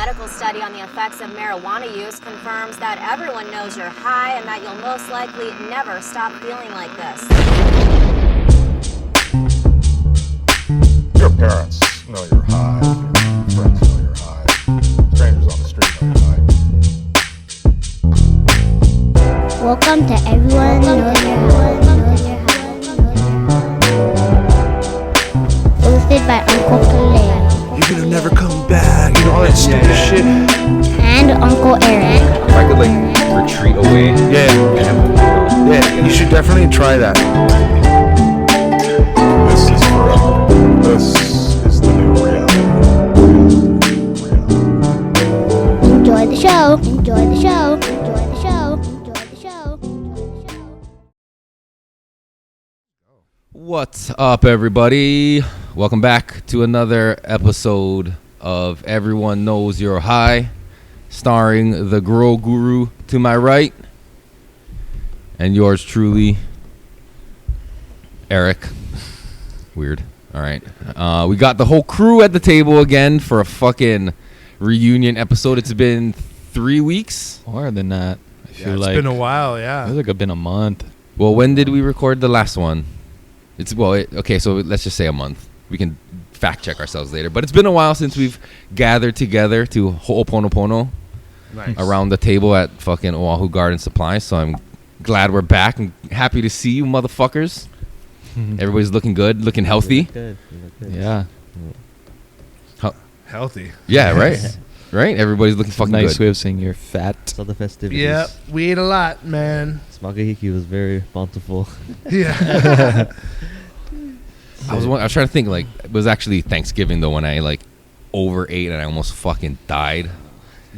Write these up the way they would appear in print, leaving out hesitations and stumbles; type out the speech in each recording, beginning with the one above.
medical study on the effects of marijuana use confirms that everyone knows you're high and that you'll most likely never stop feeling like this. Your parents know you're high. Your friends know you're high. Strangers on the street know you're high. Welcome to Everyone Knows You're High. Hosted by Uncle Kalei. You're gonna never come back, you know, all that stupid shit. And Uncle Erik. If I could like retreat away. Yeah, you should definitely try that. This is forever. This is the new reality. Enjoy the show. Enjoy the show. Enjoy the show. Enjoy the show. Enjoy the show. What's up, everybody? Welcome back to another episode of Everyone Knows You're High, starring the Grow Guru to my right, and yours truly, Erik. Weird. All right. We got the whole crew at the table again for a fucking reunion episode. It's been 3 weeks. More than that. I feel It's like been a while, yeah. I feel like it's been a month. Well, when did we record the last one? Okay, so let's just say a month. We can fact check ourselves later. But it's been a while since we've gathered together to Ho'oponopono Nice. around the table at fucking Oahu Garden Supply. So I'm glad we're back and happy to see you motherfuckers. Everybody's looking good, looking healthy. Yeah. Healthy. Yeah, right? Right? Everybody's looking fucking Nice good. way of saying you're fat. Saw the festivities. Yeah, we ate a lot, man. Smagahiki was very bountiful. Yeah. I was trying to think, like, it was actually Thanksgiving, though, when I, like, overate and I almost fucking died.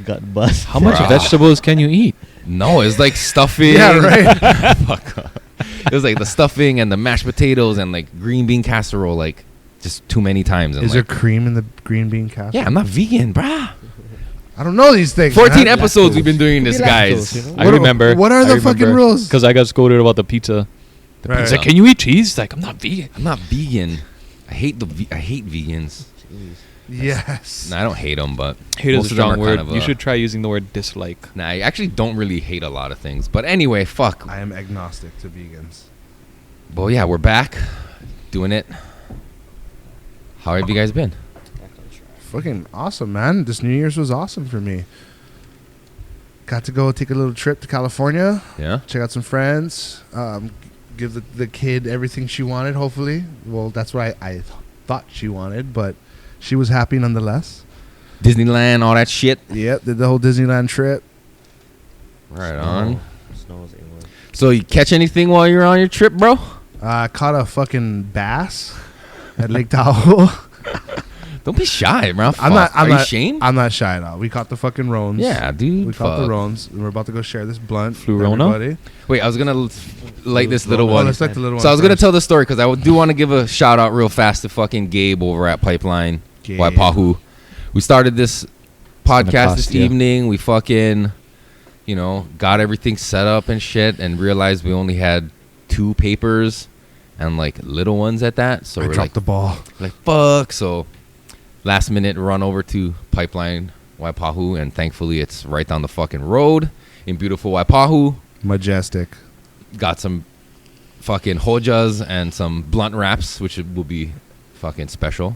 Got bust. How much Bruh. vegetables can you eat? No, it's like stuffing. Yeah, right. Fuck off. It was like the stuffing and the mashed potatoes and, like, green bean casserole, like, just too many times. And Is there cream in the green bean casserole? Yeah, I'm not vegan, brah. I don't know these things. 14 man. episodes we've been doing this, guys. Lactose, you know? I remember. What are the fucking rules? Because I got scolded about the pizza. The Right. pizza. Can you eat cheese? Like, I'm not vegan. I'm not vegan. I hate vegans. Yes. Nah, I don't hate them, but Hate is most a of them strong are word. kind of, You should try using the word dislike. Nah, I actually don't really hate a lot of things. But anyway, fuck. I am agnostic to vegans. Well, yeah, we're back doing it. How have you guys been? Fucking awesome, man. This New Year's was awesome for me. Got to go take a little trip to California, Yeah. check out some friends, give the kid everything she wanted, hopefully. Well, that's what I thought she wanted, but she was happy nonetheless. Disneyland, all that shit. Yep, did the whole Disneyland trip. Right on. Snow was A1. So you catch anything while you're on your trip, bro? I caught a fucking bass at Lake Tahoe. Don't be shy, bro. I'm you not ashamed? I'm not shy at all. We caught the fucking roans. Yeah, dude. We caught the fuck. roans. And we're about to go share this blunt. with Flurona? everybody. Wait, I was going to light this little Oh, one. let's like the little one. So I was going to first. tell the story because I do want to give a shout out real fast to fucking Gabe over at Pipeline, Gabe. Waipahu. We started this podcast cost this you. evening. We fucking, got everything set up and shit and realized we only had 2 papers and like little ones at that. So I we're dropped like, the ball. fuck. So last minute run over to Pipeline, Waipahu, and thankfully it's right down the fucking road in beautiful Waipahu. Majestic. Got some fucking hojas and some blunt wraps, which will be fucking special.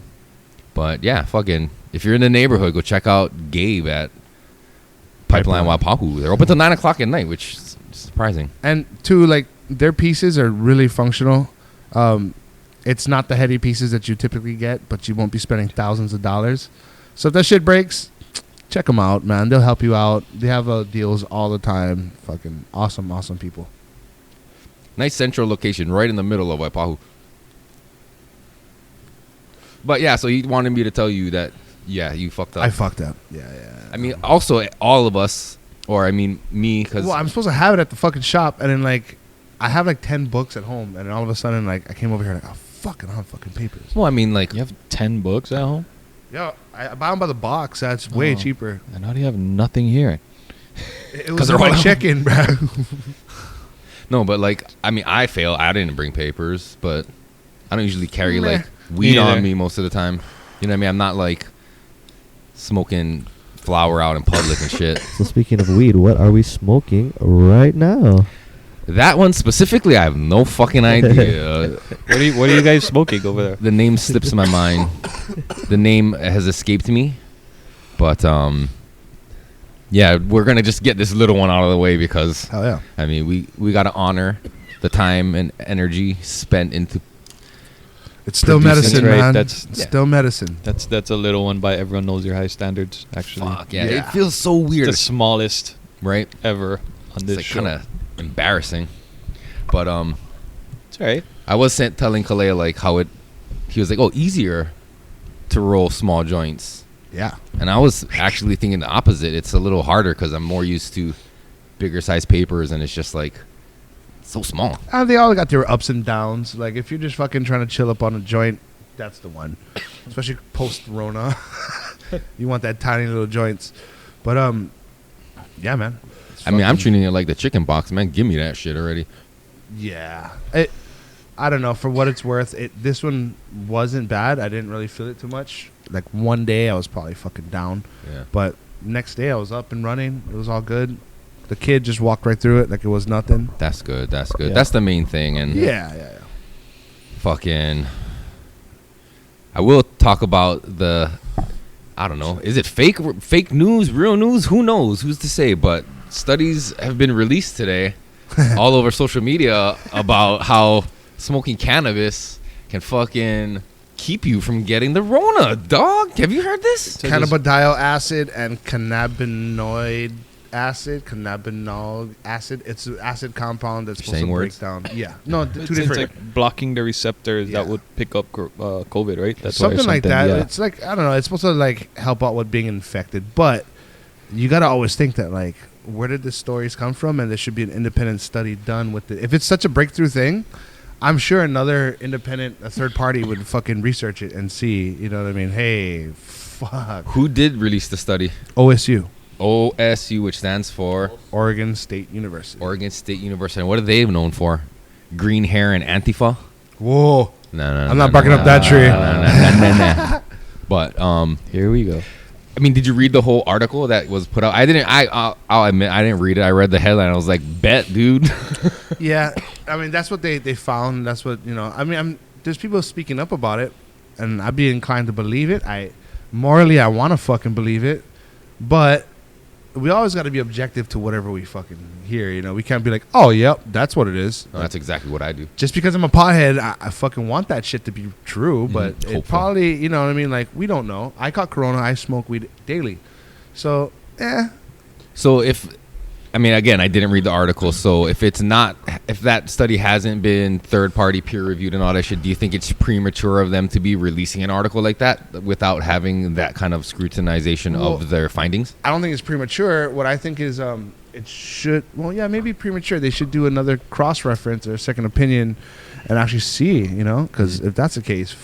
But yeah, fucking, if you're in the neighborhood, go check out Gabe at Pipeline Waipahu. They're open till 9 o'clock at night, which is surprising. And two, like, their pieces are really functional. It's not the heady pieces that you typically get, but you won't be spending thousands of dollars. So if that shit breaks, check them out, man. They'll help you out. They have deals all the time. Fucking awesome, awesome people. Nice central location, right in the middle of Waipahu. But yeah, so he wanted me to tell you that, yeah, you fucked up. I fucked up. Yeah. I mean, also, all of us, or I mean, me, because... Well, I'm supposed to have it at the fucking shop, and then, like, I have, like, 10 books at home, and then all of a sudden, like, I came over here, like, oh, fuck, I don't have fucking papers. Well, I mean, like... You have 10 books at home? Yo, I buy them by the box. That's way cheaper. And how do you have nothing here? It was they're my all- check-in, bro. No, but like, I mean, I fail. I didn't bring papers, but I don't usually carry like weed Me on neither. me most of the time. You know what I mean? I'm not like smoking flower out in public and shit. So speaking of weed, what are we smoking right now? That one specifically, I have no fucking idea. What are you guys smoking over there? The name slips my mind. The name has escaped me. But yeah, we're gonna just get this little one out of the way because Hell yeah. I mean we gotta honor the time and energy spent into. It's still Producing. medicine, That's right, man. that's- It's still medicine. That's a little one by Everyone Knows Your High Standards. Actually, Fuck yeah, Yeah. it feels so weird, the smallest right? ever on this It's like show. kind of embarrassing. But It's alright. I was telling Kalei like how he was like, oh, easier to roll small joints. Yeah. And I was actually thinking the opposite. It's a little harder because I'm more used to bigger size papers, and it's just like so small. They all got their ups and downs. Like, if you're just fucking trying to chill up on a joint, that's the one. Especially post-Rona. You want that tiny little joints. But, yeah, man. It's I mean, I'm fucking- treating it like the chicken box, man. Give me that shit already. Yeah. I don't know. For what it's worth, this one wasn't bad. I didn't really feel it too much. Like, one day I was probably fucking down. Yeah. But next day I was up and running. It was all good. The kid just walked right through it like it was nothing. That's good. That's good. Yeah. That's the main thing. And Yeah. fucking, I will talk about I don't know. Is it fake news, real news? Who knows? Who's to say? But studies have been released today all over social media about how smoking cannabis can fucking keep you from getting the Rona, dog. Have you heard this? So just- Cannabidiol acid and cannabinoid acid. It's an acid compound that's You're supposed saying to words? break down. Yeah. No, It's, two it's different. like blocking the receptors Yeah. that would pick up COVID, right? That's why or something like that. Yeah. It's like, I don't know. It's supposed to like help out with being infected, but you got to always think that like, where did the stories come from? And there should be an independent study done with it. If it's such a breakthrough thing, I'm sure another a third party would fucking research it and see, you know what I mean? Hey, fuck. Who did release the study? OSU, OSU, which stands for Oregon State University. Oregon State University. And what are they known for? Green hair and Antifa? Whoa. No. I'm not barking up that tree. No. But Here we go. I mean, did you read the whole article that was put out? I didn't. I'll admit I didn't read it. I read the headline. I was like, bet, dude. Yeah, I mean that's what they found. That's what I mean, there's people speaking up about it, and I'd be inclined to believe it. Morally, I want to fucking believe it, but we always got to be objective to whatever we fucking hear. We can't be like, oh, yep, that's what it is. No, that's exactly what I do. Just because I'm a pothead, I fucking want that shit to be true, but it hopeful. probably, you know what I mean? Like, we don't know. I caught corona. I smoke weed daily, so So again, I didn't read the article. So if that study hasn't been third party peer reviewed and all that shit, do you think it's premature of them to be releasing an article like that without having that kind of scrutinization of their findings? I don't think it's premature. What I think is it should, maybe premature. They should do another cross-reference or second opinion and actually see, because if that's the case,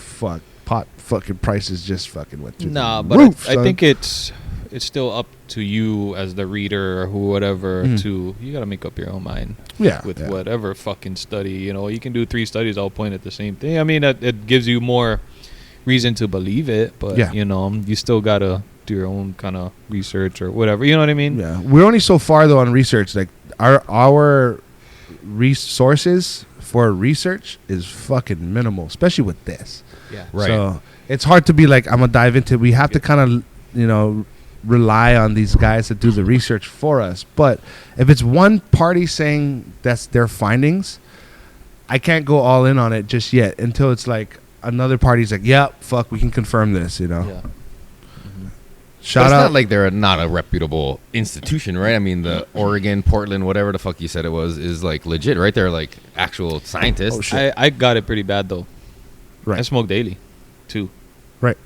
pot fucking prices just fucking went through Nah, the but roof, I son. think it's still up to you as the reader or whatever to you got to make up your own mind. Yeah, With yeah. whatever fucking study, you can do 3 studies all point at the same thing. I mean, it gives you more reason to believe it, but Yeah. you still gotta do your own kind of research or whatever. You know what I mean? Yeah, we're only so far though on research. Like our resources for research is fucking minimal, especially with this. Yeah. Right. So it's hard to be like, I'm gonna dive into it. We have to kind of, rely on these guys to do the research for us. But if it's one party saying that's their findings, I can't go all in on it just yet until it's like another party's like, yeah, fuck, we can confirm this, Yeah. Shout But it's out. not like they're not a reputable institution, right? I mean, the Oregon, Portland, whatever the fuck you said it was, is like legit, right? They're like actual scientists. Oh, shit. I got it pretty bad though. Right. I smoke daily, too. Right.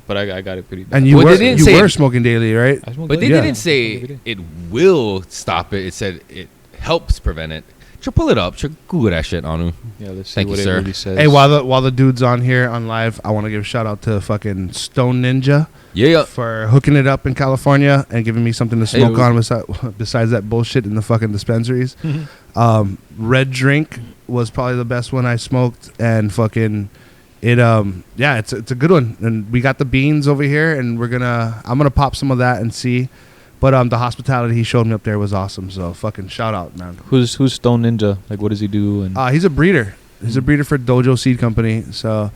But I got it pretty bad. And you Well, were they didn't say you were it- smoking daily, right? I smoke But they daily. didn't say it will stop it. It said it helps prevent it. Should pull it up. Should Google that shit, Anu. Yeah, let's see Thank what you, it sir. really says. Hey, while the dude's on here on live, I want to give a shout out to fucking Stone Ninja Yeah. for hooking it up in California and giving me something to Hey, smoke on besides that bullshit in the fucking dispensaries. Red Drink was probably the best one I smoked, and fucking it's a good one. And we got the beans over here, and I'm gonna pop some of that and see. But the hospitality he showed me up there was awesome. So fucking shout out, man. Who's Stone Ninja? Like, what does he do? And He's a breeder. He's a breeder for Dojo Seed Company. So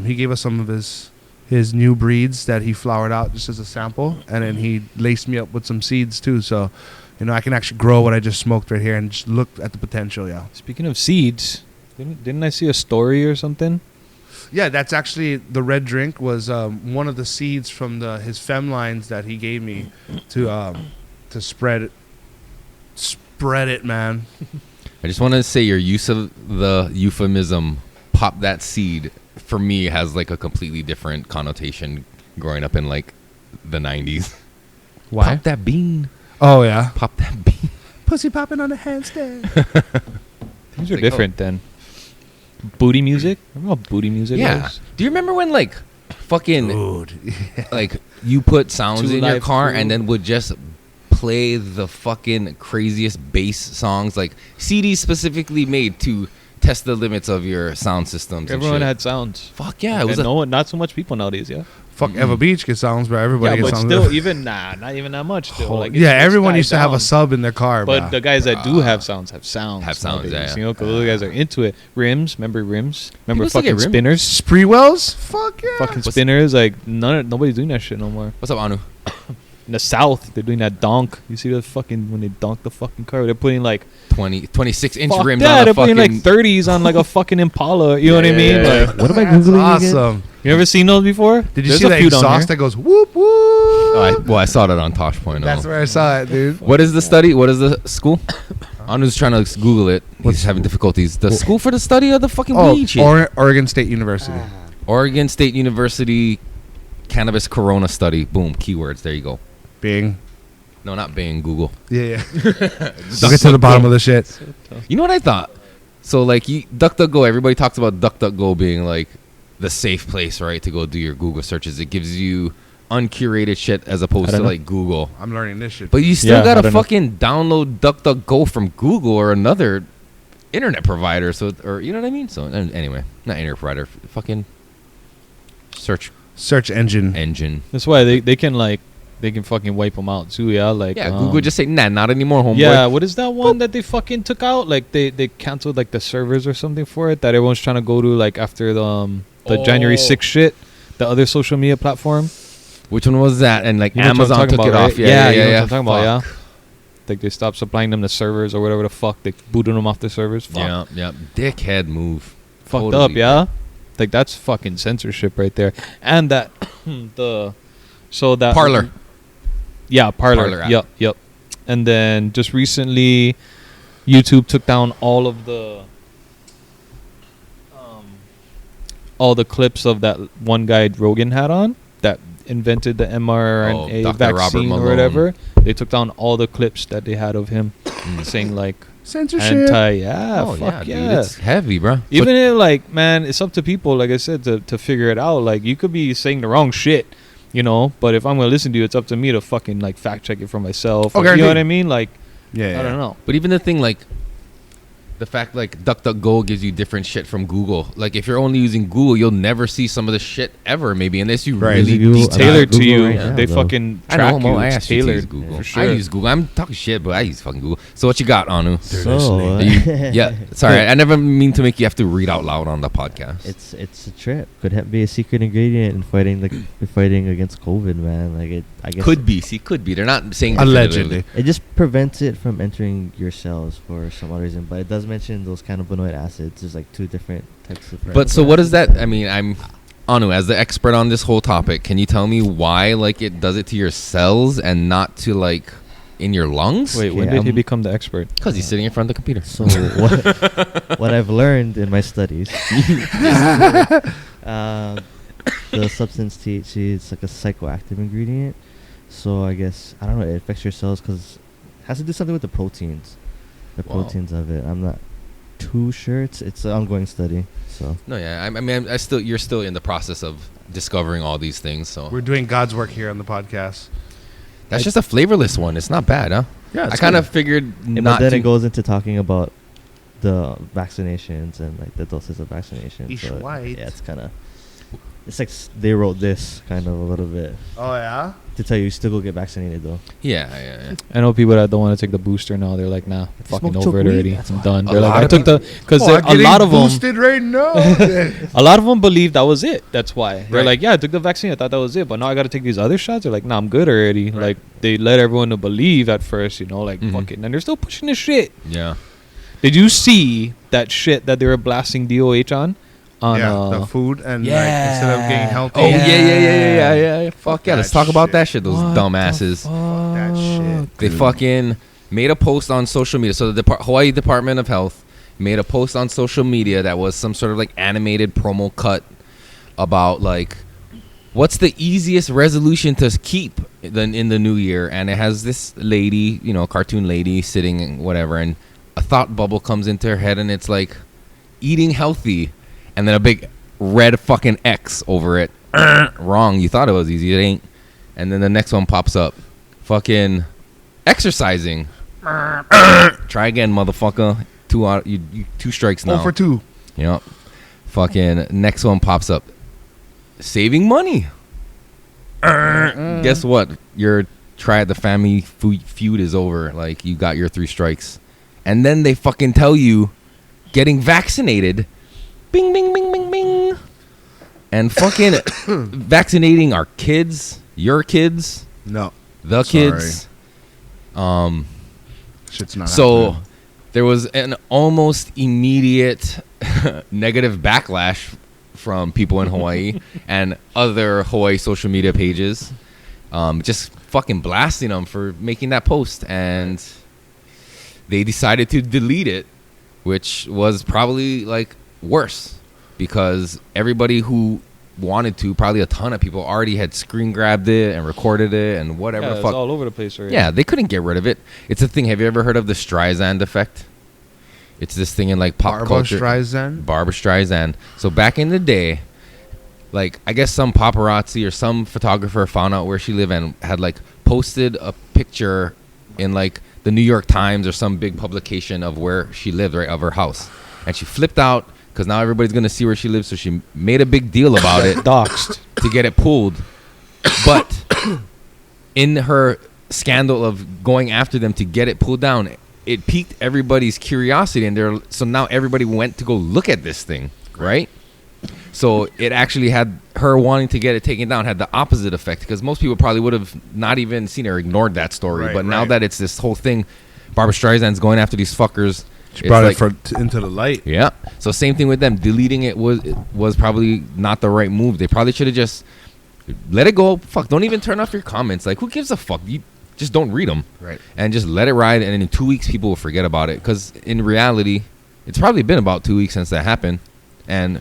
he gave us some of his new breeds that he flowered out just as a sample, and then he laced me up with some seeds too. So, I can actually grow what I just smoked right here and just look at the potential. Yeah. Speaking of seeds, didn't I see a story or something? Yeah, that's actually the red drink was one of the seeds from his femlines that he gave me to spread it, man. I just want to say your use of the euphemism "pop that seed" for me has like a completely different connotation growing up in like the 90s. Why? Pop that bean. Oh yeah, Pop that bean. pussy popping on the handstand. Things are Like, different then. Booty music? Remember how booty music Yeah. was? Do you remember when like fucking Dude. like you put sounds Two in your Live car Crew. and then would just play the fucking craziest bass songs, like CDs specifically made to test the limits of your sound systems. Everyone and shit. had sounds. Fuck yeah, it was And not so much people nowadays, yeah? Fuck Eva Beach gets sounds, bro. Everybody Yeah, gets but sounds. still, not even that much. Still, like, yeah, it's everyone died used to have a down. sub in their car, But bro. the guys that do have sounds have sounds. Have sounds, nowadays, yeah. You know, because those guys are into it. Rims, remember rims? Remember People still fucking get rims? spinners? Spreewells? Fuck yeah. Fucking spinners. Like nobody's doing that shit no more. What's up, Anu? In the South, they're doing that donk. You see the fucking when they donk the fucking car, they're putting like 26-inch fuck rims that, on a they're putting fucking. like 30s on like a fucking Impala. You know what I mean? Yeah. Like, What am I That's googling again? awesome. you ever seen those before? Did you There's see a that few down exhaust here. that goes whoop whoop? I saw that on Tosh Point. That's where I saw it, dude. What is the study? What is the school? Anu's trying to Google it. He's What's- having difficulties. The school for the study of the fucking Oh, weed shit. Oregon State University. Oregon State University Cannabis Corona Study. Boom. Keywords. There you go. Bing. No, not Bing. Google. Yeah. We'll get to the bottom of the shit. You know what I thought? So like DuckDuckGo, everybody talks about DuckDuckGo being like the safe place, right, to go do your Google searches. It gives you uncurated shit as opposed to don't know. like Google. I'm learning this shit. But you still Yeah, I gotta don't know. fucking download DuckDuckGo from Google or another internet provider. So or you know what I mean? So anyway, not internet provider, fucking search Search engine. engine. That's why they can fucking wipe them out too. Yeah, like Yeah, Google just say nah, not anymore, homeboy. Yeah, what is that one that they fucking took out? Like they canceled like the servers or something for it that everyone's trying to go to like after the January 6th shit, the other social media platform. Which one was that? And like You know what I'm Amazon talking took about, it right? off. Yeah, you know what I'm talking about, Fuck. yeah. Like they stopped supplying them the servers or whatever the fuck. They booted them off the servers. Fuck. Yeah, yeah. Dickhead move. Fucked Totally. up, yeah. Like that's fucking censorship right there. And that that Parler. Yeah, Parler. Parler app. Yep. And then just recently, YouTube took down all of all the clips of that one guy Rogan had on that invented the mRNA Dr. Robert vaccine or Malone. whatever. They took down all the clips that they had of him saying like Censorship. fuck dude, yeah. it's heavy, bro. Even if, like, man, it's up to people, like I said, to figure it out. Like, you could be saying the wrong shit, you know, but if I'm going to listen to you, it's up to me to fucking, like, fact check it for myself. Oh, Or, you know guaranteed. what I mean? Like, Yeah. I don't know. But even the thing like the fact like DuckDuckGo gives you different shit from Google. Like if you're only using Google, you'll never see some of the shit ever, maybe unless you Right. really Google- detail. Tailored to Google you. right now, They though. fucking I track know, you. I It's asked you to use tailored. Google. For sure. I use Google. I'm talking shit, but I use fucking Google. So what you got, Anu? So Yeah, sorry, I never mean to make you have to read out loud on the podcast. it's a trip. Could be a secret ingredient in fighting against COVID, man. Like I guess Could be. See, could be. They're not saying Allegedly. definitively. it just prevents it from entering your cells for some other reason. But it does mention those cannabinoid acids. There's like two different types of. But so what is that? I mean, I'm Anu, as the expert on this whole topic, can you tell me why like it does it to your cells and not to like in your lungs? Wait, when Okay, did he I'm- become the expert? Because he's sitting in front of the computer. So what I've learned in my studies, the substance THC is like a psychoactive ingredient. So I guess I don't know. It affects your cells because it has to do something with the proteins, Wow. proteins of it. I'm not too sure. It's an ongoing study. So No, yeah. I mean, you're still in the process of discovering all these things. So We're doing God's work here on the podcast. that's just a flavorless one. It's not bad, huh? Yeah, I kind of figured but not then to. it goes into talking about the vaccinations and like the doses of vaccinations. He's So, white. yeah, it's like they wrote this kind of a little bit Oh yeah. to tell you still go get vaccinated though. Yeah. I know people that don't want to take the booster now. They're like, nah, I'm fucking smoke over it weed? already. That's I'm why. done. A They're like, lot I of took the because Oh, a lot of them. boosted right now. A lot of them believe that was it. That's why they're Right. like, yeah, I took the vaccine. I thought that was it, but now I got to take these other shots. They're like, nah, I'm good already. Right. Like they let everyone to believe at first, you know, like Mhm. fucking, and they're still pushing this shit. Yeah. Did you see that shit that they were blasting DOH on? Yeah, the food and like, yeah. instead of getting healthy. Oh yeah. Fuck yeah. that Let's talk about shit. that shit. Those What the dumbasses. Fuck that shit. They dude. fucking made a post on social media. So the Hawaii Department of Health made a post on social media that was some sort of like animated promo cut about like what's the easiest resolution to keep in the new year. And it has this lady, you know, cartoon lady sitting and whatever, and a thought bubble comes into her head, and it's like eating healthy, and then a big red fucking X over it. Wrong. You thought it was easy. It ain't. And then the next one pops up. Fucking exercising. Try again, motherfucker. You 2 strikes now. 0 for 2. Yep. Fucking next one pops up. Saving money. Guess what? Your the family feud is over. Like, you got your 3 strikes. And then they fucking tell you getting vaccinated. Bing, bing, bing, bing, bing. And fucking vaccinating our kids, your kids, No, the Sorry. kids. shit's not. So happening. there was an almost immediate negative backlash from people in Hawaii and other Hawaii social media pages, just fucking blasting them for making that post, and they decided to delete it, which was probably like worse because everybody who wanted to, probably a ton of people already had screen grabbed it and recorded it and whatever Yeah, the it's fuck. all over the place already. Yeah, they couldn't get rid of it. It's a thing. Have you ever heard of the Streisand effect? It's this thing in like pop Barbra culture. Streisand? Barbra Streisand. So back in the day, like I guess some paparazzi or some photographer found out where she lived and had like posted a picture in like the New York Times or some big publication of where she lived, right, of her house. And she flipped out because now everybody's gonna see where she lives. So she made a big deal about it Doxed. to get it pulled. But in her scandal of going after them to get it pulled down, it piqued everybody's curiosity, and so now everybody went to go look at this thing, right? So it actually had her wanting to get it taken down had the opposite effect, because most people probably would have not even seen or ignored that story. Right, but now right. that it's this whole thing, Barbra Streisand's going after these fuckers. She it's brought like- it into the light. yeah. So same thing with them. Deleting it was probably not the right move. They probably should have just let it go. Fuck, don't even turn off your comments. Like, who gives a fuck? You just don't read them. Right. And just let it ride. And in 2 weeks, people will forget about it. Because in reality, it's probably been about 2 weeks since that happened. And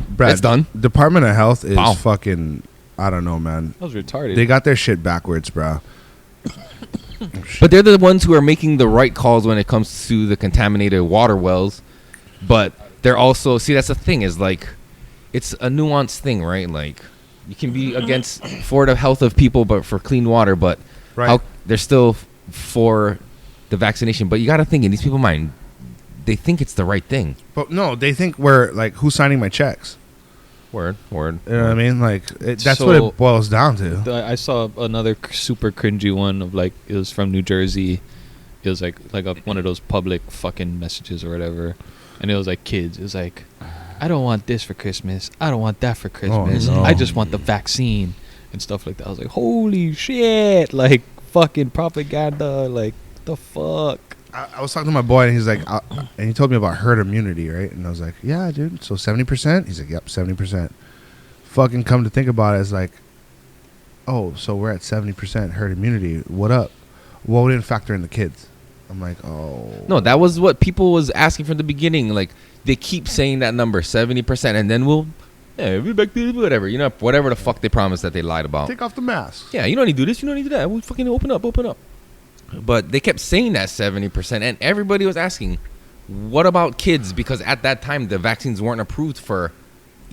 Brad, it's done. Department of Health is Wow. fucking. I don't know, man. That was retarded. They got their shit backwards, bro. But they're the ones who are making the right calls when it comes to the contaminated water wells. But they're also, see, that's the thing, is like, it's a nuanced thing, right? Like, you can be against for the health of people, but for clean water, but Right. how they're still for the vaccination. But you got to think, in these people's mind, they think it's the right thing. But no, they think we're like, who's signing my checks? Word. You know what I mean? Like, that's what So- it boils down to. I saw another super cringy one of like, it was from New Jersey. It was like one of those public fucking messages or whatever, and it was like kids. It was like, I don't want this for Christmas. I don't want that for Christmas. no. I just want the vaccine and stuff like that. I was like, holy shit! Like fucking propaganda. Like the fuck. I was talking to my boy, and he's like, and he told me about herd immunity, right? And I was like, yeah, dude. So 70%? He's like, yep, 70%. Fucking come to think about it, it's like, oh, so we're at 70% herd immunity. What up? Well, we didn't factor in the kids. I'm like, oh. No, that was what people was asking from the beginning. Like, they keep saying that number, 70%, and then we'll back to whatever. You know, whatever the fuck they promised that they lied about. Take off the mask. Yeah, you don't need to do this, you don't need to do that. We'll fucking open up. But they kept saying that 70%, and everybody was asking, what about kids? Because at that time, the vaccines weren't approved for,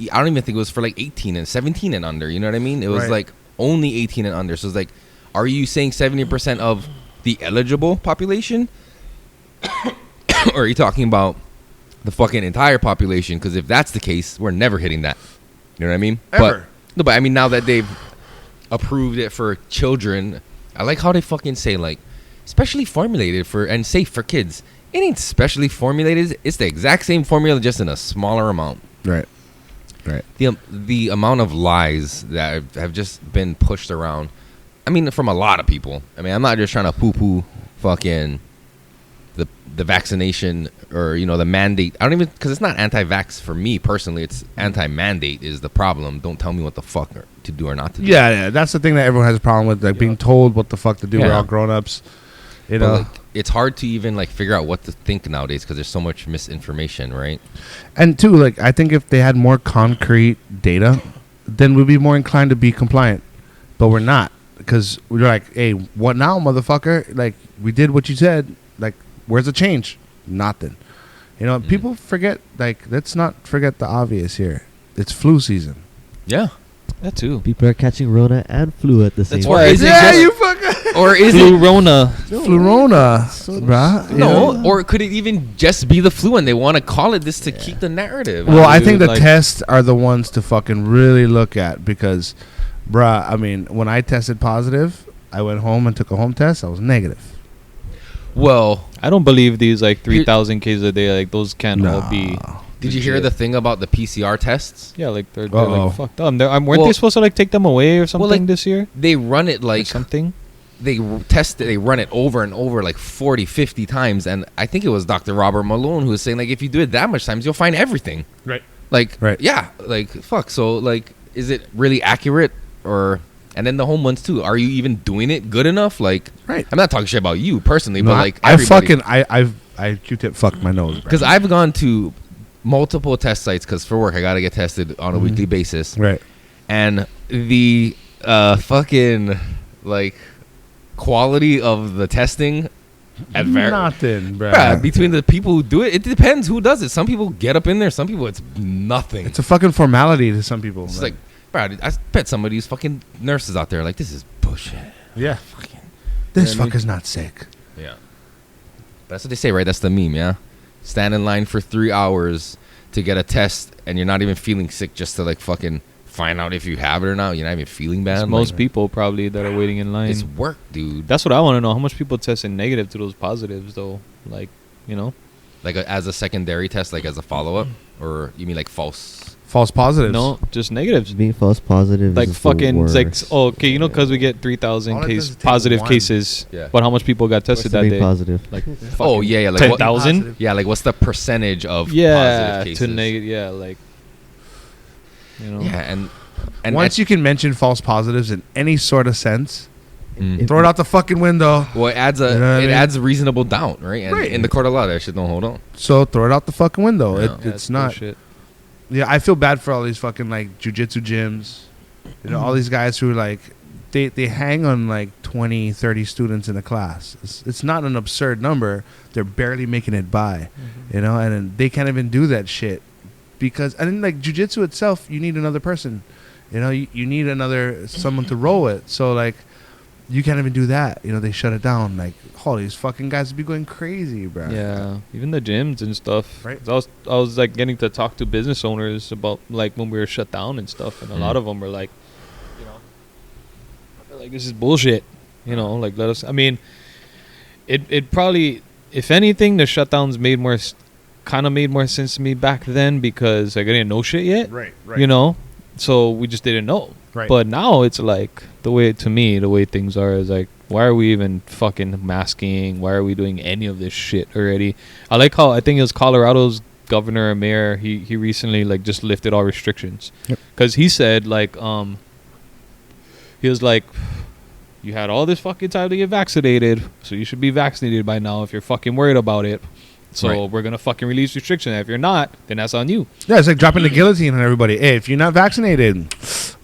I don't even think it was for like 18 and 17 and under. You know what I mean? It was Right. like only 18 and under. So it's like, are you saying 70% of the eligible population? Or are you talking about the fucking entire population. Because if that's the case, we're never hitting that. You know what I mean? Ever. But I mean, now that they've approved it for children, I like how they fucking say like specially formulated for and safe for kids. It ain't specially formulated. It's the exact same formula, just in a smaller amount. Right. The amount of lies that have just been pushed around. I mean, from a lot of people. I mean, I'm not just trying to poo-poo fucking the vaccination or, you know, the mandate. I don't even, because it's not anti-vax for me personally. It's anti-mandate is the problem. Don't tell me what the fuck to do or not to do. Yeah, that's the thing that everyone has a problem with, like being told what the fuck to do. Yeah. We're all grown-ups. You But, know, like, it's hard to even like figure out what to think nowadays because there's so much misinformation, right? and two, like I think if they had more concrete data, then we'd be more inclined to be compliant. But we're not, because we're like, hey, what now, motherfucker? Like, we did what you said. Like, where's the change? Nothing. You know, people forget. Like, let's not forget the obvious here. It's flu season. Yeah. That too. People are catching Rona and flu at the same That's time. why Is it Yeah, just- you fucking Or is it Flurona. flurona, bruh. no? Yeah. Or could it even just be the flu and they want to call it this to keep the narrative? Well, I Dude, think the like- tests are the ones to fucking really look at because, bruh, I mean, when I tested positive, I went home and took a home test. I was negative. Well, I don't believe these like 3,000 cases a day. Like those can't all be. did you hear legit. the thing about the PCR tests? Yeah, like they're Uh-oh. like fucked up. Weren't Well- they supposed to like take them away or something like, this year? They run it Or like something. they test it, they run it over and over like 40, 50 times. And I think it was Dr. Robert Malone who was saying, like, if you do it that much times, you'll find everything. Right. Like, Right. yeah, like, fuck. So, like, is it really accurate? Or, and then the home ones too. Are you even doing it good enough? Like, Right. I'm not talking shit about you personally, No, but like, I everybody. fucking I Q-tip fucked my nose, Because I've gone to multiple test sites because for work I got to get tested on a weekly basis. right. And the fucking like quality of the testing at Nothing, bruh. Bruh, between the people who do it, it depends who does it. Some people get up in there, some people it's nothing. It's a fucking formality to some people. It's like, bruh, I bet some of these fucking nurses out there are like, this is bullshit. yeah, Fucking this Yeah, I mean- fucker's not sick. yeah. That's what they say, right? That's the meme, yeah. Stand in line for 3 hours to get a test, and you're not even feeling sick just to like fucking find out if you have it or not. You're not even feeling bad. It's most Like, people probably that are waiting in line. it's work, dude. That's what I want to know. How much people tested negative to those positives though? Like, you know, Like as a secondary test, like as a follow up, or you mean like false? False positives. no, just negatives. Being false positive Like is fucking, it's like, worst. oh, okay, you know, because we get 3,000 All it does case is take positive one. cases. Yeah. But how much people got tested What's the that being day? positive? Like, Oh fucking yeah, like 10,000. Positive. Yeah, like what's the percentage of Yeah, positive cases? to negative. Yeah, like, you know. Yeah, and Once you can mention false positives in any sort of sense, Mm. throw it out the fucking window. well, it adds You know what I mean? adds a reasonable doubt, right? And Right. in the court of law, that shit don't hold on. So throw it out the fucking window. Yeah. Yeah, It's not. bullshit. Yeah, I feel bad for all these fucking like jujitsu gyms. You know, all these guys who like they hang on like 20, 30 students in a class. It's not an absurd number. They're barely making it by. You know, and then they can't even do that shit because and then like jujitsu itself, you need another person. You know, you need someone to roll it. So like you can't even do that. You know, they shut it down. Like, all these fucking guys would be going crazy, bro. Yeah, even the gyms and stuff. Right. 'Cause I was like getting to talk to business owners about like when we were shut down and stuff, and a lot of them were like, you know, they're like, this is bullshit. You know, like let us. I mean, it probably, if anything, the shutdowns made kind of made more sense to me back then because like, I didn't know shit yet. Right. You know, so we just didn't know. Right. But now it's like the way things are is like, why are we even fucking masking? Why are we doing any of this shit already? I like how I think it was Colorado's governor or mayor. He recently like just lifted all restrictions because he said like he was like, you had all this fucking time to get vaccinated, so you should be vaccinated by now if you're fucking worried about it. So Right. we're gonna fucking release restrictions. If you're not, then that's on you. Yeah, it's like dropping the guillotine on everybody. Hey, if you're not vaccinated,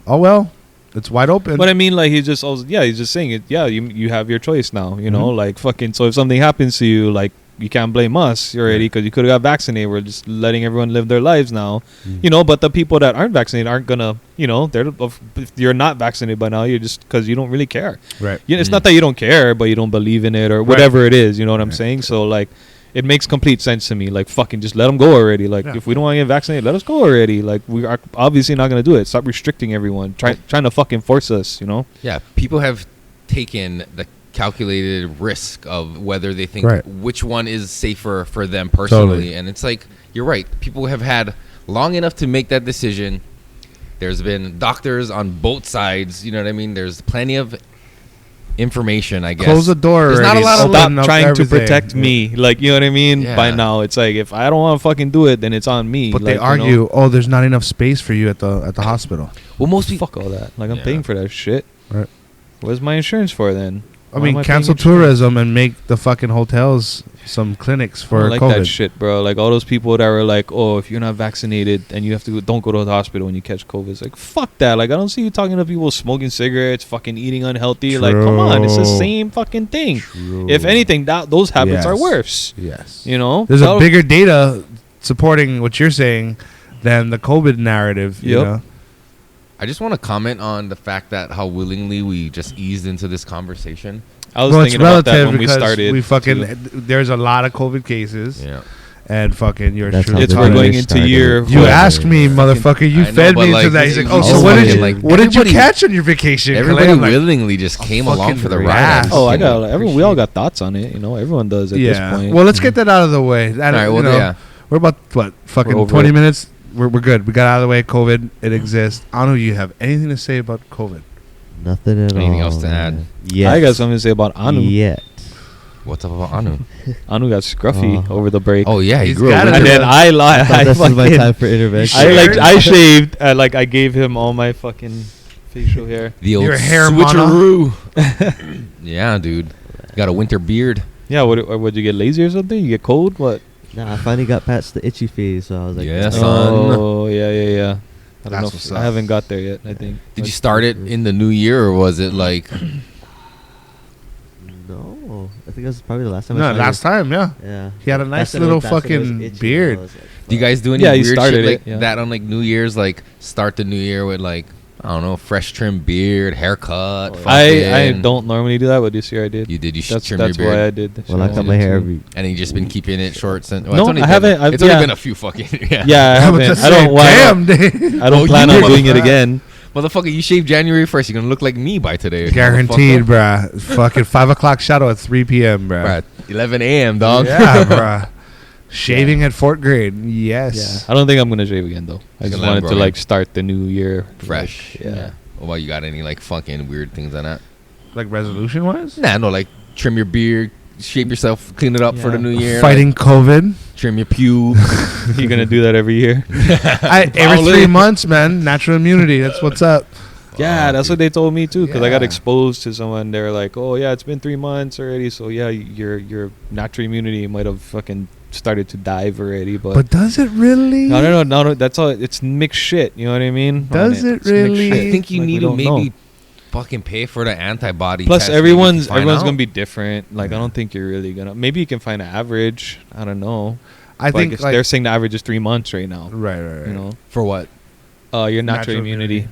oh well, it's wide open. But I mean, like he's just saying it. Yeah, you have your choice now. You know, like fucking. So if something happens to you, like you can't blame us already because you could have got vaccinated. We're just letting everyone live their lives now. You know, but the people that aren't vaccinated aren't gonna. You know, if you're not vaccinated by now, you're just because you don't really care. right. It's not that you don't care, but you don't believe in it or whatever it is. You know what I'm saying? So like, it makes complete sense to me. Like, fucking just let them go already. Like, Yeah. if we don't want to get vaccinated, let us go already. Like, we are obviously not going to do it. Stop restricting everyone. Trying to fucking force us, you know? Yeah, people have taken the calculated risk of whether they think Right. which one is safer for them personally. Totally. And it's like, you're right. People have had long enough to make that decision. There's been doctors on both sides. You know what I mean? There's plenty of information, I guess. Close the door. There's not a already. lot of Stop Open up trying to everything. protect me. Like, you know what I mean? Yeah. By now, it's like, if I don't want to fucking do it, then it's on me. But like, they argue, you know? oh, there's not enough space for you at the hospital. Well, most people. Fuck all that. Like, I'm Yeah. paying for that shit. Right. What's my insurance for then? I Why mean, am cancel paying insurance? tourism and make the fucking hotels some clinics I for don't like COVID. that shit, bro. Like, all those people that were like, oh, if you're not vaccinated and you have to don't go to the hospital when you catch COVID. It's like, fuck that. Like, I don't see you talking to people smoking cigarettes, fucking eating unhealthy. Like, come on, it's the True. same fucking thing. True. If anything, those habits are Yes. worse. Yes. You know, There's a Tell- bigger data supporting what you're saying than the COVID narrative. You Yep. know? I just want to comment on the fact that how willingly we just eased into this conversation. I was Well, it's thinking about that relative when we because started. we fucking too. there's a lot of COVID cases Yeah. and fucking you're That's true. how It's the we're Started. going into year. You what? asked me, motherfucker. You I know, fed but me like, into that. He's like, it oh, was so what did you like, what did you everybody- catch on your vacation? Everybody Kalei? I'm like, willingly just came along fucking for the relax. ride. Oh, I You know? got everyone. We all got thoughts on it. You know, everyone does at this yeah. point. Well, let's get that out of the way. That, All right, well, you know, yeah. we're about what fucking over 20 it. minutes. We're good. We got out of the way. COVID, it exists. I don't know. You have anything to say about COVID? Nothing at all. Anything else to add? Yeah. I got something to say about Anu. Yet. What's up about Anu? Anu got scruffy Oh. over the break. Oh yeah, he He's grew got up. it. And then I lied. I thought I this was my time fucking. for intervention. I shaved. Like, I gave him all my fucking facial hair. The old Your hair switcheroo. Yeah, dude. Got a winter beard. Yeah. Would you get lazy or something? You get cold? What? Nah, I finally got past the itchy phase, so I was like, Yeah, "That's son. Oh yeah. I don't That's know. what's I up. haven't got there yet. I think. Did you start it in the new year or was it like? No, I think that was probably the last time. No, I saw last you. time, yeah. Yeah. He had a nice That's when little that's when it was fucking itchy, beard. I was like, Do you guys do any Yeah, he weird started shit like it, yeah. that on like New Year's? Like start the new year with like I don't know, fresh trim beard, haircut. Oh, I fucking- don't normally do that, but this year I did. You did. You That's trim your that's beard. why I did. This Well, I year. cut my hair every. And you just been keeping it short since. No, I haven't- I've- It's only yeah. been a few fucking. Yeah. Yeah, I haven't. Just I don't. say, Why? damn, dude. I don't Oh, plan you on know doing it that. again. Motherfucker, you shave January 1st. You're gonna look like me by today. Guaranteed, motherfucker. bruh. Fucking 5 o'clock shadow at 3 p.m., bruh. Bruh, 11 a.m. dog. Yeah, bruh. Shaving at 4th grade. Yes. Yeah, I don't think I'm gonna shave again though. I He's just gonna wanted let to him like start the new year Fresh. like, yeah. What about you? Got any like fucking weird things on that? Like resolution wise? Nah, no. Like trim your beard, shape yourself, clean it up for the Yeah. new year. Fighting COVID. Like, trim your pubes. You're gonna do that every year. Every 3 months, man. Natural immunity. That's what's up. Yeah, that's what they told me too. Because I got Yeah. exposed to someone. They're like, "Oh yeah, it's been 3 months already. So yeah, your natural immunity might have fucking started to dive already." But does it really? No. That's all. It's mixed shit. You know what I mean? Does On it It's mixed really? shit. I think you Like, we need to don't maybe know. fucking pay for the antibody. Plus, test maybe to everyone's find out. gonna be different. Like, I don't think you're really gonna. Maybe you can find an average. I don't know. I But think guess like, they're saying the average is 3 months right now. right. You know, for what? your natural immunity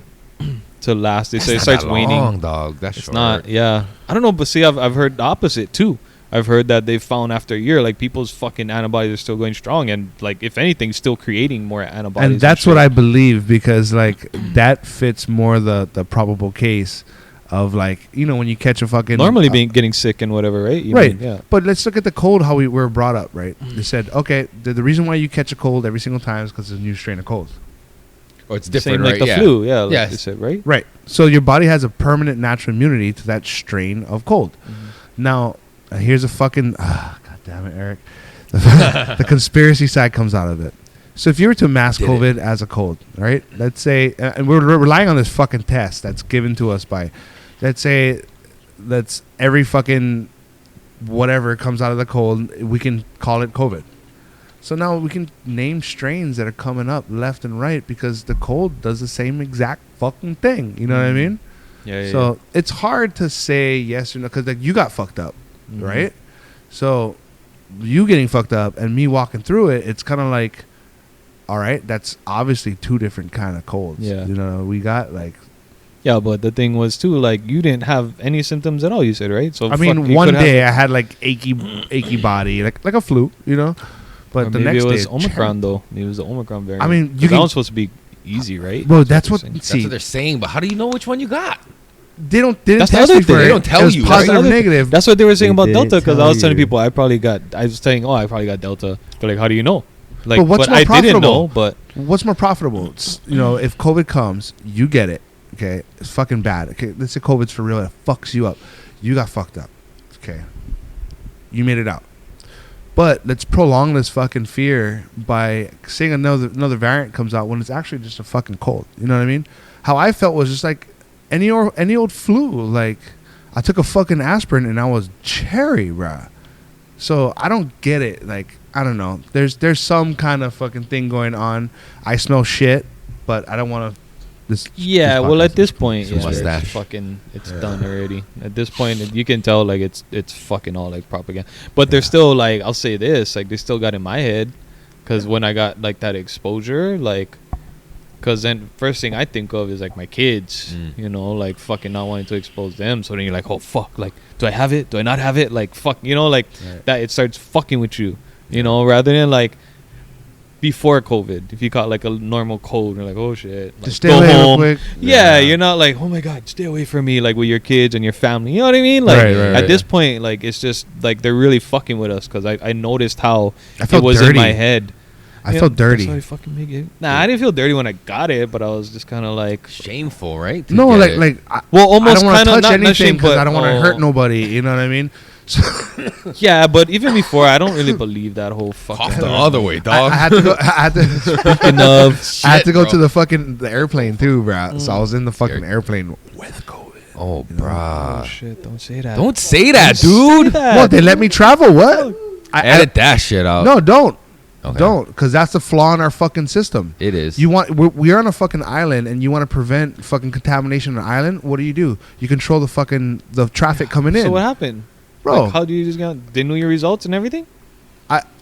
to last. They say it That's starts not that waning. long, dog. That's It's short. not. Yeah, I don't know, but see, I've heard the opposite too. I've heard that they've found after a year, like people's fucking antibodies are still going strong, and like if anything, still creating more antibodies. And that's what shit. I believe because like that fits more the probable case of like, you know, when you catch a fucking normally being getting sick and whatever, right? You right. mean, yeah. But let's look at the cold, how we were brought up, right? They said, okay, the reason why you catch a cold every single time is because it's a new strain of cold. Or it's different, Same right? like the yeah. flu, yeah. Like Yes. you said, right? Right. So your body has a permanent natural immunity to that strain of cold. Now, here's a fucking God damn it, Eric. The conspiracy side comes out of it. So if you were to mask Did it. COVID as a cold, right? Let's say, and we're relying on this fucking test that's given to us by, let's say, that's every fucking whatever comes out of the cold, we can call it COVID. So now we can name strains that are coming up left and right because the cold does the same exact fucking thing. You know what I mean? Yeah. So it's hard to say yes or no because like, you got fucked up, right? So you getting fucked up and me walking through it, it's kind of like, all right, that's obviously two different kind of colds. Yeah. You know, we got like Yeah, but the thing was too, like, you didn't have any symptoms at all. You said, right? So I mean, one day I had like achy body, like a flu, you know. But the maybe next it was day, Omicron though. Maybe it was the Omicron variant. I mean, you that can- one's supposed to be easy, right? Well, that's what. they're saying. That's See, what they're saying, but how do you know which one you got? they didn't That's the test other me for thing. it. They don't tell It was you, right? positive, That's the other negative. That's what they were saying They about didn't Delta, because I tell was telling you. people I was saying, I probably got Delta. They're like, how do you know? Like, But what's more I didn't profitable? know, but What's more profitable? It's, you know, if COVID comes, you get it. Okay, it's fucking bad. Okay, let's say COVID's for real. It fucks you up. You got fucked up. Okay, you made it out. But let's prolong this fucking fear by saying another variant comes out when it's actually just a fucking cold. You know what I mean? How I felt was just like any old flu. Like I took a fucking aspirin and I was cherry, bruh. So I don't get it. Like I don't know. There's some kind of fucking thing going on. I smell shit, but I don't want to. yeah. Well, at this point, Some yeah, mustache. it's fucking, it's done already. At this point, you can tell like it's fucking all like propaganda. But they're still like, I'll say this, like they still got in my head, because when I got like that exposure, like, because then first thing I think of is like my kids, you know, like fucking not wanting to expose them. So then you're like, oh fuck, like do I have it? Do I not have it? Like fuck, you know, like that. It starts fucking with you, you know, rather than like before COVID, if you caught like a normal cold, you're like, oh shit, like, Just stay go away real home. quick. Yeah, you're not like, oh my god, stay away from me, like with your kids and your family. You know what I mean? Like Right, right, at right. this point, like it's just like they're really fucking with us, because I noticed how I felt it was dirty. in my head. I Yeah, felt dirty. That's how they fucking make it. Nah, I didn't feel dirty when I got it, but I was just kind of like, Shameful, right? To No, get like it. like well, I almost don't want kind to of touch not anything shame, because but I don't want to hurt nobody. You know what I mean? So Yeah, but even before, I don't really believe that whole fucking. Cough the other way, dog. I had to go. I had to. Speaking of, I had to go bro. to the airplane too, bro. So I was in the fucking airplane with COVID. Oh, oh bruh. shit! Don't say that. Don't say that, Don't say dude. that. What? They let me travel? What? Edit that shit out. No, don't. Okay. Don't, because that's the flaw in our fucking system. It is. You want we're on a fucking island, and you want to prevent fucking contamination on an island. What do? You control the traffic coming in, So what happened, bro. Like, how do you just get? They knew your results and everything.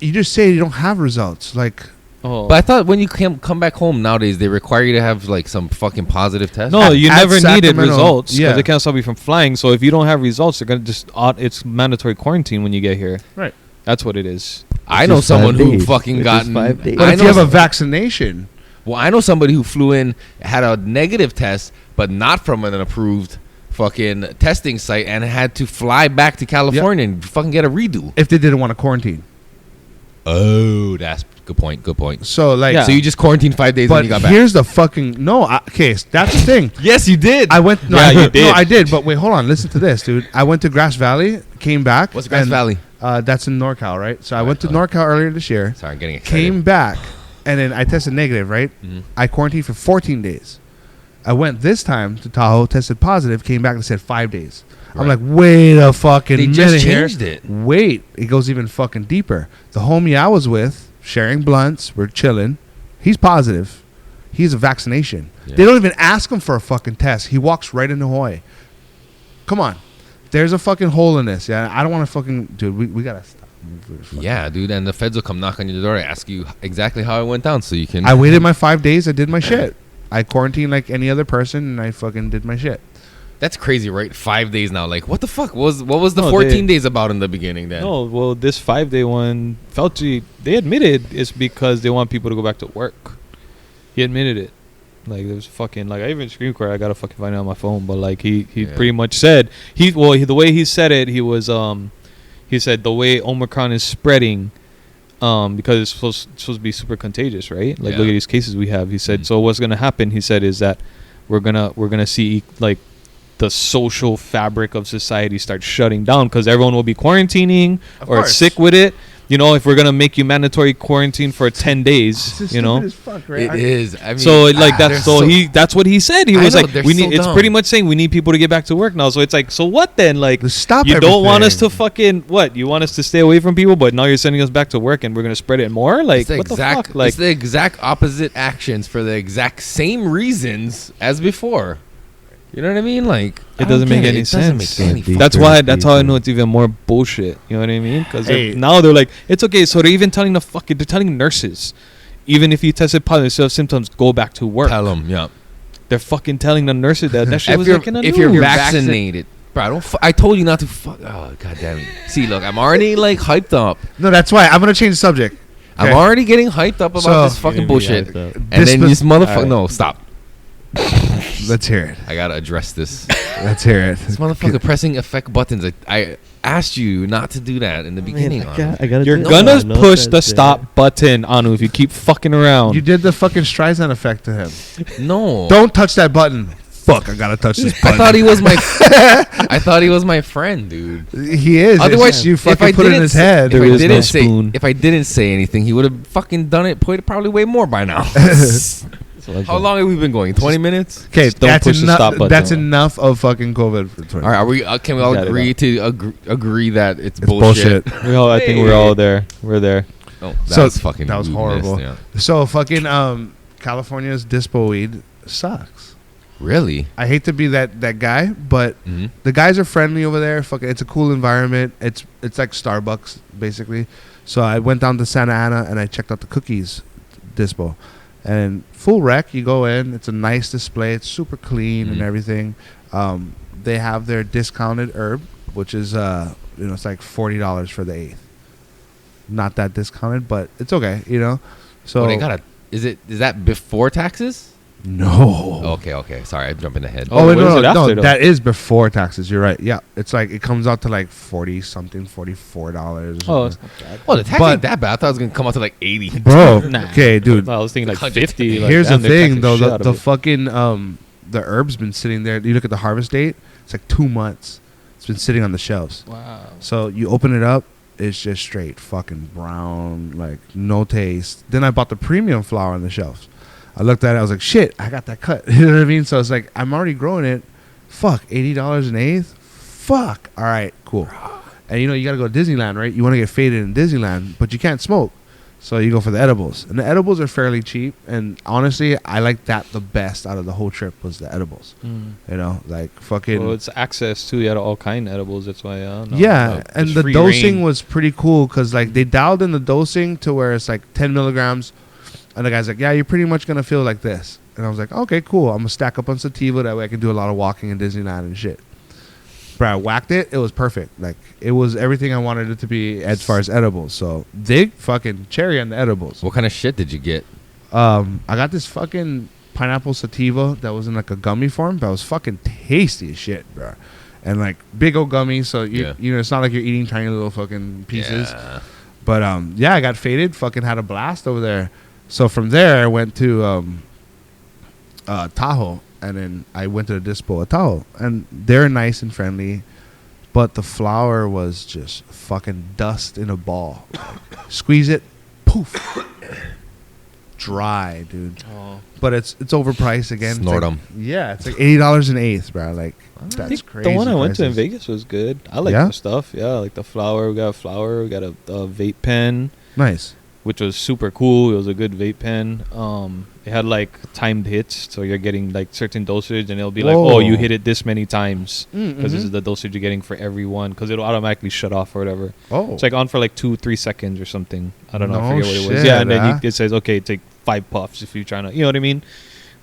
You just say you don't have results. Like Oh, But I thought when you come back home nowadays, they require you to have like some fucking positive test. no, you at never needed Sacramento, results because yeah. they can't stop you from flying. So if you don't have results, they're gonna just it's mandatory quarantine when you get here. Right. That's what it is. I know just someone 5 who days. fucking It's gotten. just 5 days. but I if know you have a some- vaccination, Well, I know somebody who flew in, had a negative test, but not from an approved fucking testing site, and had to fly back to California and fucking get a redo. if they didn't want to quarantine, Oh, that's good point. Good point. so like, Yeah. So you just quarantined 5 days but and you got back. here's the fucking okay. That's the thing. Yes, you did. I went. No, Yeah, I, you no, did. I did. But wait, hold on. Listen to this, dude. I went to Grass Valley, came back. What's Grass and, Valley? That's in NorCal, right? So I Right, went to huh. NorCal earlier this year. Sorry, I'm getting excited. Came back, and then I tested negative, right? Mhm. I quarantined for 14 days. I went this time to Tahoe, tested positive, came back and said 5 days. I'm Right. like, wait a fucking They minute just here. changed it. Wait, it goes even fucking deeper. The homie I was with, sharing blunts, we're chilling. He's positive. He's a vaccination. Yeah. They don't even ask him for a fucking test. He walks right into Hawaii. Come on. There's a fucking hole in this. Yeah, I don't want to fucking... Dude, we got to stop. Yeah, dude, and the feds will come knock on your door and ask you exactly how it went down, so you can. I waited my 5 days. I did my shit. I quarantined like any other person, and I fucking did my shit. That's crazy, right? 5 days now. Like, what the fuck what was the No, 14 days about in the beginning then? No, well, this 5-day one, Fauci, they admitted it's because they want people to go back to work. He admitted it. Like, there was fucking, like, I even screen recorded. I gotta fucking find it on my phone. But, like, he Yeah. pretty much said, the way he said it, he said the way Omicron is spreading, because it's supposed to be super contagious, right? Like, Yeah. look at these cases we have. He said, Mhm. so what's gonna happen, he said, is that we're gonna see, like, the social fabric of society start shutting down because everyone will be quarantining Of or course. sick with it. You know, if we're gonna make you mandatory quarantine for 10 days, you know. Fuck, It is. I mean, So like they're that's so he that's what he said. He I was know, like, they're we so need. It's dumb. pretty much saying we need people to get back to work now. So it's like, so what then? Like, Stop you don't want us to everything. fucking what? You want us to stay away from people, but now you're sending us back to work and we're gonna spread it more? Like, It's the what the exact, fuck? Like, it's the exact opposite actions for the exact same reasons as before. You know what I mean? Like, I it doesn't don't make get any It doesn't sense. make any Deep. That's Deeper, why. That's how I deeper. know it's even more bullshit. You know what I mean? Because Hey. now they're like, it's okay. So they're even telling they're telling nurses, even if you tested positive, so have symptoms, go back to work. Tell them, yeah. They're fucking telling the nurses that shit was like in the if news. you're vaccinated, bro, I told you not to fuck. Oh, god damn it. See, look, I'm already like hyped up. No, that's why I'm gonna change the subject. I'm Okay. already getting hyped up about So- this fucking You're gonna be bullshit. hyped up. And then this motherfucker. Alright. No, stop. Let's hear it. I gotta address this. Let's hear it. This motherfucker pressing effect buttons. I asked you not to do that in the beginning. I gotta You're do it. gonna I know push that's the it. stop button, Anu, if you keep fucking around. You did the fucking Streisand effect to him. No. Don't touch that button. Fuck, I gotta touch this I button. thought he was my. I thought he was my friend, dude. He is. Otherwise, you if I fucking put it in didn't his say- head. If There I is no didn't say, spoon. if I didn't say anything, he would have fucking done it. Probably way more by now. How long have we been going? 20 minutes. Okay, Just don't push the stop button. That's enough of fucking COVID for 20. All right, are we? Can we all Got it agree out. to agree that it's It's bullshit? bullshit. I think we're all there. We're there. Oh, So, that's fucking. that was missed, horrible. yeah. So fucking California's dispo weed sucks. Really? I hate to be that guy, but Mm-hmm. the guys are friendly over there. Fucking, it's a cool environment. It's like Starbucks basically. So I went down to Santa Ana and I checked out the Cookies dispo, and full rec. You go in. It's a nice display. It's super clean and Mhm. everything. They have their discounted herb, which is it's like $40 for the eighth. Not that discounted, but it's okay. So they gotta. Is that before taxes? no. Okay. Sorry, I'm jumping ahead. Oh, what is no, it after, though? that is before taxes. You're right. Yeah, it's like it comes out to like $44. Oh, Or it's something. not bad. Well, the tax But- ain't that bad. I thought it was gonna come out to like 80. Bro. Nah. Okay, dude. I was thinking like 100. 50. Like, Here's the damn, they're thing, taxing though. shit The, out of the it. fucking the herb's been sitting there. You look at the harvest date. It's like 2 months. It's been sitting on the shelves. Wow. So you open it up. It's just straight fucking brown, like no taste. Then I bought the premium flower on the shelves. I looked at it. I was like, shit, I got that cut. You know what I mean? So it's like, I'm already growing it. Fuck, $80 an eighth? Fuck. All right, cool. And you got to go to Disneyland, right? You want to get faded in Disneyland, but you can't smoke. So you go for the edibles. And the edibles are fairly cheap. And honestly, I like that the best out of the whole trip was the edibles. Like fucking. Well, it's access to all kind of edibles. That's why. Yeah, and it's the free dosing reign. was pretty cool because like they dialed in the dosing to where it's like 10 milligrams, and the guy's like, "Yeah, you're pretty much gonna feel like this." And I was like, "Okay, cool. I'm gonna stack up on sativa that way I can do a lot of walking in Disneyland and shit." Bro, I whacked it. It was perfect. Like it was everything I wanted it to be as far as edibles. So they fucking cherry on the edibles. What kind of shit did you get? I got this fucking pineapple sativa that was in like a gummy form, but it was fucking tasty as shit, bro. And like big old gummies, so it's not like you're eating tiny little fucking pieces. Yeah. But I got faded, fucking had a blast over there. So from there I went to Tahoe, and then I went to the dispo at Tahoe, and they're nice and friendly, but the flower was just fucking dust in a ball. Squeeze it, poof. Dry, dude. Oh. But it's overpriced again. It's Snort like- 'em. Yeah, it's like $80 an eighth, bro. Like I that's think crazy. the one I went to in prices. Vegas was good. I like Yeah? the stuff. Yeah, like the flower. We got a flower. We got a vape pen, Nice. which was super cool. It was a good vape pen. It had like timed hits, so you're getting like certain dosage, and it'll be like, Whoa. oh, you hit it this many times because this Mhm. is the dosage you're getting for every one. Because it'll automatically shut off or whatever. Oh, It's like on for like 2-3 seconds or something. I don't know. I No forget what it was. shit, Yeah, and then huh? it says, okay, take 5 puffs if you're trying to, you know what I mean?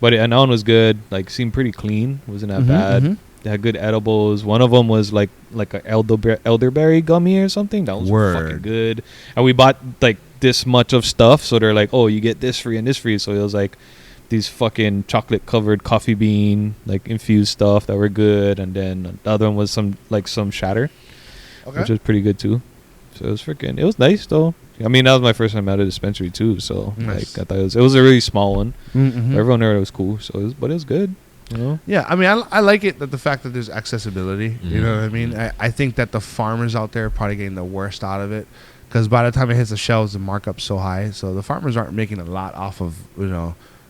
But and that one was good. Like seemed pretty clean. Wasn't that Mhm, bad. mhm. They had good edibles. One of them was like a elderberry gummy or something. That was fucking Word. good. And we bought like this much of stuff, so they're like, oh, you get this free and this free. So it was like these fucking chocolate covered coffee bean like infused stuff that were good, and then the other one was some shatter, Okay. which was pretty good too. So it was nice though. I mean, that was my first time at a dispensary too. So Nice. like I thought it was a really small one. Mhm. Everyone there was cool. So but it was good. You know. Yeah, I mean, I like it that the fact that there's accessibility. You Mhm. know what I mean? I think that the farmers out there are probably getting the worst out of it because by the time it hits the shelves, the markup's so high. So the farmers aren't making a lot off of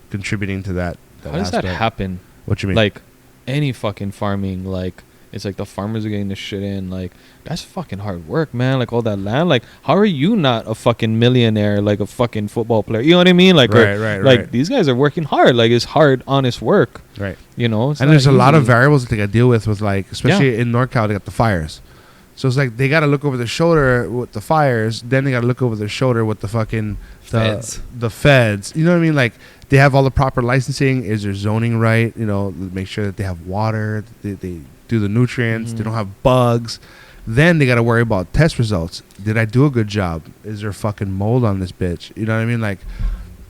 contributing to that. How does that aspect. happen? What you mean? Like any fucking farming, like it's like the farmers are getting the shit in. Like that's fucking hard work, man. Like all that land. Like how are you not a fucking millionaire, like a fucking football player? You know what I mean? Like Right. like these guys are working hard. Like it's hard, honest work. right. You know. It's And not there's a lot of easy. variables that they got to deal with like, especially in NorCal, they got the fires. So it's like they got to look over their shoulder with the fires, then they got to look over their shoulder with the fucking Feds. the feds. You know what I mean? Like they have all the proper licensing. Is their zoning right? You know, make sure that they have water. They do the nutrients. They don't have bugs. Then they got to worry about test results. Did I do a good job? Is there fucking mold on this bitch? You know what I mean? Like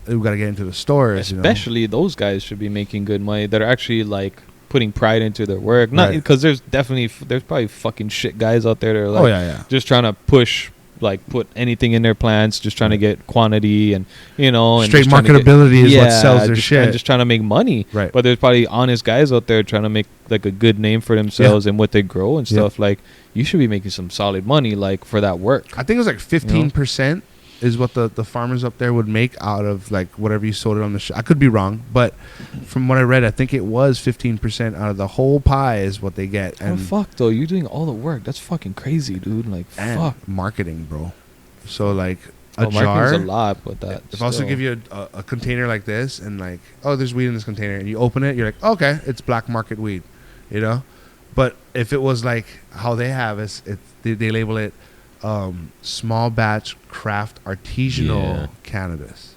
we got to get into the stores. Especially those guys should be making good money. That are actually like putting pride into their work. Not because there's probably fucking shit guys out there that are like just trying to push, like put anything in their plants, just trying to get quantity and and straight marketability is what sells their shit. And just trying to make money. Right. But there's probably honest guys out there trying to make like a good name for themselves and what they grow and stuff. Like you should be making some solid money like for that work. I think it was like 15% is what the farmers up there would make out of like whatever you sold it on the I could be wrong, but from what I read, I think it was 15% out of the whole pie is what they get. And fuck though, you're doing all the work. That's fucking crazy, dude. Like fuck marketing, bro. So like a jar, jar, a lot, but that. If I also give you a container like this and like, oh, there's weed in this container, and you open it, you're like, okay, it's black market weed, you know. But if it was like how they have they label it small batch craft artisanal cannabis.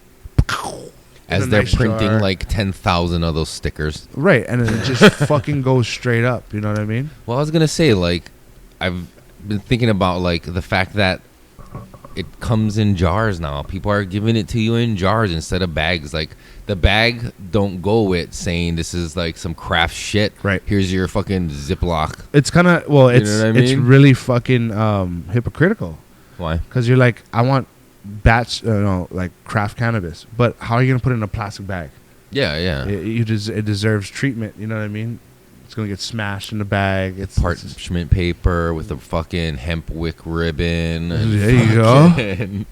As they're printing like 10,000 of those stickers. Right, and it just fucking goes straight up, you know what I mean? Well, I was going to say, like, I've been thinking about, like, the fact that it comes in jars now. People are giving it to you in jars instead of bags. Like, the bag don't go with saying this is, like, some craft shit. Right. Here's your fucking Ziploc. It's kind of, it's really fucking hypocritical. Why? Because you're like, I want like craft cannabis, but how are you gonna put it in a plastic bag? Yeah. It deserves treatment. You know what I mean? It's gonna get smashed in the bag. It's parchment paper with a fucking hemp wick ribbon. There you go.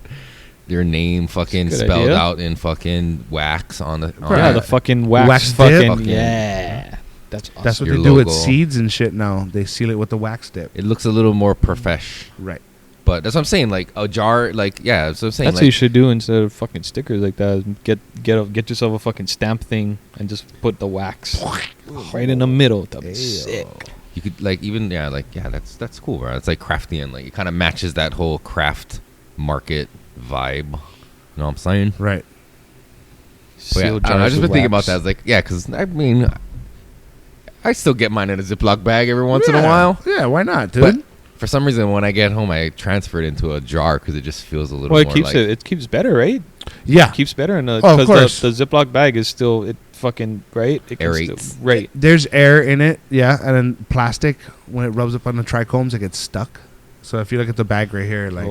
Their name fucking spelled out in fucking wax on the the fucking wax fucking yeah. That's awesome. That's what they do with seeds and shit now. They seal it with the wax dip. It looks a little more profesh. Right. But that's what I'm saying. Like a jar, like that's what I'm saying. That's what you should do instead of fucking stickers like that. Get yourself a fucking stamp thing and just put the wax right in the middle. That'd be sick. You could that's cool, bro. It's like crafty and like it kind of matches that whole craft market vibe. You know what I'm saying? Right. I just been thinking about that. I was like, because I mean, I still get mine in a Ziploc bag every once in a while. Yeah, why not, dude? But for some reason, when I get home, I transfer it into a jar because it just feels a little more like... It keeps better, right? Yeah. It keeps better. Because the Ziploc bag is still... It fucking... Right? It aerates. Right. There's air in it, yeah. And then plastic, when it rubs up on the trichomes, it gets stuck. So if you look at the bag right here, like...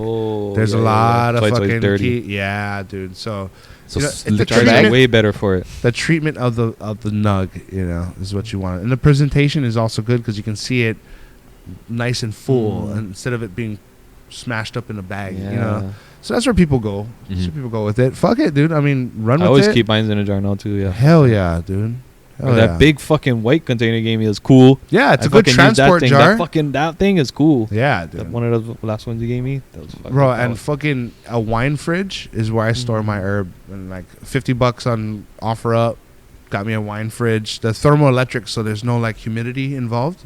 there's a lot of fucking... dirty. Yeah, dude. So the jar is way better for it. The treatment of the nug, is what you want. And the presentation is also good because you can see it nice and full instead of it being smashed up in a bag, So that's where people go. That's where people go with it. Fuck it, dude. I mean, run with it. I always keep mine in a jar now too, yeah. Hell yeah, dude. That big fucking white container gave me is cool. Yeah, it's a good transport jar. That thing is cool. Yeah, dude. One of those last ones you gave me, that was fucking bro, and fucking a wine fridge is where I store my herb. And like $50 on OfferUp got me a wine fridge. The thermoelectric, so there's no like humidity involved.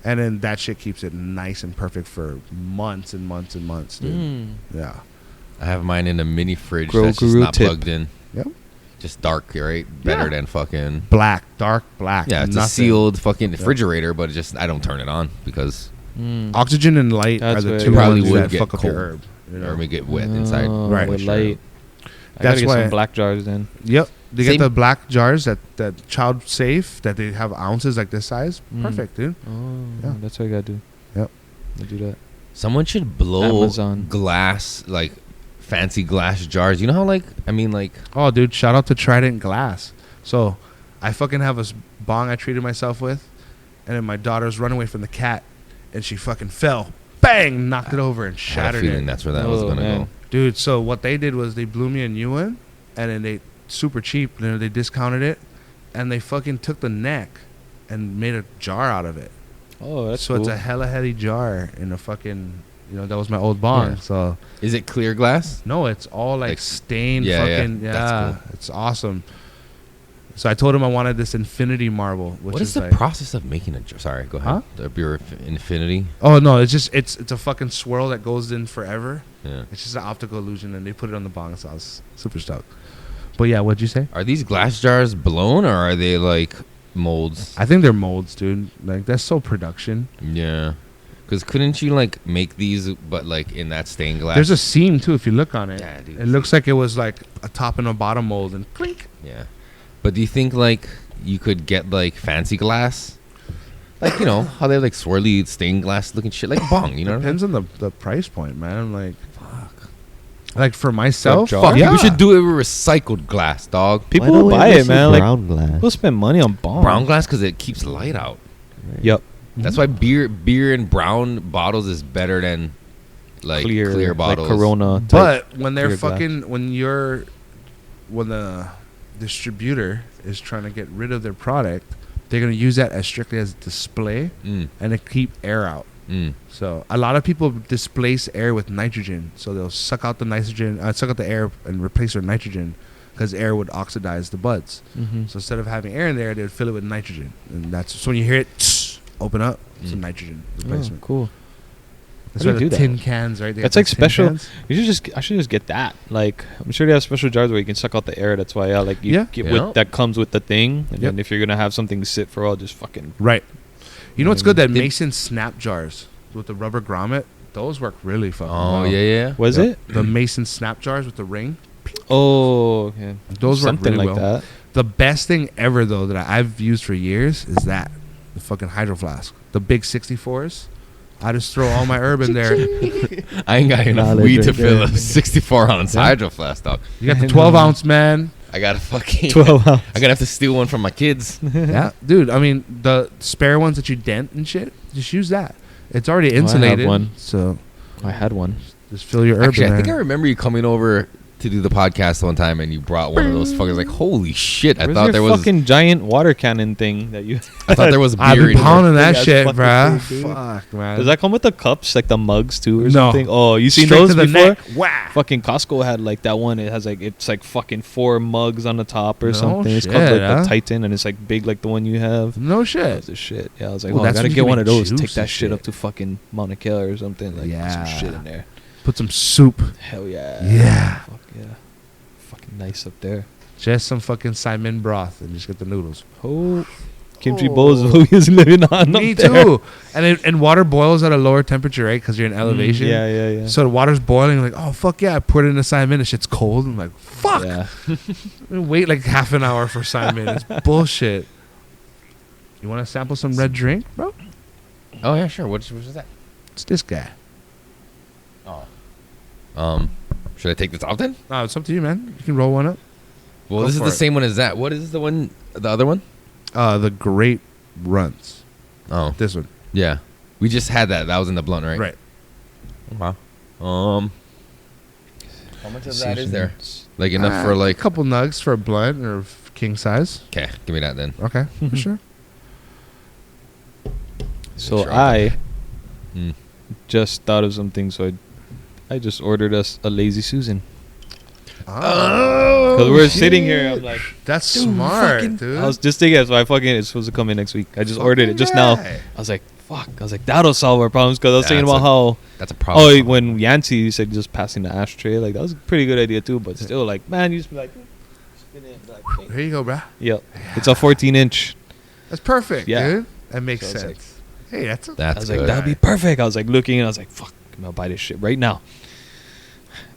And then that shit keeps it nice and perfect for months and months and months, dude. Yeah. I have mine in a mini fridge that's just not plugged in. Yep. Just dark, right? Better than fucking... dark black. Yeah, it's a sealed fucking refrigerator, but I don't turn it on because... Oxygen and light are the two ones that fuck up your herb. Or may get wet inside. Right. With light. That's why... why some black jars then. Yep. They get the black jars that child safe, that they have ounces like this size. Perfect, dude. Oh, yeah. That's what I gotta do. Yep. I do that. Someone should blow Amazon. Glass, like fancy glass jars. You know how oh, dude, shout out to Trident Glass. So I fucking have a bong I treated myself with, and then my daughter's running away from the cat, and she fucking fell. Bang! Knocked it over and shattered it. I had a feeling that's where that was gonna go. Dude, so what they did was they blew me a new one, and then they... super cheap, they discounted it, and they fucking took the neck and made a jar out of it. Oh, that's so cool. It's a hella heavy jar in a fucking, that was my old bong. Yeah. So is it clear glass? No, it's all like stained. Fucking that's cool. It's awesome. So I told him I wanted this infinity marble, which What is the like, process of making a jar? Sorry, go ahead. Huh? The pure infinity. Oh no, it's just it's a fucking swirl that goes in forever. Yeah. It's just an optical illusion, and they put it on the bong sauce. Super stoked. But yeah, what'd you say? Are these glass jars blown or are they like molds? I think they're molds, dude. Like that's so production. Yeah. Because couldn't you like make these, but like in that stained glass? There's a seam too if you look on it. Yeah, dude. It looks like it was like a top and a bottom mold, and clink. Yeah. But do you think like you could get like fancy glass? Like, you know, how they have like swirly stained glass looking shit, like bong, you know? Depends on the price point, man. I'm like, fuck. Like for myself, jar? Fuck, yeah. we should do it with recycled glass, dog. People Why don't will we buy ever it, see man. Like, brown glass. people spend money on bomb. Brown glass because it keeps light out. Yep. That's why beer in brown bottles is better than like clear bottles. Like Corona. type But when they're clear glass. fucking, when the distributor is trying to get rid of their product, they're gonna use that as strictly as display Mm, and to keep air out. mm. So a lot of people displace air with nitrogen. So they'll suck out the air and replace it with nitrogen, because air would oxidize the buds. Mhm. So instead of having air in there, they would fill it with nitrogen, and that's so when you hear it open up, it's a Mm. nitrogen Oh, replacement. cool. That's How why do you the do that? tin cans, right? They That's got like those tin special. cans. I should just get that. Like, I'm sure they have special jars where you can suck out the air. That's why, yeah, like you Yeah. get Yeah. that comes with the thing. And Yep. then if you're gonna have something to sit for a while, just fucking. Right. You know what's good? That Did- Mason snap jars with the rubber grommet. Those work really fucking Oh, well. yeah. Was Yep. it? The Mason snap jars with the ring. Oh, okay. Those work something really like well. that. The best thing ever though that I've used for years is the fucking hydro flask, the big 64s. I just throw all my herb in there. I ain't got enough Knowledge weed to right fill there. a 64-ounce hydro flask, dog. You got the 12-ounce, man. I got to fucking 12 ounce. I gotta have to steal one from my kids. Yeah, dude. I mean, the spare ones that you dent and shit, just use that. It's already I have insulated. one. So I had one. just fill your herb Actually, in I there. think I remember you coming over to do the podcast one time, and you brought one of those fuckers. Like, holy shit! I Where's thought your there was. fucking giant water cannon thing that you. I thought there was I've beer been in here. pounding that Big ass shit, fucking bruh. thing, dude. Fuck, man. Does that come with the cups, like the mugs too, or No. something? Oh, you seen Straight those to the before? neck. Wah. Fucking Costco had like that one. It has like it's like fucking 4 mugs on the top or No something. It's called shit, like huh? the Titan, and it's like big like the one you have. No That shit. was the shit. Yeah, I was like, Ooh, oh, I that's gotta when you get can one of make those. juice Take that and shit up shit. to fucking Mauna Kea or something. Like put some shit Yeah. in there. Put some soup. Hell yeah. Yeah. Fuck yeah. Fucking nice up there. Just some fucking Simon broth and just get the noodles. Oh, kimchi bowls is what we was living on. Me up there. too. And water boils at a lower temperature, right? Because you're in elevation. Yeah. So the water's boiling. Like, oh fuck yeah! I poured it in a Simon. The shit's cold. I'm like, fuck. Yeah. Wait like half an hour for Simon. It's bullshit. You want to sample some red drink, bro? Oh yeah, sure. What was that? It's this guy. Should I take this off then? No, it's up to you, man. You can roll one up. Well, Go this is for the it. same one as that. What is the other one? The Great Runs. Oh, This one. yeah. We just had that. That was in the blunt, right? Right. Wow. How much of that is there? Like enough for A like. couple nugs for a blunt or king size. Okay, give me that then. Okay, for sure. So Sure. I Mm. just thought of something. So I just ordered us a Lazy Susan. Oh, Because we're sitting here, I'm like, that's smart, dude. I was just thinking, so it's supposed to come in next week. I just ordered it just now. guy. I was like, fuck. I was like, that'll solve our problems. Because I was thinking That's about how, That's a problem. oh, when Yancy said just passing the ashtray, like, that was a pretty good idea too. But still, like, man, you just be like, spin it. Like, Here you go, bro. yep. It's a 14-inch. That's perfect, Yeah. dude. That makes So it's sense. Hey, that's a I That's was good. like, that'd be perfect. I was like looking, and I was like, fuck, I'm gonna buy this shit right now.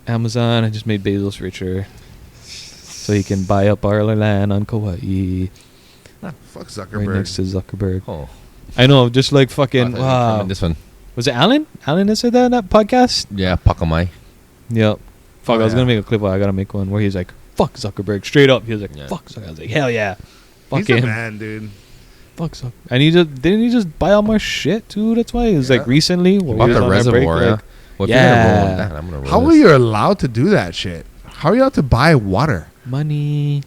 Amazon, I just made Bezos richer, so he can buy up our land on Kauai, fuck right next to Zuckerberg. Zuckerberg. Oh, I know, just like I fucking. thought you were Wow. coming this one. Was it Alan? Alan that said that in that podcast? Yeah, Pakamai. Yep. Fuck, Oh, I was yeah. gonna make a clip. I gotta make one where he's like, "Fuck Zuckerberg," straight up. He was like, Yeah. "Fuck Zuckerberg." I was like, "Hell yeah, fuck He's the him." man, dude. Fuck Zuckerberg. And he didn't he just buy all my shit too? That's why it was Yeah. like recently. When Bought we was the on our break, reservoir. Yeah. like, Well, if you're gonna roll Yeah. with that, I'm gonna roll. How are you allowed to do that shit? How are you allowed to buy water? money.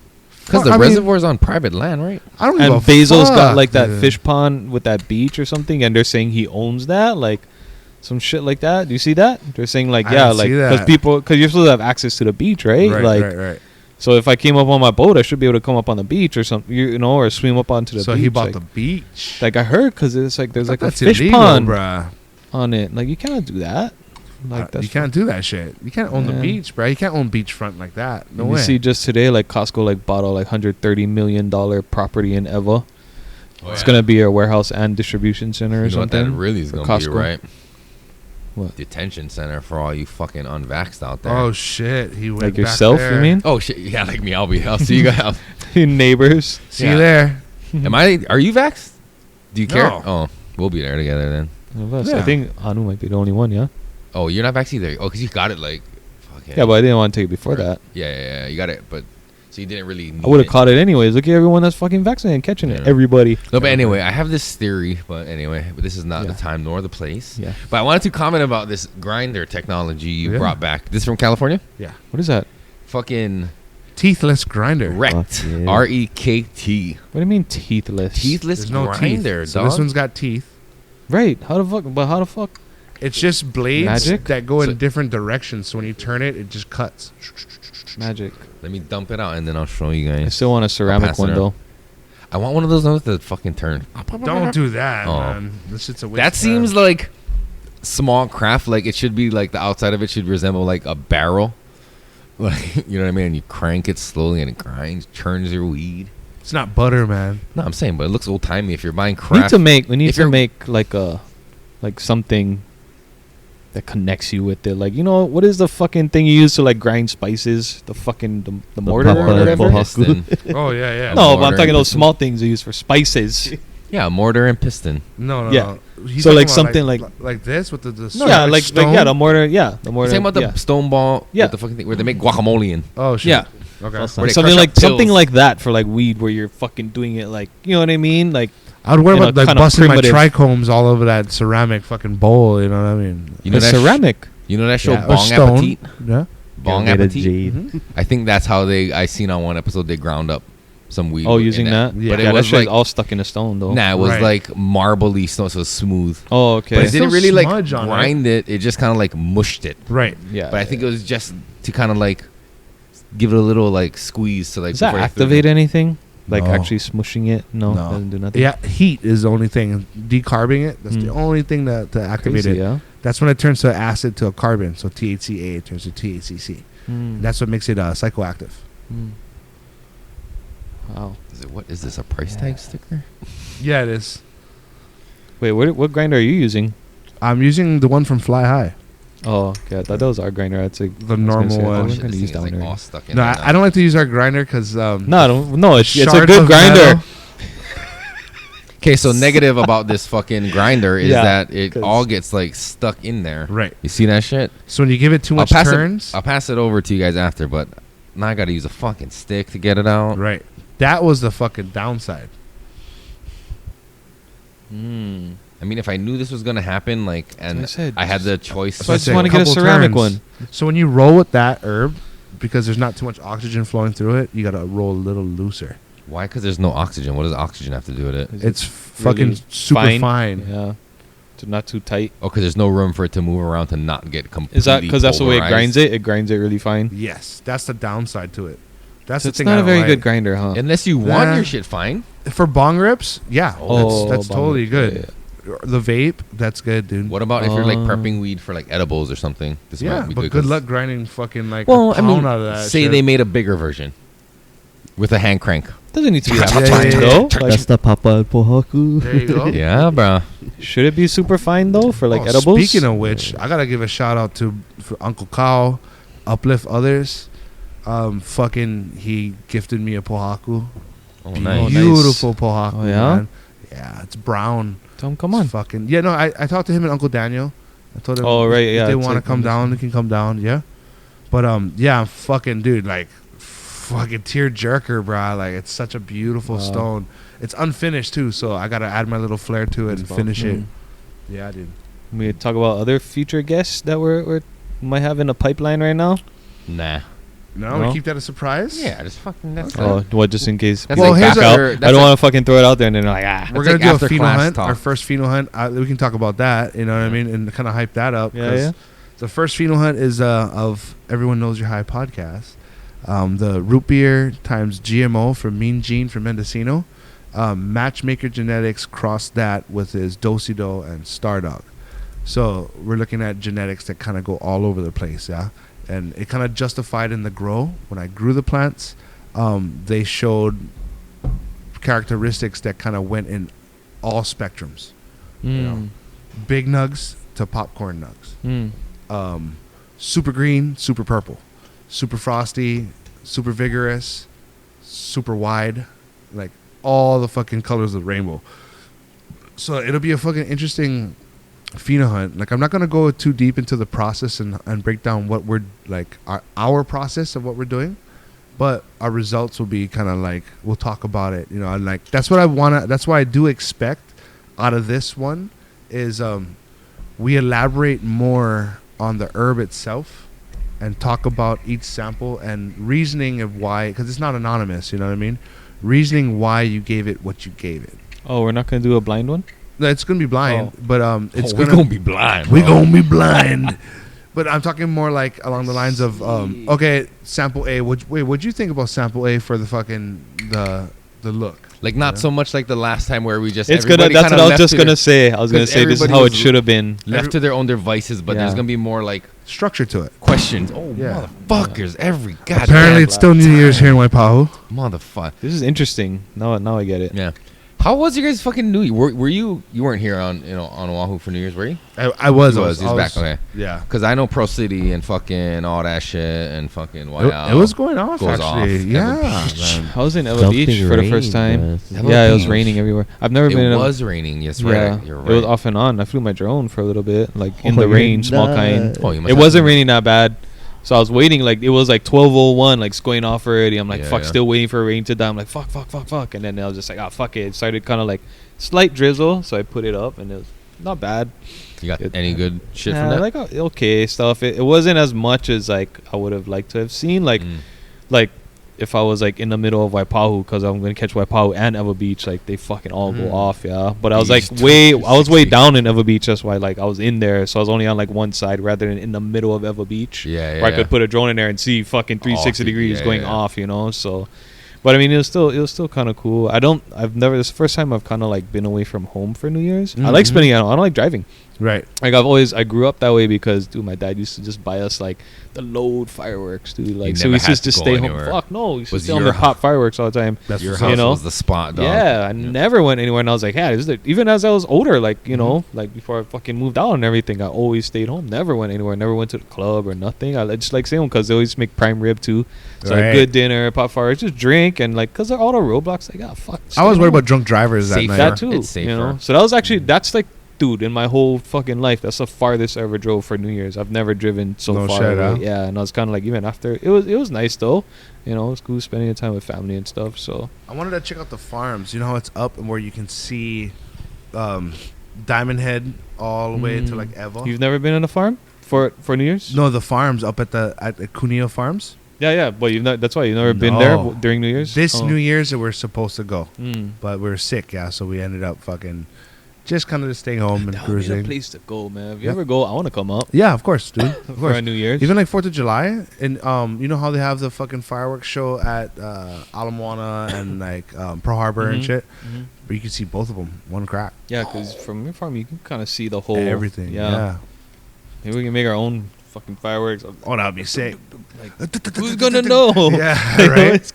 Because the I mean, reservoir's on private land, right? I don't And give a Bezos got fuck, like that dude. fish pond with that beach or something, and they're saying he owns that, like some shit like that. Do you see that? They're saying like, I yeah, didn't like see because that. because you're supposed to have access to the beach, right? Right, like, right. So if I came up on my boat, I should be able to come up on the beach or something, you know, or swim up onto the So beach. he bought like, the beach. like I heard, because it's like there's like a That's fish illegal, pond bruh. on it. Like you cannot do that. Like that's You can't do that shit. You can't own the Yeah. beach, bro. You can't own beachfront like that. No You way. see, just today, like Costco, like bought a like $130 million property in Eva. Oh, It's yeah. gonna be a warehouse and distribution center or You know what something. that really is for gonna be, Costco. right? What? Detention center for all you fucking unvaxxed out there. Oh shit, he went Like back yourself, there. you mean? Oh shit, yeah, like me. I'll see you guys. Your neighbors. See Yeah. you there. Are you vaxxed? Do you care? No. Oh, we'll be there together then. Of us. Yeah. I think Anu might be the only one. Yeah. Oh, you're not vaxxed either. Oh, because you got it like, fucking. Yeah, but I didn't want to take it before Right. that. Yeah, you got it, but so you didn't really. I would have caught it anyways. Look at everyone that's fucking vaccinated and catching it. Yeah. Everybody. No, but anyway, I have this theory. But anyway, this is not Yeah. the time nor the place. Yeah. But I wanted to comment about this grinder technology you Yeah. brought back. This from California. What is that? Fucking Teethless grinder. Rekt. Fuck yeah. REKT. What do you mean teethless? Teethless There's no grinder, teeth. So dog. this one's got teeth. Right. How the fuck? But how the fuck? It's just blades Magic? that go So- in different directions. So when you turn it, it just cuts. Magic. Let me dump it out and then I'll show you I guys. still want a ceramic pass it one around. though. I want one of those ones that fucking turn. Don't do that, Oh. man. This shit's a waste That of seems time. like small craft. Like it should be like the outside of it should resemble like a barrel. Like you know what I mean? You crank it slowly and it grinds, churns your weed. It's not butter, man. No, I'm saying, but it looks old timey. If you're buying We need craft, to make. We need if to you're- make like something that connects you with it. Like you know what is the fucking thing you use to like grind spices? The fucking the mortar or papa- whatever. papa- piston. Oh yeah, yeah. No, but Mortar I'm talking and those piston. small things you use for spices. Yeah, mortar and piston. No, Yeah. no. He's So, talking like, about, something like this with the No, yeah, like stone? the mortar. Yeah, the You're mortar. talking about the yeah. stone ball Yeah. with the fucking thing where they make guacamole in. Oh shit. Yeah. Okay. Also- Where they Something crush like up something pills. like that for like weed, where you're fucking doing it like you know what I mean, like I would worry in a about like kinda busting primitive- my trichomes all over that ceramic fucking bowl. You know what I mean? You know it's that ceramic. You know that show Yeah, or Bong stone. Appetit? Yeah. Bong Made of Appetit. jade. Mhm. I think that's how I seen on one episode they ground up some weed. Oh, in using that. Yeah. But Yeah, it that was shit's like all stuck in a stone though. nah, it was Right. like marbly stone, so it was smooth. Oh, okay. But it It's didn't still really like smudge on it. grind it. It just kind of like mushed it. Right. yeah. But I think it was just to kind of like give it a little like squeeze to like. Does that before you threw it activate in. anything? Like No. actually smushing it? No, No. doesn't do nothing. Yeah, heat is the only thing. Decarbing it, that's the Mm. only thing that to activate Crazy, it. yeah. That's when it turns to acid to a carbon. So THCA turns to THCC. Mm. That's what makes it psychoactive. Mm. Wow. What is this? A price tag sticker? Yeah, it is. Wait, what grinder are you using? I'm using the one from Fly High. Oh, okay. I thought that was our grinder. That's like The normal one. I'm Shit, gonna this use thing is, that like one. all stuck in No, there now. I don't like to use our grinder because No, I don't. No, it's a shards good of grinder. metal- Okay, so negative about this fucking grinder is Yeah, that it 'cause- all gets like stuck in there. Right. You see that shit? So when you give it too much pass turns, I'll pass it over to you guys after, but now I gotta use a fucking stick to get it out. right. That was the fucking downside. Mm. I mean, if I knew this was gonna happen, like, and I said, I had the choice, So I just Say want to get a couple ceramic turns. one. So when you roll with that herb, because there's not too much oxygen flowing through it, you gotta roll a little looser. why? Because there's no oxygen. What does oxygen have to do with it? Is It's it fucking really super fine. Yeah. So not too tight. Oh, because there's no room for it to move around to not get completely. Is that because that's the way it pulverized? grinds it? It grinds it really fine. Yes, that's the downside to it. That's So the it's thing. not I a don't very like. good grinder, huh? Unless you want Nah. your shit fine. For bong rips. Yeah, Oh, that's bong totally rips, good. yeah, The vape, that's good, dude. What about if you're like Oh. prepping weed for like edibles or something? This Yeah, might be but good 'cause- luck grinding fucking like Well, a I mean, pound out of that. say shit. they made a bigger version with a hand crank. Doesn't need to be that Yeah, fine yeah, yeah. though. That's Like, the Papa and Pohaku. There you go. Yeah, bro. should it be super fine though for like Oh, edibles? Speaking of which, I gotta give a shout out to for Uncle Kyle, Uplift Others. Fucking, he gifted me a pohaku. Oh, nice. Beautiful pohaku. Oh, yeah? man. Yeah, it's brown. Tell him, come It's on. fucking yeah. No, I talked to him and Uncle Daniel. I told him. Oh, right, if yeah, they it's want to like come on this down, one. they can come down. Yeah, but yeah, fucking dude, like fucking tear jerker, bro. Like it's such a beautiful Wow. stone. It's unfinished too, so I gotta add my little flair to it and That's finish it. Mm. Yeah, dude. We talk about other future guests that we're might have in the pipeline right now. Nah. No, No? we keep that a surprise. Yeah, just fucking. That's Oh, what? Just in case. That's people like back here's out. our- I don't want to fucking throw it out there and then they're like, We're That's gonna like do a after pheno class hunt. talk. Our first pheno hunt. We can talk about that. You know what I Yeah. mean, and kind of hype that up. Yeah, 'cause yeah. The first pheno hunt is of Everyone Knows You're High podcast. The root beer times GMO from Mean Gene from Mendocino. Matchmaker Genetics crossed that with his Dosido and Stardog. So we're looking at genetics that kind of go all over the place, yeah. And it kind of justified in the grow. When I grew the plants, they showed characteristics that kind of went in all spectrums. You know, big nugs to popcorn nugs. Super green, super purple, super frosty, super vigorous, super wide, like all the fucking colors of the rainbow. So it'll be a fucking interesting pheno hunt. Like, I'm not going to go too deep into the process and break down what we're like our process of what we're doing, but our results will be kind of like, we'll talk about it, you know. And like, that's what I want to, that's why I do expect out of this one is we elaborate more on the herb itself and talk about each sample and reasoning of why, because it's not anonymous, you know what I mean? Reasoning why you gave it what you gave it. Oh, we're not gonna do a blind one? No, it's gonna be blind, but it's we're gonna be blind. We're gonna be blind. But I'm talking more like along the lines of okay, sample A. What'd you think about sample A for the fucking the look? Like, not so much like the last time where we just It's gonna. everybody That's kinda what I was left just to gonna their- say. I was gonna say this is everybody how it was should have been. left to their own devices, but there's Yeah. gonna be more like Structure to it. questions. Oh, Yeah. motherfuckers! Every goddamn Apparently, it's still New Year's here in Waipahu. motherfucker. This is interesting. Now I get it. Yeah. How was your guys' fucking New Year? Were you weren't here on on Oahu for New Year's, were you? I was. He was back. Okay. Yeah. Because I know Pro City and fucking all that shit and fucking It was going off, Goes actually. off. Yeah. Ever- Man. I was in Eva Something Beach for the first rained, time. yes. Eva Yeah, it was Beach. raining everywhere. I've never been in It a was raining. Yes, Yeah, right. You're right. it was off and on. I flew my drone for a little bit, like in Oh, the you're rain, small nuts. kind. Oh, you must It have wasn't been- raining that bad, so I was waiting. Like, it was like 12:01, like it's going off already. I'm like, Yeah, fuck, yeah. still waiting for rain to die. I'm like, fuck, and then I was just like, ah, fuck it. It started kind of like slight drizzle, so I put it up, and it was not bad. You got It- any good shit from that? Like okay stuff. It wasn't as much as like I would have liked to have seen. Like, like if I was like in the middle of Waipahu, because I'm gonna catch Waipahu and Eva Beach, like they fucking all go off, yeah. But I was like Beast. I was way 360. down in Eva Beach. That's why like I was in there, so I was only on like one side rather than in the middle of Eva Beach. Yeah, yeah, where I yeah. could put a drone in there and see fucking 360 Off, degrees yeah, going yeah. off, you know. So, but I mean, it was still kind of cool. I've never. This is the first time I've kind of like been away from home for New Year's. I like spending it. I don't like driving. Right. Like I grew up that way because, dude, my dad used to just buy us like the load fireworks, dude. Like, so never we had used to to go stay home. anywhere. Fuck no, we used to Was stay home your to pop fireworks all the time. That's Your what's house up. you know? was the spot, dog. Yeah, I never went anywhere, and I was like, yeah, even as I was older, like like before I fucking moved out and everything, I always stayed home. Never went anywhere. Never went to the club or nothing. I just like staying home because they always make prime rib too. So Right. like good dinner, pop fireworks, just drink, and like because they're all the roadblocks. Like, fuck. I was stay worried home. about drunk drivers that Safer. night. That too, It's you know. safer. So that was actually that's like, dude, in my whole fucking life, that's the farthest I ever drove for New Year's. I've never driven so No far shit, away. huh? Yeah, and I was kind of like, even after it was nice though. You know, it was cool spending the time with family and stuff. So I wanted to check out the farms. You know how it's up and where you can see Diamond Head all the way to like Eva. you've never been on a farm for New Year's? No, the farms up at the Cuneo Farms. Yeah, but you've not. That's why you've never been there No. during New Year's. This Oh. New Year's that we're supposed to go, Mm. but we were sick, yeah. So we ended up fucking just kind of just staying home and That would be the cruising. place to go, man. If you Yep. ever go, I want to come up Yeah, of course, dude. Of for course. a New Year's. Even like 4th of July, and you know how they have the fucking fireworks show at Ala Moana and like Pearl Harbor and Mhm. shit, Mhm. but you can see both of them, one crack, Yeah, because from your farm you can kind of see the whole everything. Yeah. Maybe we can make our own fucking fireworks. Oh, that'd be sick. Who's gonna know? Yeah, You know, right. it's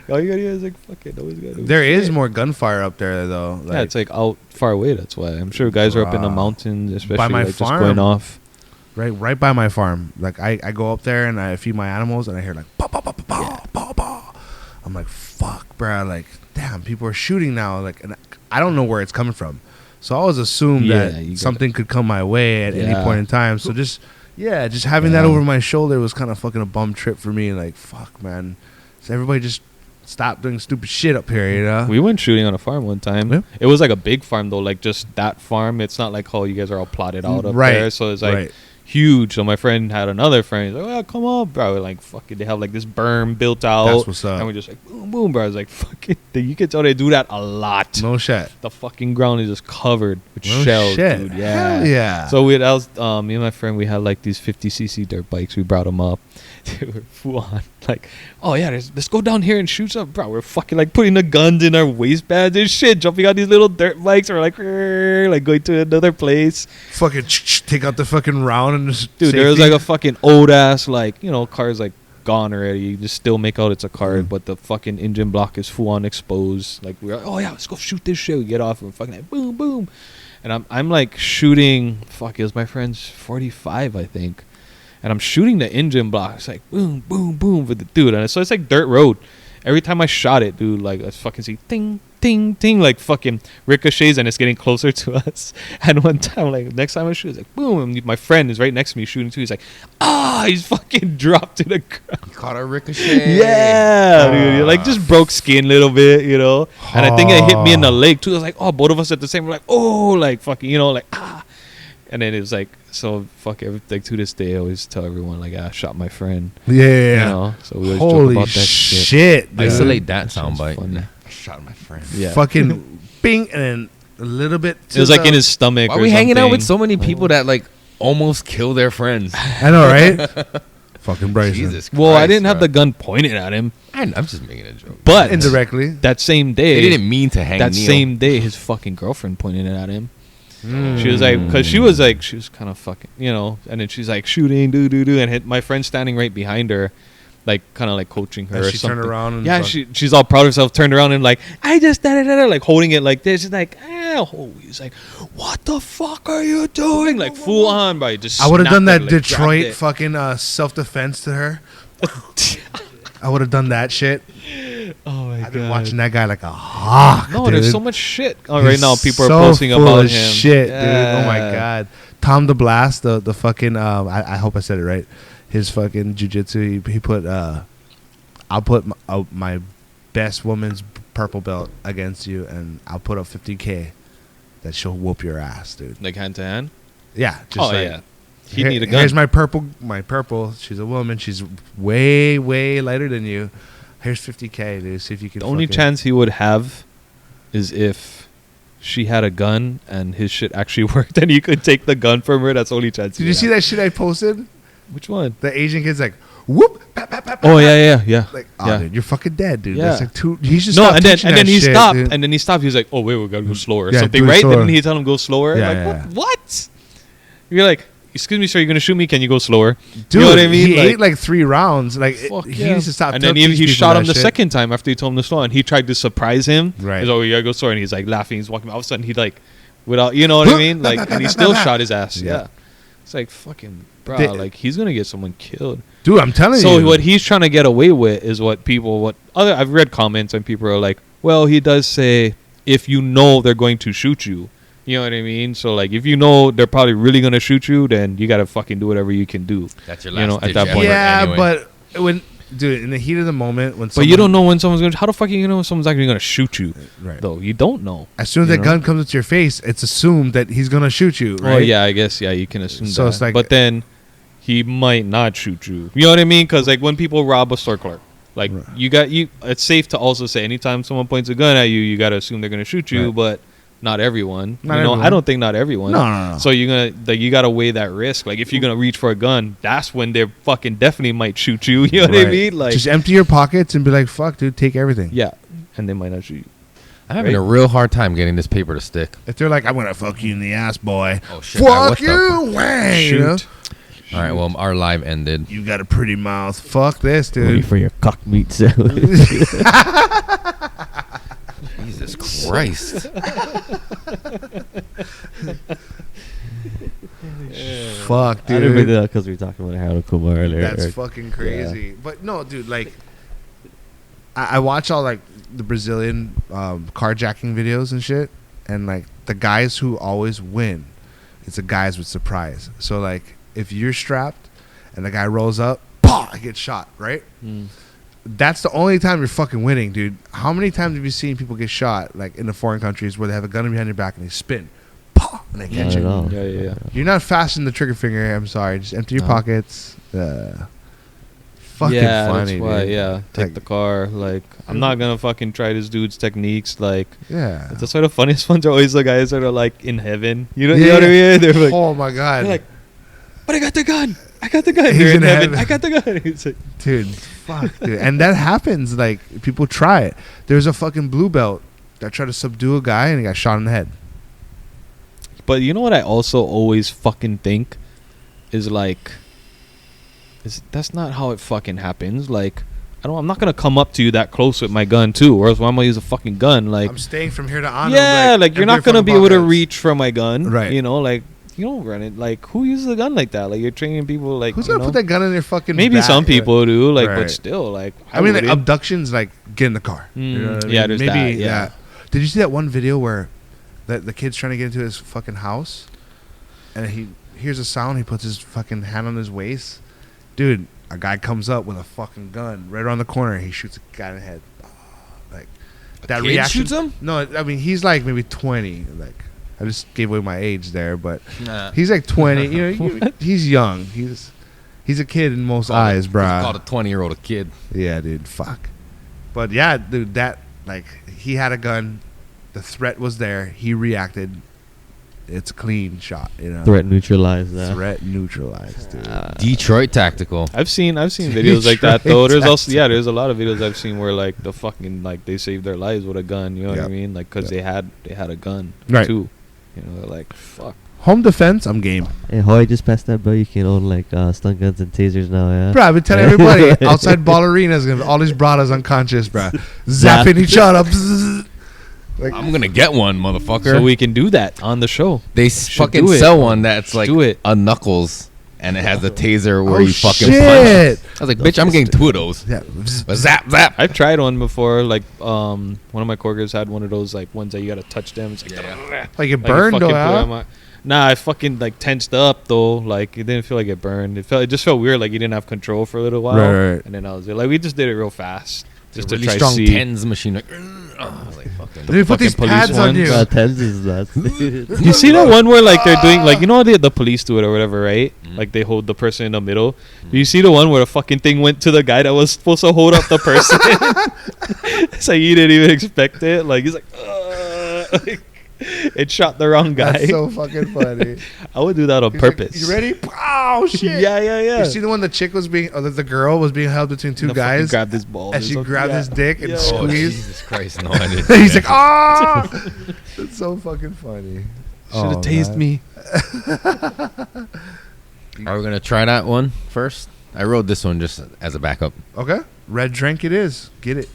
all you gotta do is like fuck it. Always gotta do There is shit. more gunfire up there though. Yeah, it's like out far away. That's why I'm sure guys are up in the Bruh. mountains, especially By my like just farm. going off. right by my farm. Like I go up there and I feed my animals and I hear like pow, pow, pow, pow, pow, pow, pow. I'm like, fuck, bro. Like, damn, people are shooting now. Like, and I don't know where it's coming from. So I always assumed Yeah, that you gotta- something could come my way at any Yeah. point in time. So just having that Yeah. over my shoulder was kind of fucking a bum trip for me. Like, fuck, man. So everybody just stop doing stupid shit up here, you know? We went shooting on a farm one time. Yeah. It was like a big farm though, like just that farm. It's not like how you guys are all plotted out up Right, there. So it's like right. huge. So my friend had another friend. He's like, "Well, come on, bro." We're like, fuck it. They have like this berm built out. That's what's up. And we're just like, boom, boom, bro. I was like, fucking. You can tell they do that a lot. No shit. The fucking ground is just covered with No shells, shit. dude. Yeah. Hell yeah. So me and my friend, we had like these 50cc dirt bikes. We brought them up. They were full on. Like, oh yeah, let's go down here and shoot some. Bro, we're fucking like putting the guns in our waistbands and shit, jumping on these little dirt bikes. We're like going to another place. Fucking take out the fucking round and just Dude, there was safety. like a fucking old ass, like, you know, car's like gone already. You just still make out it's a car, but the fucking engine block is full on exposed. Like, we're like, oh yeah, let's go shoot this shit. We get off and fucking like, boom, boom. And I'm like shooting, it was my friend's 45, I think. And I'm shooting the engine block. It's like boom, boom, boom with the dude. And so it's like dirt road. Every time I shot it, dude, like I fucking see ting, ting, ting, like fucking ricochets, and it's getting closer to us. And one time, like next time I shoot, it's like boom. And my friend is right next to me shooting too. He's like, he's fucking dropped to the ground. Caught a ricochet. Yeah, dude, like just broke skin a little bit, you know. And I think it hit me in the leg too. I was like, both of us at the same. We're like, like fucking, you know, like And then it was like, so fuck everything. To this day, I always tell everyone like, I shot my friend. Yeah. You know? So we always joke Holy about that shit. shit, dude. Isolate that That shit's soundbite. funny. I shot my friend. Yeah. Fucking bing, and then a little bit. It was like in his stomach. Why are or we hanging out with something. so many people that like almost kill their friends? I know, right? Fucking Bryson. Jesus Christ. Well, I didn't have bro. the gun pointed at him, I'm just making a joke. but Indirectly. that same day, They didn't mean to hang that Neil. same day, his fucking girlfriend pointed it at him. Mm. She was like, because she was kind of fucking, you know, and then she's like shooting, and my friend standing right behind her, like kind of like coaching her. And or she something. turned around and yeah, fuck- she's all proud of herself, turned around and like, I just like holding it like this. She's like, he's like, what the fuck are you doing? Like full on, by just. I would have done snapped that it, like, Detroit grabbed fucking self-defense to her. I would have done that shit. it. Oh my I've been god. watching that guy like a hawk. No, dude. there's so much shit. Oh, He's right now people are so posting full about of him. shit, dude. Oh my Yeah. god. Tom the Blast, the fucking I hope I said it right. His fucking jiu-jitsu, he put I'll put my best woman's purple belt against you, and I'll put up 50K that she'll whoop your ass, dude. Like hand to hand. Yeah, just like, Yeah. He'd need a gun. Here's my purple. She's a woman. She's way lighter than you. Here's 50K, dude. See if you can. The only fucking- chance he would have is if she had a gun and his shit actually worked and he could take the gun from her. That's the only chance. Did you see that shit I posted? Which one? The Asian kid's like, whoop, pap, pap, pap, Oh pap. yeah. Like, oh, yeah. dude, you're fucking dead, dude. Yeah. That's like too. He should No, stop and then teaching that he shit, stopped, dude. and then he stopped. He was like, "Oh wait, we gotta go slower or Yeah, something, do it right?" slower. And then he tell him go slower. Yeah, like yeah. what? You're like, "Excuse me, sir, you're gonna shoot me? Can you go slower?" Dude, you know what I mean? he ate like 3 rounds. Like fuck he yeah. needs to stop. And then teaching he people shot him that the shit. second time after he told him to slow, and he tried to surprise him. Right. He's like, "Oh, you gotta go slower," and he's like laughing. He's walking. All of a sudden, he like, without, you know what I mean? Like, and he still shot his ass. Yeah. Yeah. It's like fucking, bro. They- Like he's gonna get someone killed. Dude, I'm telling you. So what he's trying to get away with is I've read comments and people are like, well, he does say if you know they're going to shoot you, you know what I mean? So like if you know they're probably really gonna shoot you, then you gotta fucking do whatever you can do. That's your You know, last at ditch that effort point. Yeah, anyway. but when, dude, in the heat of the moment, when But you don't know when someone's gonna. How the fuck are you gonna know when someone's actually gonna shoot you? Right. Though you don't know. As soon as you that know? gun comes to your face, it's assumed that he's gonna shoot you, right? Oh yeah, I guess you can assume So that. it's like- but then he might not shoot you. You know what I mean? Because like when people rob a store clerk, like Right. it's safe to also say anytime someone points a gun at you, you gotta assume they're gonna shoot you. Right. But not everyone. Not you know, everyone. I don't think not everyone. No. So you gotta weigh that risk. Like if you're gonna reach for a gun, that's when they fucking definitely might shoot you. You know what I Right. mean? Like just empty your pockets and be like, "Fuck, dude, take everything." yeah, and they might not shoot you. I'm having a real hard time getting this paper to stick. If they're like, "I'm gonna fuck you in the ass, boy," Oh, shit. What fuck the you, wang. You know? Shoot. All right, well, our live ended. You got a pretty mouth. Fuck this, Ready dude. for your cock meat salad. Jesus Christ. Fuck, I didn't bring dude. that up because we were talking about Harold Kumar earlier. That's Eric. fucking crazy. But no, dude, like, I watch all like the Brazilian carjacking videos and shit, and like the guys who always win, it's the guys with surprise. So like, if you're strapped and the guy rolls up, I get shot, right? That's the only time you're fucking winning, dude. How many times have you seen people get shot, like in the foreign countries, where they have a gun behind your back and they spin, and they Not catch at you? all. Yeah. You're not fasten the trigger finger. I'm sorry. Just empty your pockets. fucking yeah, funny. that's why. Dude. Yeah, take Like- the car. Like, I'm not gonna fucking try this dude's techniques. Like, Yeah. that's why the funniest ones are always the guys that are like in heaven. You know what I mean? They're like, oh my god. they're like, but I got the gun. I got the gun. He's They're in in heaven. heaven. I got the gun. It's like, Dude, fuck, dude. And that happens. Like, people try it. There's a fucking blue belt that tried to subdue a guy and he got shot in the head. but you know what I also always fucking think is like, that's not how it fucking happens. Like, I'm not gonna come up to you that close with my gun too, or else why am I use a fucking gun? Like, I'm staying from here to honor. yeah, like you're not gonna be able to reach for my gun, Right. You know, like you don't run it. Like, who uses a gun like that? Like, you're training people. Like, Who's you gonna know? put that gun in their fucking Maybe back? some people do. Like, Right. but still, like, I mean, like, wouldn't. abductions, like, get in the car. You know what I Yeah, mean? there's Maybe that, yeah. Did you see that one video where the kid's trying to get into his fucking house and he hears a sound, he puts his fucking hand on his waist? Dude, a guy comes up with a fucking gun right around the corner. He shoots a guy in the head. Like, that kid reaction. shoots him? No, I mean, he's like maybe 20. Like, I just gave away my age there, but Nah. he's like 20. You know, he's young. He's a kid in most eyes, bruh. Called a 20-year-old a kid. Yeah, dude, fuck. But yeah, dude, that, like, he had a gun. The threat was there. He reacted. It's a clean shot, you know. Threat neutralized. Threat neutralized, dude. Detroit Tactical. I've seen videos like that though. There's also there's a lot of videos I've seen where like the fucking like they saved their lives with a gun. You know what I Yep. mean? Like because they had a gun Right. too. You know, they're like fuck. Home defense, I'm game. Hey, Hoy just passed that bill. You can own like stun guns and tasers now. Yeah. Bro, I've been telling everybody outside ballerinas, all these brothers unconscious, bro. Zapping each other. Bzzz. Like, I'm gonna get one, motherfucker. So we can do that on the show. They Should fucking do it. sell one that's like do it. a knuckles, and it has a taser where oh, you fucking shit. punch. I was like, bitch, I'm getting two of those. Yeah. But zap, zap. I've tried one before. Like one of my coworkers had one of those like ones that you gotta touch them. It's like, Like, it like, burned, fucking though, put it huh? on my- Nah, I fucking like tensed up though. Like it didn't feel like it burned. It just felt weird. Like you didn't have control for a little while. Right. And then I was like, we just did it real fast, just It's a really to try strong to see. tens machine. Like, I was like, fucking. Let me put these fucking pads police on ones. you. Tens is nuts. You see that one where like they're doing like, you know how the police do it or whatever, right? Like they hold the person in the middle. Do you see the one where the fucking thing went to the guy that was supposed to hold up the person? It's like you didn't even expect it. Like he's like, like, it shot the wrong guy. That's so fucking funny. I would do that on He's like, purpose. you ready? Oh, shit. Yeah. You see the one the chick was being, or the girl was being held between two The fucking guys, grabbed his balls and or she something. grabbed Yeah. his dick and Yeah. Oh, squeezed. Jesus Christ. No, I didn't. He's like, ah! It's so fucking funny. Should have Oh, tased man. me. Are we going to try that one first? I wrote this one just as a backup. Okay. Red drink it is. Get it.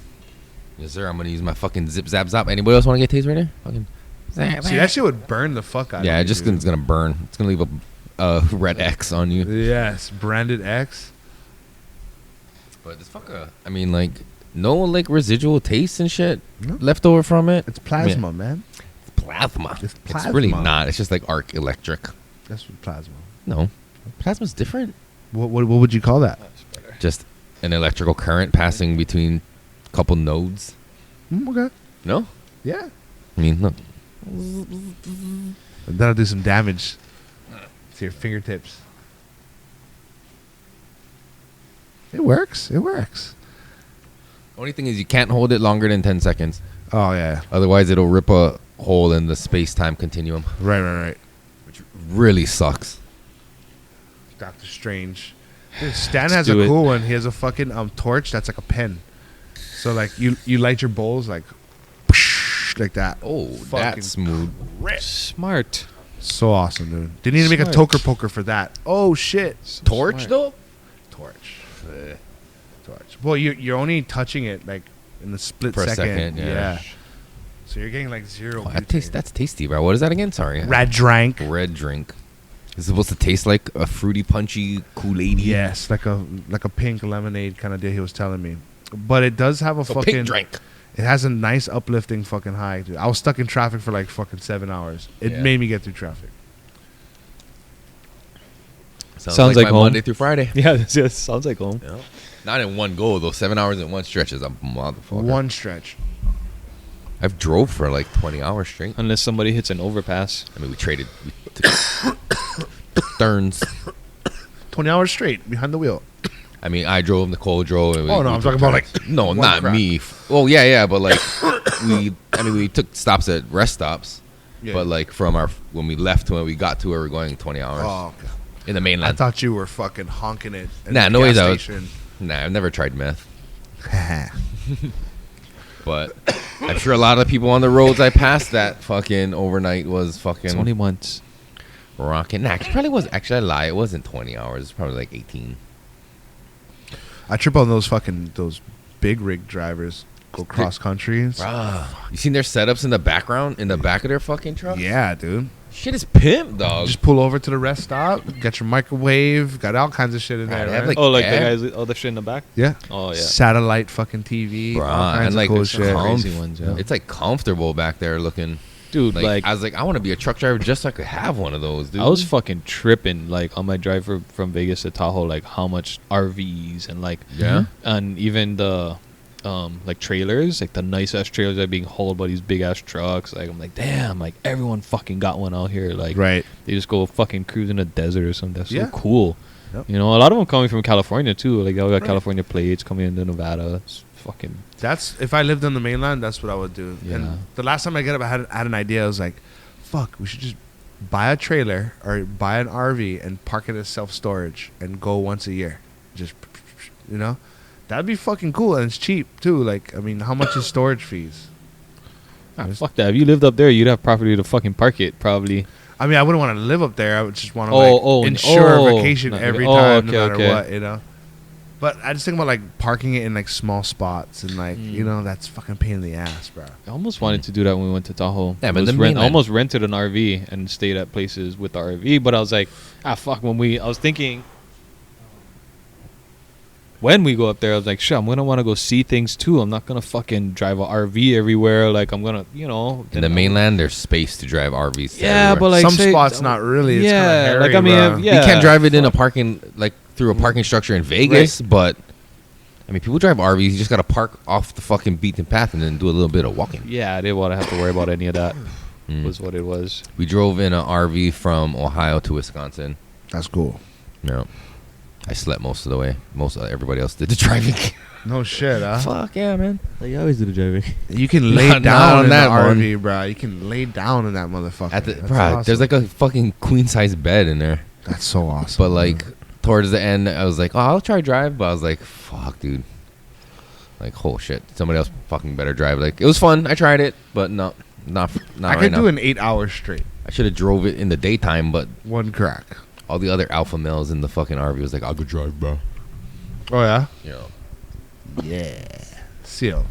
Yes, sir. I'm going to use my fucking zip, zap, zap. Anybody else want to get tased right now? Fucking zap, See, that shit would burn the fuck out yeah, of it's you. just dude. it's going to burn. It's going to leave a red X on you. Yes. Branded X. But this fucker, I mean, like, no, like, residual taste and shit No. left over from it. It's plasma, man. Plasma. It's It's really plasma. not. It's just like arc electric. That's what plasma. No. Plasma's different. What would you call that? Just an electrical current passing between a couple nodes. Okay. No? Yeah. I mean, look. That'll do some damage to your fingertips. It works. It works. Only thing is you can't hold it longer than 10 seconds. Oh, yeah. Otherwise, it'll rip a hole in the space-time continuum, Right. which really sucks. Doctor Strange. Dude, Stan Let's has a do it. cool one. He has a fucking torch that's like a pen. So like you light your bowls like that. Oh, Fucking that's smooth. Smart. So awesome, dude. They need to make a Smart. toker poker for that. Oh shit. Torch, Smart. though? Torch. Torch. Well, you're only touching it like in the split For a second. second, yeah. So you're getting like zero. Oh, butane. that's tasty, bro. What is that again? Sorry. Red drank. Red drink. It's supposed to taste like a fruity, punchy Kool-Aid. Yes, like a pink lemonade kind of deal. He was telling me, but it does have a So fucking. pink drink. It has a nice uplifting fucking high, dude. I was stuck in traffic for like fucking 7 hours. It Yeah. made me get through traffic. Sounds like my home. Monday through Friday. Yeah, sounds like home. Yeah. Not in one go, though. 7 hours in one stretch is a motherfucker. One stretch. I've drove for like 20 hours straight. Unless somebody hits an overpass. I mean, we traded. We took turns. 20 hours straight behind the wheel. I mean, I drove, Nicole drove. And Oh, no, I'm talking about, like, no, one not crack. me. Well, yeah, but like we took stops at rest stops, Yeah. but like from when we left to when we got to where we're going, 20 hours Oh, okay. in the I mainland. thought you were fucking honking it. In Nah, the no gas ways I was- station. Nah, I've never tried meth, but I'm sure a lot of the people on the roads I passed that fucking overnight was fucking It's only once. rocking. Nah, it probably was. Actually, I lie. It wasn't 20 hours. It's probably like 18. I trip on those big rig drivers go cross countries. Bruh, you seen their setups in the background, in the back of their fucking truck? Yeah, dude. Shit is pimp, dog. Just pull over to the rest stop, get your microwave, got all kinds of shit in there. They have, Right? like, Oh, like yeah. the guys, all the shit in the back. Yeah. Oh yeah. Satellite fucking TV. Bruh, all kinds and, like, of cool it's shit. calm. Crazy ones, yeah. It's like comfortable back there looking. Dude, like I was like, I want to be a truck driver just so I could have one of those, dude. I was fucking tripping, like on my drive from Vegas to Tahoe, like how much RVs and like Yeah? and even the like trailers, like the nice ass trailers that are being hauled by these big ass trucks. Like I'm like, damn, like everyone fucking got one out here. Like Right. they just go fucking cruise in the desert or something. That's Yeah. so cool. Yep. You know, a lot of them coming from California too. Like they all got California plates coming into Nevada. It's fucking That's if I lived on the mainland, that's what I would do. Yeah. And the last time I got up, I had an idea. I was like, "Fuck, we should just buy a trailer or buy an RV and park it as self storage and go once a year. Just, you know, that'd be fucking cool and it's cheap too. Like, I mean, how much is storage fees? fuck that. If you lived up there, you'd have property to fucking park it probably. I mean, I wouldn't want to live up there. I would just want to Oh, insure oh, a vacation no, every oh, time, okay, no matter okay. what, you know. But I just think about like parking it in like small spots and like you know that's fucking pain in the ass, bro. I almost wanted to do that when we went to Tahoe. Yeah, I but was the I mainland- almost rented an RV and stayed at places with the RV, but I was like, fuck. I was thinking, when we go up there, I was like, shit, I'm gonna want to go see things too. I'm not gonna fucking drive a RV everywhere. Like I'm gonna, you know, in the mainland, there's space to drive RVs. to Yeah, everywhere. but like Some say- spots not really. It's Yeah, kinda hairy, like I mean, bro. yeah. you can't drive it in a parking through a parking structure in Vegas, but I mean, people drive RVs. You just gotta park off the fucking beaten path and then do a little bit of walking. Yeah, I didn't want to have to worry about any of that. Mm. Was what it was. We drove in an RV from Ohio to Wisconsin. That's cool. No, I slept most of the way. Everybody else did the driving. No shit, huh? Fuck yeah, man. Like you always do the driving. You can lay Not down on in that that one. RV, bro. You can lay down in that motherfucker. That's Bruh, awesome. there's like a fucking queen size bed in there. That's so awesome. But like towards the end, I was like, oh, I'll try drive. But I was like, fuck, dude. Like, oh shit, somebody else fucking better drive. Like, it was fun. I tried it, but not I right could now. do an 8 hours straight. I should have drove it in the daytime, but One crack. all the other alpha males in the fucking RV was like, I'll go drive, bro. Oh yeah. You know. Yeah. Seal.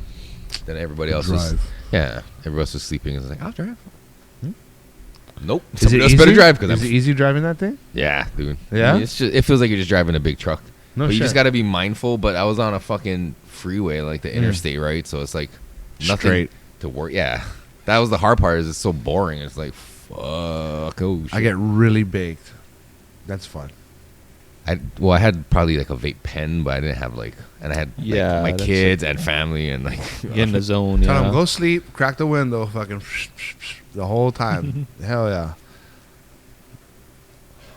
Then everybody else was, Drive. yeah, everybody else was sleeping. I was like, I'll drive. Nope. Is Somebody it else easy? better drive because Is it easy driving that thing? yeah, dude. Yeah? I mean, it's just, it feels like you're just driving a big truck. No but you shit. just got to be mindful. But I was on a fucking freeway, like the interstate, right? So it's like nothing Straight. to work. Yeah, that was the hard part. Is it's so boring. It's like fuck. Oh shit. I get really baked. That's fun. I had probably like a vape pen, but I didn't have like, and I had like, Yeah, my that's kids and family and like In the zone, Tell them yeah. go sleep, crack the window, fucking the whole time. Hell yeah.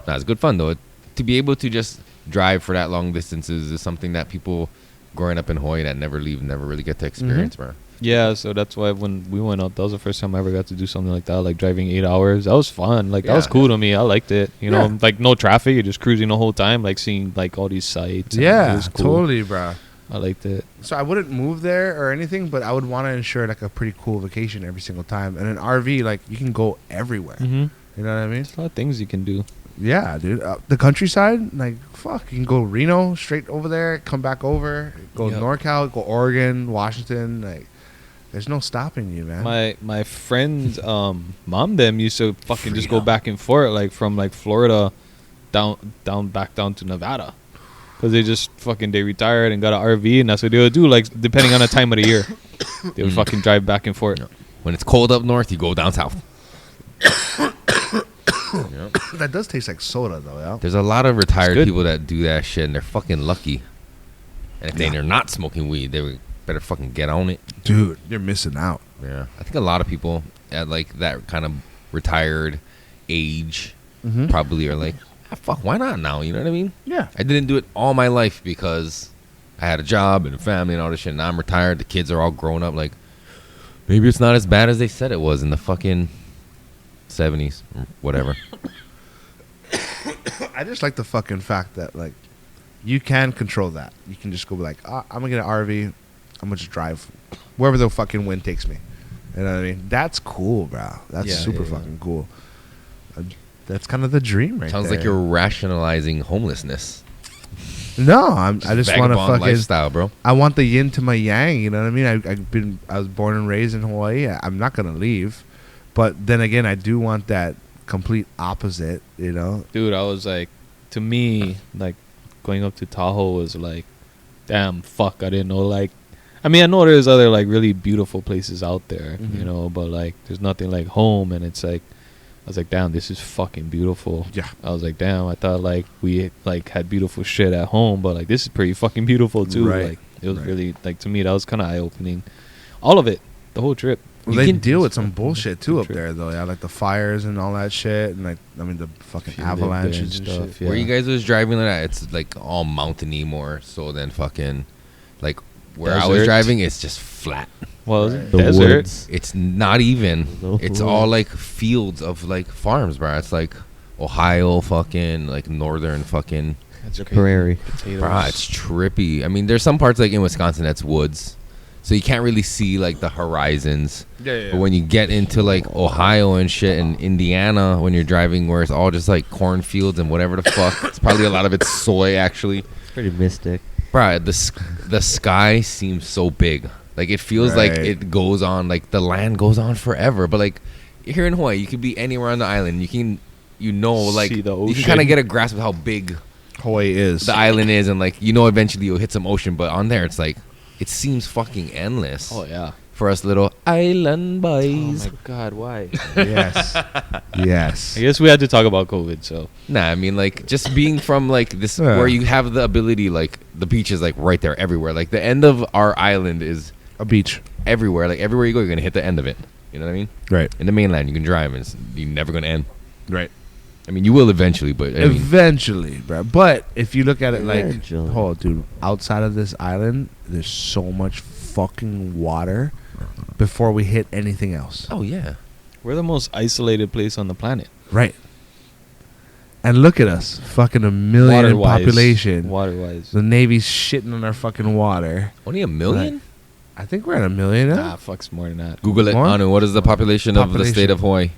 Nah, it's good fun though. To be able to just drive for that long distances is something that people growing up in Hawaii that never leave, never really get to experience, bro. Yeah, so that's why when we went out, that was the first time I ever got to do something like that, like driving 8 hours. That was fun. Like, that was Yeah. cool to me. I liked it. You know, Yeah. like no traffic. You're just cruising the whole time, like seeing like all these sights. and it Yeah, was cool. totally, bro. I liked it. So I wouldn't move there or anything, but I would want to ensure like a pretty cool vacation every single time. And an RV, like you can go everywhere. Mm-hmm. You know what I mean? There's a lot of things you can do. Yeah, dude. The countryside, like fuck, you can go Reno straight over there, come back over, go Yep. NorCal, go Oregon, Washington. Like, there's no stopping you, man. My friend's mom them used to fucking just go Freedom. back and forth, like from like Florida back down to Nevada. Because they retired and got an RV, and that's what they would do, like depending on the time of the year. They would fucking drive back and forth. When it's cold up north, you go down south. That does taste like soda, though. Yeah. There's a lot of retired good. people that do that shit, and they're fucking lucky. And if they're not smoking weed, they better fucking get on it. Dude, you're missing out. Yeah, I think a lot of people at like that kind of retired age Mm-hmm. probably are like, fuck, why not now? You know what I mean? Yeah. I didn't do it all my life because I had a job and a family and all this shit. Now I'm retired. The kids are all grown up. Like, maybe it's not as bad as they said it was in the fucking 70s or whatever. I just like the fucking fact that, like, you can control that. You can just go be like, I'm going to get an RV. I'm going to just drive wherever the fucking wind takes me. You know what I mean? That's cool, bro. That's super fucking cool. That's kind of the dream right Sounds there. like you're rationalizing homelessness. No, I just want to Vagabond fucking lifestyle, bro. I want the yin to my yang. You know what I mean? I was born and raised in Hawaii. I'm not gonna leave, but then again, I do want that complete opposite. You know, Dude, I was like, to me, like, going up to Tahoe was like, damn, fuck, I didn't know, like, I mean, I know there's other, like, really beautiful places out there, you know, but, like, there's nothing like home, and it's like, I was like, damn, this is fucking beautiful. Yeah. I was like, damn, I thought, like, we, like, had beautiful shit at home, but, like, this is pretty fucking beautiful, too. Right. Like, it was really, like, to me, that was kind of eye-opening. All of it, the whole trip. well, You they can- deal with some bullshit too up True. there, though. Yeah, like the fires and all that shit, and like I mean the fucking If you live there avalanches and and stuff, shit. yeah. Where you guys was driving like that, it's like all mountainy more so than fucking like where I was Desert. driving. It's just flat. Well, Right. The desert. woods. It's not even. The It's all woods. like fields of like farms, bro. It's like Ohio, fucking like northern fucking. That's The crazy. prairie. Potatoes. Bro, it's trippy. I mean, there's some parts like in Wisconsin that's woods, so you can't really see like the horizons. Yeah, But when you get into like Ohio and shit and Indiana, when you're driving, where it's all just like cornfields and whatever the fuck, it's probably a lot of it's soy actually. It's pretty mystic. Bro, the sky seems so big. Like it feels like Right. it goes on, like the land goes on forever. But like here in Hawaii, you could be anywhere on the island. You can, like See the you can ocean. kind of get a grasp of how big Hawaii is. the island is, and like eventually you'll hit some ocean. But on there, it's like it seems fucking endless. Oh, yeah. For us little island Oh, boys. my God, why? Yes. Yes. I guess we had to talk about COVID, so. Nah, I mean like just being from like this Yeah. where you have the ability, like the beach is like right there everywhere. Like the end of our island is A beach. everywhere. Like everywhere you go, you're gonna hit the end of it. You know what I mean? Right. In the mainland, you can drive and you're never gonna end. Right. I mean, you will eventually, but I mean, Eventually, bro. But if you look at it like, Eventually. oh, dude, outside of this island, there's so much fucking water before we hit anything else. oh yeah, We're the most isolated place on the planet. Right. And look at us, fucking 1 million in Water-wise. population. Water-wise. The Navy's shitting on our fucking water. only 1 million. I think we're at 1 million now. Nah, fuck's more than that. Google it. More? Anu, what is the population of the state of Hawaii?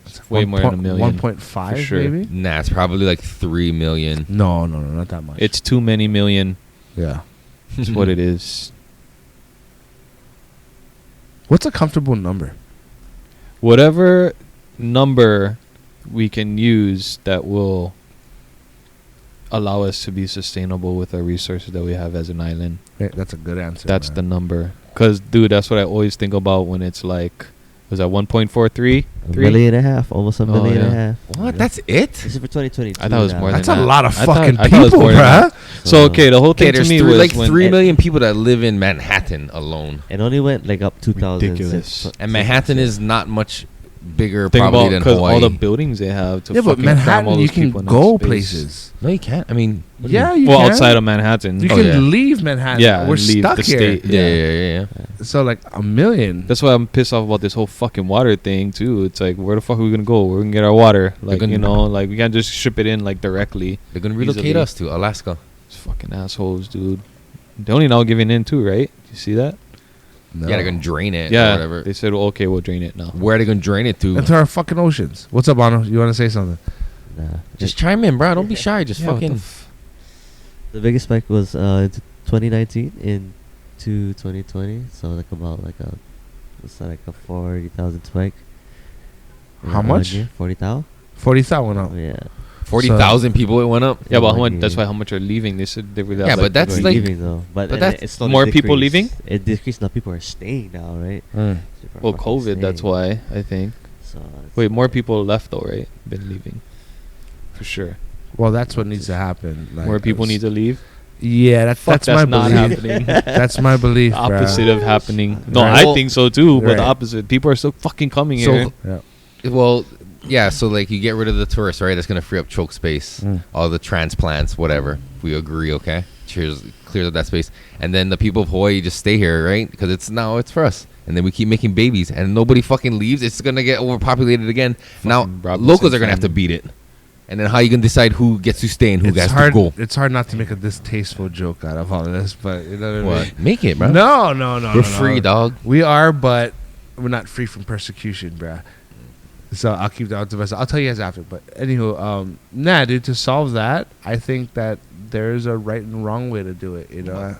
It's way more than a million. 1.5 For sure. maybe? Nah, it's probably like 3 million. No, not that much. It's too many million. yeah. It's what it is. What's a comfortable number? Whatever number we can use that will allow us to be sustainable with our resources that we have as an island. Yeah, that's a good answer. That's the man. number. Because, dude, that's what I always think about when it's like, was that 1.43? A million and a half, almost a Oh, million and a yeah. half. What? That's it? This is for 2022. I thought it was now. more That's than a that. lot of I thought- fucking I thought it was people, more than bruh. that. So, okay, the whole Okay, thing to there's me three, was like when 3 million people that live in Manhattan alone, It only went like up 2,000. Ridiculous. since- and Manhattan is not much bigger think probably about than because Hawaii. all the buildings they have to Yeah, but fucking cram all Manhattan, you those can people in go that space. places. No, you can't. I mean, what do you Yeah, mean? you Well, can. outside of Manhattan. You Oh, can yeah. leave Manhattan. Yeah, We're and leave stuck the here. state. Yeah. So like 1 million. That's why I'm pissed off about this whole fucking water thing too. It's like, where the fuck are we gonna go? We're gonna get our water. Like, gonna- you know, like we can't just ship it in like directly. They're gonna relocate Easily. us to Alaska. It's fucking assholes, dude. They're only now giving in too, right? You see that? No. Yeah, they're gonna drain it. or Yeah. whatever. They said, well, okay, we'll drain it now. Where are they gonna drain it to? Into our fucking oceans. What's up, Ano? You want to say something? Nah. Just chime in, bro. Don't be shy. Just Yeah, what the fucking. The biggest spike was into 2019 into 2020. So like about like a, what's that, like a 40,000 spike. in How that much? 40,000. 40,000 up. Oh, yeah. 40,000 people it went up. Yeah, but how One much? That's year. why how much are leaving? They said they were. Yeah, but that's People are like- leaving though. But but and that's it's slowly more people decreased. leaving? It decreased. Now people are staying now, right? Mm. People are well, fucking COVID. That's staying. why I think. So it's Wait, more like- people left though, right? Been leaving, for sure. Well, that's what needs to happen. Like, More people it's- need to leave. Yeah, Fuck, that's my not belief. happening. That's my belief. bruh. Opposite of happening. No, Right. I think so too. But the Right. opposite. People are still fucking coming So- here. Yeah. Well, yeah, so like you get rid of the tourists, right? That's gonna free up choke space, all the transplants, whatever. We agree, okay? Cheers, clears up that space, and then the people of Hawaii just stay here, right? Because it's for us, and then we keep making babies, and nobody fucking leaves. It's gonna get overpopulated again. Now Robinson locals are gonna have to family. beat it, and then how you gonna decide who gets to stay and who It's gets hard. to go? It's hard not to make a distasteful joke out of all of this, but you know what I mean. What? Make it, bro. No. We're free, dog. We are, but we're not free from persecution, bruh. So I'll keep that to myself. I'll tell you guys after. But anywho, nah, dude. To solve that, I think that there's a right and wrong way to do it. You know,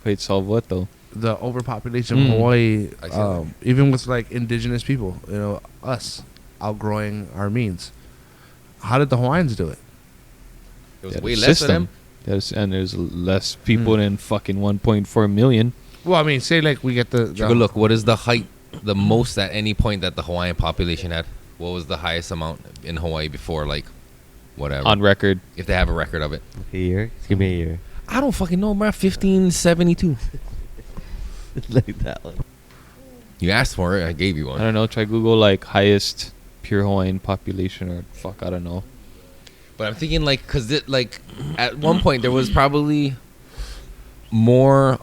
Wait, solve what though? the overpopulation of Hawaii, I see that. even with like indigenous people, you know, us outgrowing our means. How did the Hawaiians do it? It was Yeah, way the less of them. Yes, and there's less people than fucking 1.4 million. Well, I mean, say like we get the Take a look. What is the height, the most at any point that the Hawaiian population had? What was the highest amount in Hawaii before, like, whatever? On record. If they have a record of it. A year? Give me a year. I don't fucking know, bro. 1572. Like that one. You asked for it. I gave you I one. don't know. Try Google like highest pure Hawaiian population or fuck. I don't know. But I'm thinking, like, because it, like, at one point there was probably more.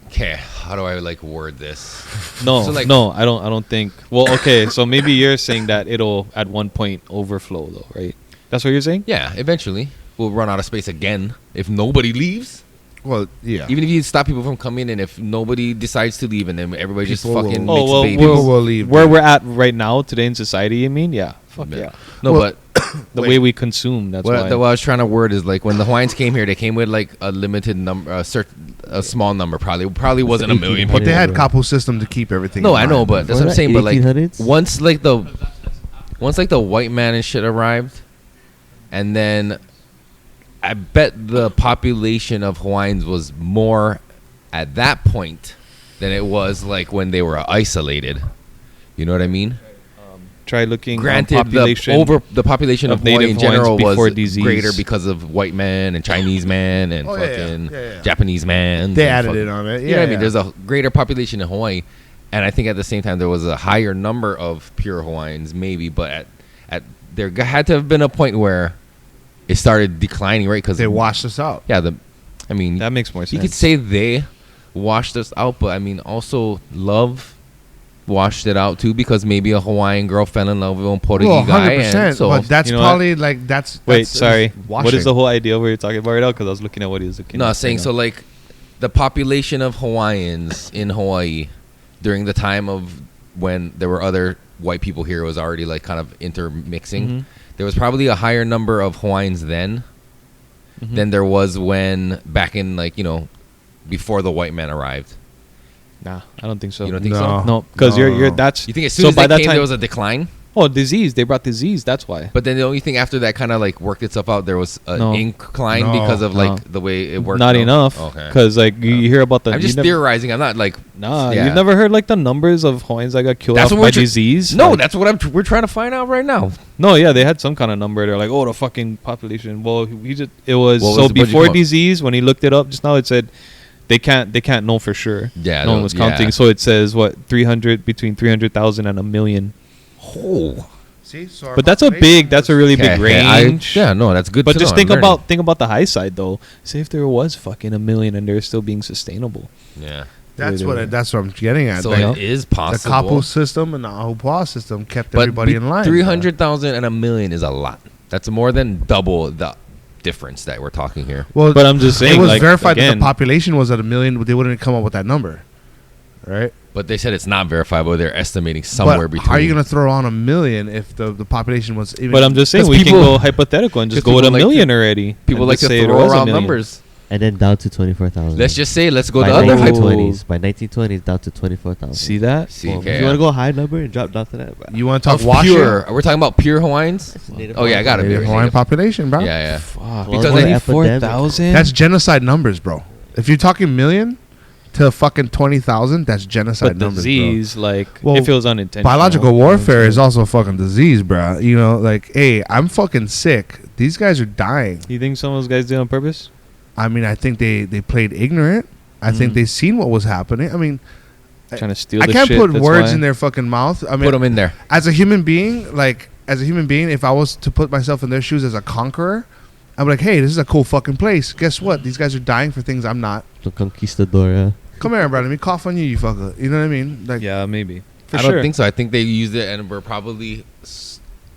Okay, how do I like word this? No, So, like- no, I don't think. Well, okay, so maybe you're saying that it'll at one point overflow, though, right? That's what you're saying. Yeah, eventually we'll run out of space again if nobody leaves. well, yeah. Even if you stop people from coming in, if nobody decides to leave, and then everybody just People fucking will- makes Oh well, babies. People will leave, where dude. we're at right now today in society. You mean? Yeah, fuck yeah. No, Well, but The Wait. way we consume. That's why. what I was trying to word is like when the Hawaiians came here, they came with like a limited number, a small number, probably wasn't a million. But they had Yeah. Kapu system to keep everything. No, in I know, line. but that's What what I'm was saying. that, But like 1800s? once like the white man and shit arrived, and then I bet the population of Hawaiians was more at that point than it was like when they were isolated. You know what I mean? Try looking. Granted, population the population of of Hawaii native in general Hawaiians before was disease. greater because of white men and Chinese men and Oh, yeah, fucking yeah. Japanese men. They and added fucking- it on it. You know what I mean? Yeah. There's a greater population in Hawaii, and I think at the same time there was a higher number of pure Hawaiians, maybe, but at there had to have been a point where it started declining, right? Because They washed us out. Yeah, I mean, That makes more sense. you could say they washed us out, but I mean also love washed it out too, because maybe a Hawaiian girl fell in love with a Puerto Well, Rican guy, 100%. and so But that's You know what? probably like that's. Wait, that's sorry. What is washing. the whole idea we were talking about right now? Because I was looking at what he was looking no, at. I'm saying right so now. like the population of Hawaiians in Hawaii during the time of when there were other white people here was already like kind of intermixing. Mhm. There was probably a higher number of Hawaiians then Mhm. than there was when back in like, you know, before the white man arrived. Nah, I don't think so. You don't think No. so? No, because No. you're that's. You think as soon so as by they that came time there was a decline? Oh, disease. They brought disease. That's why. But then the only thing after that kind of like worked itself out, there was an No. incline No. because of like No. the way it worked. Not No? enough. Okay. Because like you hear about the. I'm you just never- theorizing. I'm not like Nah, yeah. you've never heard like the numbers of Hawaiians that got killed That's off what by we're tr- disease. No, Like- that's what we're trying to find out right now. No, yeah, they had some kind of number. They're like, oh, the fucking population. Well, it was What was so the budget before come up? disease. When he looked it up just now, it said they can't know for sure. Yeah, no one no, was counting. yeah. So it says what 300 between 300,000 and a million. Oh, See, so our But that's a population big. That's a was- really okay, big okay, range. yeah, no, that's good. But to just know. think I'm about the high side though. Say if there was fucking a million and they're still being sustainable. learning. Yeah, That's what I'm getting at. so Like, it is the possible. Kapu system and the Ahupua'a system kept but everybody in line. 300,000 and a million is a lot. That's more than double the difference that we're talking here. Well, But I'm just saying, it was like, verified that again- the population was at 1 million, but they wouldn't come up with that number, right? But they said it's not verifiable. They're estimating somewhere but between. how are you going to throw on 1 million if the population was even? But I'm just saying 'Cause we can people- go hypothetical and just 'cause go with a people like to- million already. People and like just to say it throw was a around million. numbers. And then down to 24,000. Let's just say let's go by the other hype. 1920s. By 1920s, down to 24,000. See that? See, Well, okay, if you want to go high number and drop down to that, you want to talk of washing? pure. We're talking about pure Hawaiians. Native Oh yeah, I gotta be Native right. Hawaiian population, bro. Yeah, yeah. Fuck. Well, Because it's they- an epidemic. 4,000. That's genocide numbers, bro. If you're talking million to fucking 20,000, that's genocide but numbers, disease, like Well, if it was bro. unintentional. Biological warfare is also fucking disease, bro. You know, like, hey, I'm fucking sick. These guys are dying. You think some of those guys did it on purpose? I mean, I think they played ignorant. I think Mm. they seen what was happening. I mean, trying to steal. I the can't shit, put that's words why. in their fucking mouth. I mean, Put them in there. as a human being, if I was to put myself in their shoes as a conqueror, I'm like, hey, this is a cool fucking place. Guess what? These guys are dying for things I'm not. The conquistador. Yeah. Come here, brother. Let me cough on you, you fucker. You know what I mean? Like, Yeah, maybe. For I sure. don't think so. I think they used it and were probably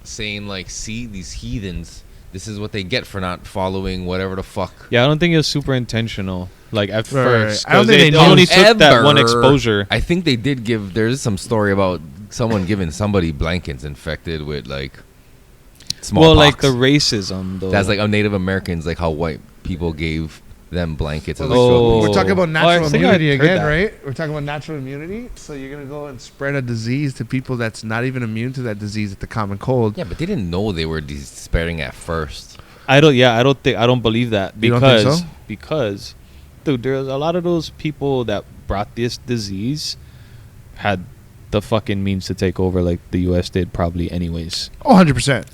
saying like, see, these heathens, this is what they get for not following whatever the fuck. Yeah, I don't think it was super intentional. Like at Right, first, right. I don't 'cause think they they only knew. took that one Ever. exposure. I think they did give. There's some story about someone giving somebody blankets infected with like smallpox. Well, like the racism though. That's like Native Americans, like how white people gave them blankets. As Oh. we're talking about I natural think I immunity heard again, that. right? We're talking about natural immunity. So you're going to go and spread a disease to people that's not even immune to that disease, at the common cold. Yeah, but they didn't know they were despairing at first. I don't believe that You don't think because so? because dude, there's a lot of those people that brought this disease had the fucking means to take over like the US did probably anyways. Oh, 100%.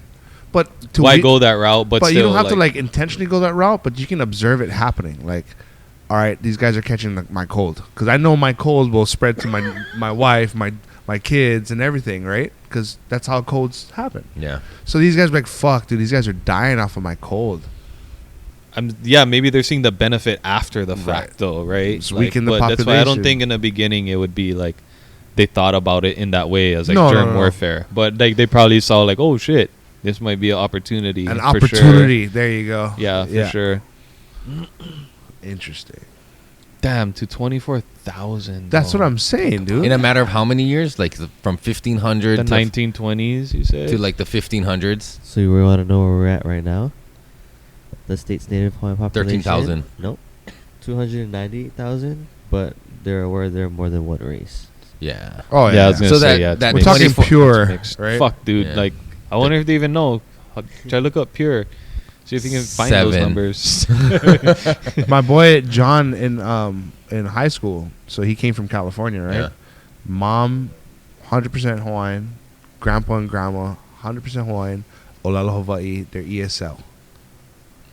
But Why go that route? But you still, don't have to like intentionally go that route, but you can observe it happening. Like, all right, these guys are catching my cold, because I know my cold will spread to my wife, my kids, and everything, right? Because that's how colds happen. Yeah. So these guys are like, fuck, dude, these guys are dying off of my cold. maybe they're seeing the benefit after the fact Right. though, right? It's weaken the but that's why I don't population. think in the beginning it would be like they thought about it in that way as like No, no, germ no. warfare. But like they probably saw like, oh shit, this might be an opportunity. An for opportunity. There you go. Sure. Yeah, for sure. Interesting. Damn, to 24,000. That's what I'm saying, dude. In a matter of how many years? Like from 1500 The to 1920s, you said? to like the 1500s. So you want to know where we're at right now? The state's native Hawaiian population. 13,000. Nope. 298,000, but they're aware they're more than one race. Yeah. Oh yeah. Yeah, I was gonna So say, that- yeah. it's that We're mixed. talking 24 pure, Mixed. right? Fuck, dude. Yeah. Like, I wonder if they even know. Try to look up pure. See if you can find those 7. numbers. My boy John in high school, so he came from California, right? Yeah. Mom, 100% Hawaiian. Grandpa and grandma, 100% Hawaiian. Olala Hawaii, they're ESL.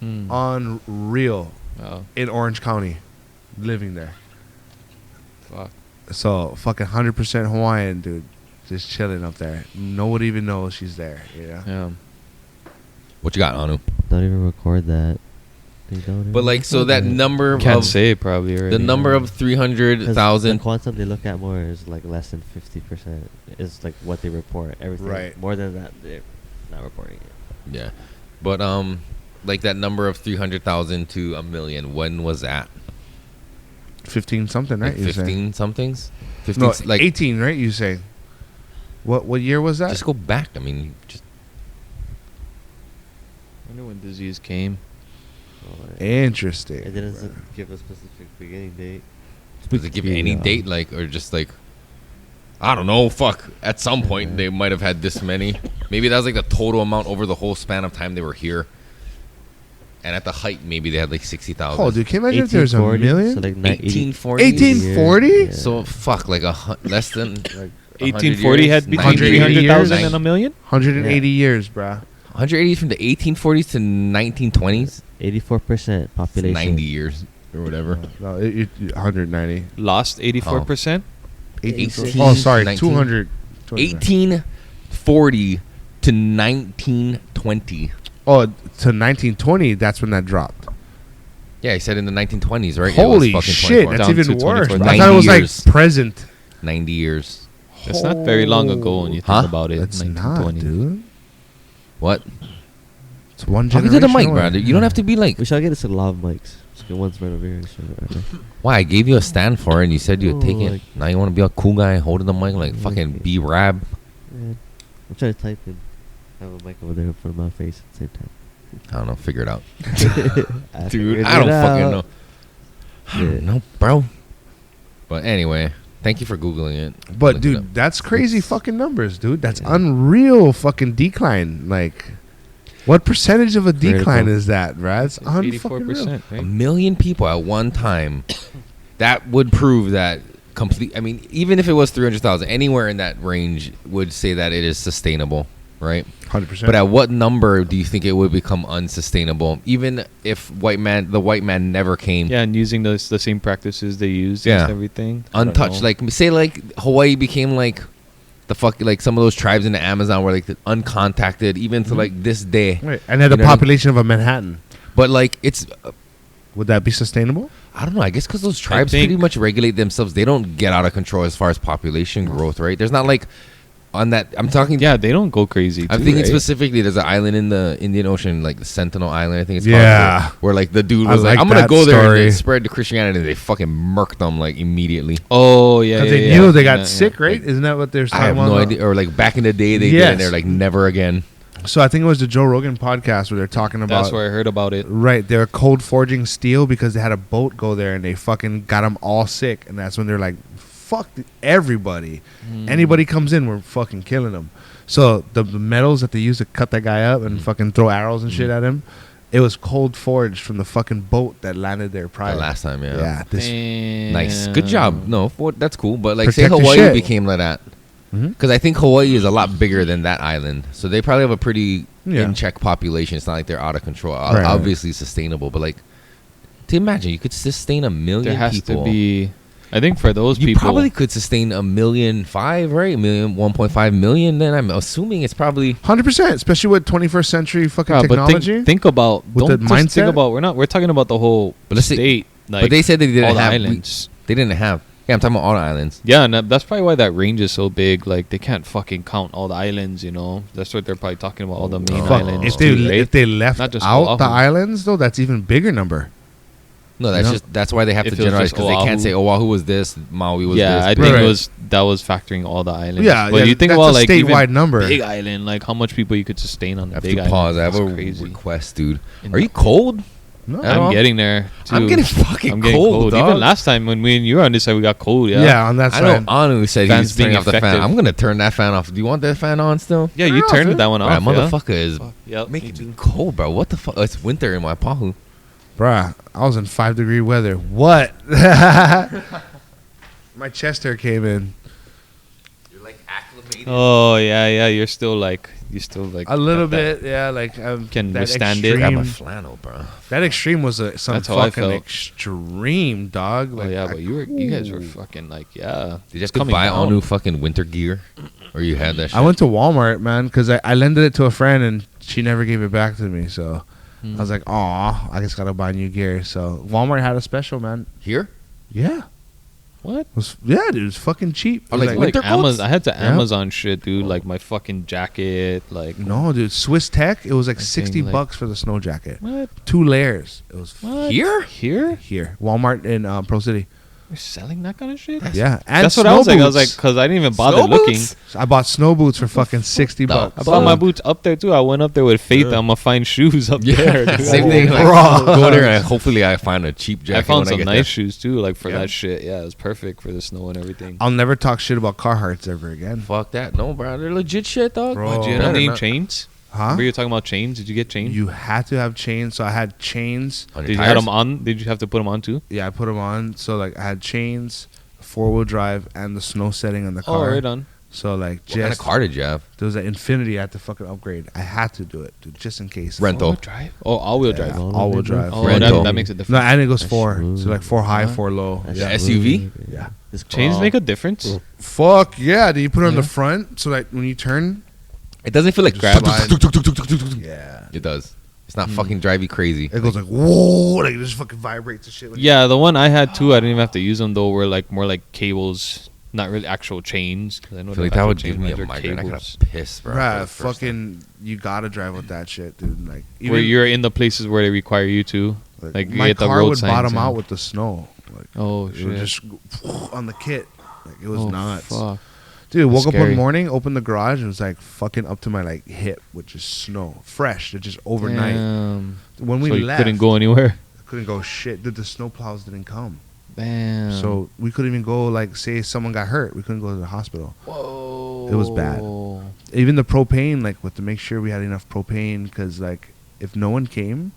Hmm. Unreal. Oh, In Orange County, living there. fuck. So fucking 100% Hawaiian, dude. Just chilling up there. Nobody even knows she's there. You know? Yeah. What you got, Anu? Don't even record that. They don't even But like, so record that number Can't of say probably already. the number of 'Cause 300,000. The quantum they look at more is like less than 50%. Is like what they report. Everything Right. more than that, they're not reporting it. Yeah, but like that number of 300,000 to a million. When was that? 15 something, right? Like You say? 15 somethings. 15. No, like 18, right? You say. What year was that? just go back. I mean, just I wonder when disease came. So, Interesting. it didn't give a specific beginning date. does it give you any date, like, or just like, I don't know. Fuck. At some point, they might have had this many. Maybe that was like the total amount over the whole span of time they were here. And at the height, maybe they had like 60,000. Oh, dude, can you imagine if there's a 1840, million? So like 1840. 1840? Yeah. So fuck, like less than like 1840 had between 90 300,000 years? and a million? 180 years, bruh. 180 from the 1840s to 1920s. 84% population. 90 years or whatever. No, 190. Lost 84%? 18 Oh, sorry, 19. 200. 1840 to 1920. Oh, to 1920, that's when that dropped. Yeah, he said in the 1920s, right? Holy it was fucking shit, 24. that's Down even to worse. 24. I thought it was 90 like years. present. 90 years. It's not very long ago when you think Huh? about it. It's not, 1920. dude. What? It's one Talking generation to the mic, away. bro. You don't have to be like, We shall get us a lav mics. Let's get one's right over here. So right why? I gave you a stand for it and you said you would take it. like- Now you want to be a cool guy holding the mic like Yeah, fucking okay. B-Rab. I'm trying to type and have a mic over there in front of my face at the same time. I don't know. Figure it out. I Dude, figured I don't it fucking out. know. I Yeah. don't know, bro. But anyway, thank you for Googling it. But, Look it dude, up. that's crazy fucking numbers, dude. That's Yeah. unreal fucking decline. Like, what percentage of a decline Vertical. is that, bruh? It's It's unfucking 84%, a right? million people at one time, that would prove that complete. I mean, even if it was 300,000, anywhere in that range would say that it is sustainable. right? 100%. But at what number do you think it would become unsustainable, even if the white man never came? Yeah, and using the same practices they used Yeah. and everything. I don't Untouched. know. Like say like Hawaii became like the fuck, like some of those tribes in the Amazon were like uncontacted even to like this day. Right. And then the You know what I mean? population of a Manhattan. But like it's Would that be sustainable? I don't know. I guess because those tribes think- pretty much regulate themselves. They don't get out of control as far as population growth, right? There's not like on that. I'm talking. Yeah, they don't go crazy. I'm too, thinking right? specifically. There's an island in the Indian Ocean, like the Sentinel Island. I think it's Yeah. called. Where like the dude I was like, like "I'm gonna that go there," and story. they spread the Christianity. And they fucking murked them like immediately. Oh yeah, Because yeah, they yeah. knew they got Yeah, sick, yeah. right? Isn't that what they're I have talking no about? idea. Or like back in the day, they did, Yes. and they're like never again. So I think it was the Joe Rogan podcast where they're talking about. That's where I heard about it. Right, they're cold forging steel because they had a boat go there and they fucking got them all sick, and that's when they're like, "Fuck everybody! Anybody comes in, we're fucking killing them." So the metals that they used to cut that guy up and fucking throw arrows and shit at him, it was cold forged from the fucking boat that landed there prior. The last time, yeah. Yeah, this Nice, good job. No, that's cool. But like, Protect say your Hawaii shit. became like that, Mhm. because I think Hawaii is a lot bigger than that island, so they probably have a pretty Yeah. in check population. It's not like they're out of control. Right. Obviously sustainable, but like to imagine you could sustain 1 million There has people. to be. I think for those You people, probably could sustain 1.5 million, right? 1.5 million. Then I'm assuming it's probably 100%, especially with 21st century fucking Yeah, but technology. think about. With Don't the just think mindset? about. We're talking about the whole But let's say- state. Like, but they said they didn't all the have. islands. They didn't have. Yeah, I'm talking about all the islands. Yeah, and that's probably why that range is so big. Like they can't fucking count all the islands. You know, that's what they're probably talking about. All the main Fuck, islands. if they too, right? if they left Not just out the Oahu. islands though, that's even bigger number. No, that's You know? just that's why they have If to it was generalize, just because they can't Oahu. say Oahu was this, Maui was yeah, this. I but- think Right. it was that was factoring all the islands. Yeah, but yeah, you think that's about a like statewide even number. big island, like how much people you could sustain on I the have big to island. pause. I have That's a crazy. request, dude. In Are you the- cold? No. At all? I'm getting there. I'm too. getting fucking I'm getting cold, dog. Even last time when me and you were on this side, we got cold. Yeah. Yeah, on that I know side. Anu said Fans he's turning being off the fan. effective. I'm gonna turn that fan off. Do you want that fan on still? Yeah, you Yeah, turned dude. that one off. That yeah? motherfucker is Yep, making me me too. cold, bro. What the fuck? It's winter in my Pahu. Bruh, I was in 5-degree weather. What? My chest hair came in. You're like acclimated. Oh yeah. You still like A little got that- bit, yeah. Like Can that withstand it. Grab my extreme- flannel, bro. That extreme was some That's how I fucking felt. extreme, dog. Oh Like, yeah, but you guys were fucking like yeah. Did you have it's to coming buy all down. new fucking winter gear, or you had that shit? I went to Walmart, man, because I lended it to a friend and she never gave it back to me. So I was like, "Aw, I just gotta buy new gear." So Walmart had a special, man. here. Yeah, What? dude, it was fucking cheap. It Oh, was like Like winter coats? Amazon, I had to Yeah. Amazon shit, dude. Like my fucking jacket, like no, dude, Swiss Tech. It was like I think, 60 like- bucks for the snow jacket, what? 2 layers. It was What? Here? Here? here, Walmart in Pro City. You're selling that kind of shit? Yeah, and That's what snow I was like. I was boots. like, because I didn't even bother Snow looking. boots? I bought snow boots for fucking 60 bucks. I bought my boots up there too. I went up there with faith. I'm gonna find shoes up there. Dude. Same thing. Like, go there and hopefully I find a cheap jacket. I found when some get nice there. shoes too, like for Yeah. that shit. Yeah, it was perfect for the snow and everything. I'll never talk shit about Carhartts ever again. Fuck that. No, bro. They're legit shit, dog. Bro. Do you Better have any not. chains? Huh? Remember you were talking about chains? Did you get chains? You had to have chains, so I had chains. On your Did you tires? have them on? Did you have to put them on too? Yeah, I put them on. So like I had chains, 4-wheel drive, and the snow setting on the car. Oh, right on. So like What kind of just car did you have? there was an Infinity I had to fucking upgrade. I had to do it, dude, just in case. Rental. All-wheel drive? Oh, all-wheel Yeah, drive. all-wheel drive. Oh, Rental. that makes a No, difference. and it goes That's 4. smooth. So like 4 high, Huh? 4 low. That's Yeah, smooth. SUV? Yeah. Just Chains crawl. make a difference. Fuck yeah! Do you put it on Yeah. the front so that when you turn, It doesn't feel like Just grab. slide. yeah, It does. It's not fucking drive you crazy. it goes like whoa, like it just fucking vibrates and shit. Like, Yeah, the one I had too, I didn't even have to use them though. Were like more like cables, not really actual chains. 'cause I know I the feel like that actual would chain give me ones a are migraine. I cables. gotta piss, bro. for bruh, the first time. fucking, you gotta drive with that shit, dude. Like, Where you're in the places where they require you to. like, you my get the car road would signs bottom and- out with the snow. Like, Oh it would shit! just go on the kit. Like it was Oh, nuts. fuck. Dude, woke up Scary. one morning, opened the garage, and it was like fucking up to my like hip, which is snow, fresh. It just overnight. Damn. When we so you left, couldn't go anywhere. couldn't go shit. Dude, the snow plows didn't come, Damn. so we couldn't even go. Like, say someone got hurt, we couldn't go to the hospital. whoa, It was bad. Even the propane, like, with to make sure we had enough propane, because like if no one came,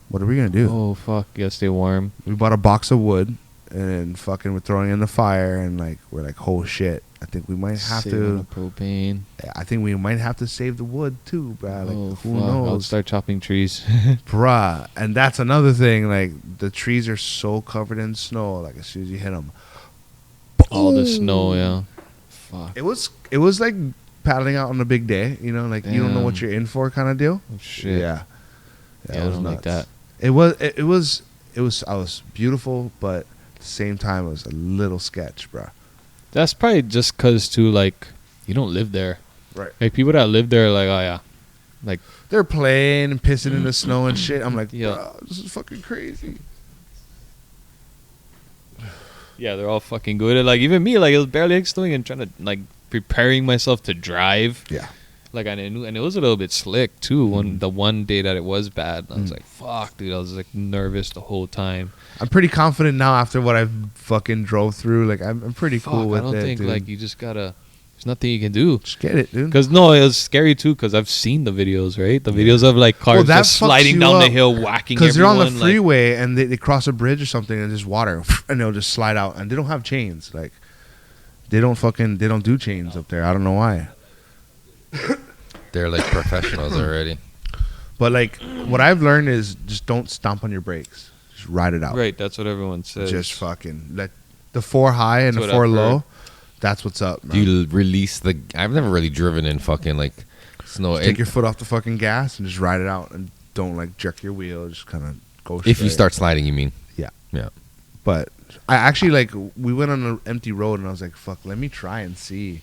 what are we gonna do? Oh fuck! You gotta stay warm. We bought a box of wood, and fucking we're throwing it in the fire, and like we're like, oh shit, I think we might have Save on the to. propane. I think we might have to save the wood too, bruh. Like, Oh, who fuck. I'll knows, start chopping trees. bruh? And that's another thing. Like, the trees are so covered in snow. Like, as soon as you hit them, All the snow, yeah. Fuck. it was like paddling out on a big day. You know, like you don't know what Damn. you're in for, kind of deal. Oh, shit. Yeah, Yeah, it I was don't like nuts. that. It was. I was beautiful, but at the same time, it was a little sketch, bruh. That's probably just because, too, like, you don't live there. Right. Like, people that live there are like, oh, yeah. Like, They're playing and pissing in the snow and shit. I'm like, Yeah. bro, this is fucking crazy. yeah, they're all fucking good. And, like, even me, like, it was barely like snowing and trying to, like, preparing myself to drive. Yeah. Like, I knew, and it was a little bit slick, too, when the one day that it was bad. I was like, fuck, dude. I was, like, nervous the whole time. I'm pretty confident now after what I've fucking drove through. Like, I'm pretty Fuck, cool with I don't it, think, dude. like, you just gotta... There's nothing you can do. Just get it, dude. Because, no, it was scary, too, because I've seen the videos, right? The videos of, like, cars Well, that just fucks sliding you down the up, hill, whacking Because they're on the everyone, like- freeway and they cross a bridge or something and there's water and they'll just slide out. And they don't have chains. Like, they don't do chains up there. I don't know why. They're like professionals already. But, like, what I've learned is just don't stomp on your brakes. Just ride it out. Right, that's what everyone says. Just fucking let the 4 high and That's the what 4 I've low. heard. That's what's up, man. Do you release the? I've never really driven in fucking like snow. Just take your foot off the fucking gas and just ride it out and don't like jerk your wheel. Just kind of go straight. If you start sliding, you mean? Yeah. Yeah. But I actually like we went on an empty road and I was like, fuck, let me try and see.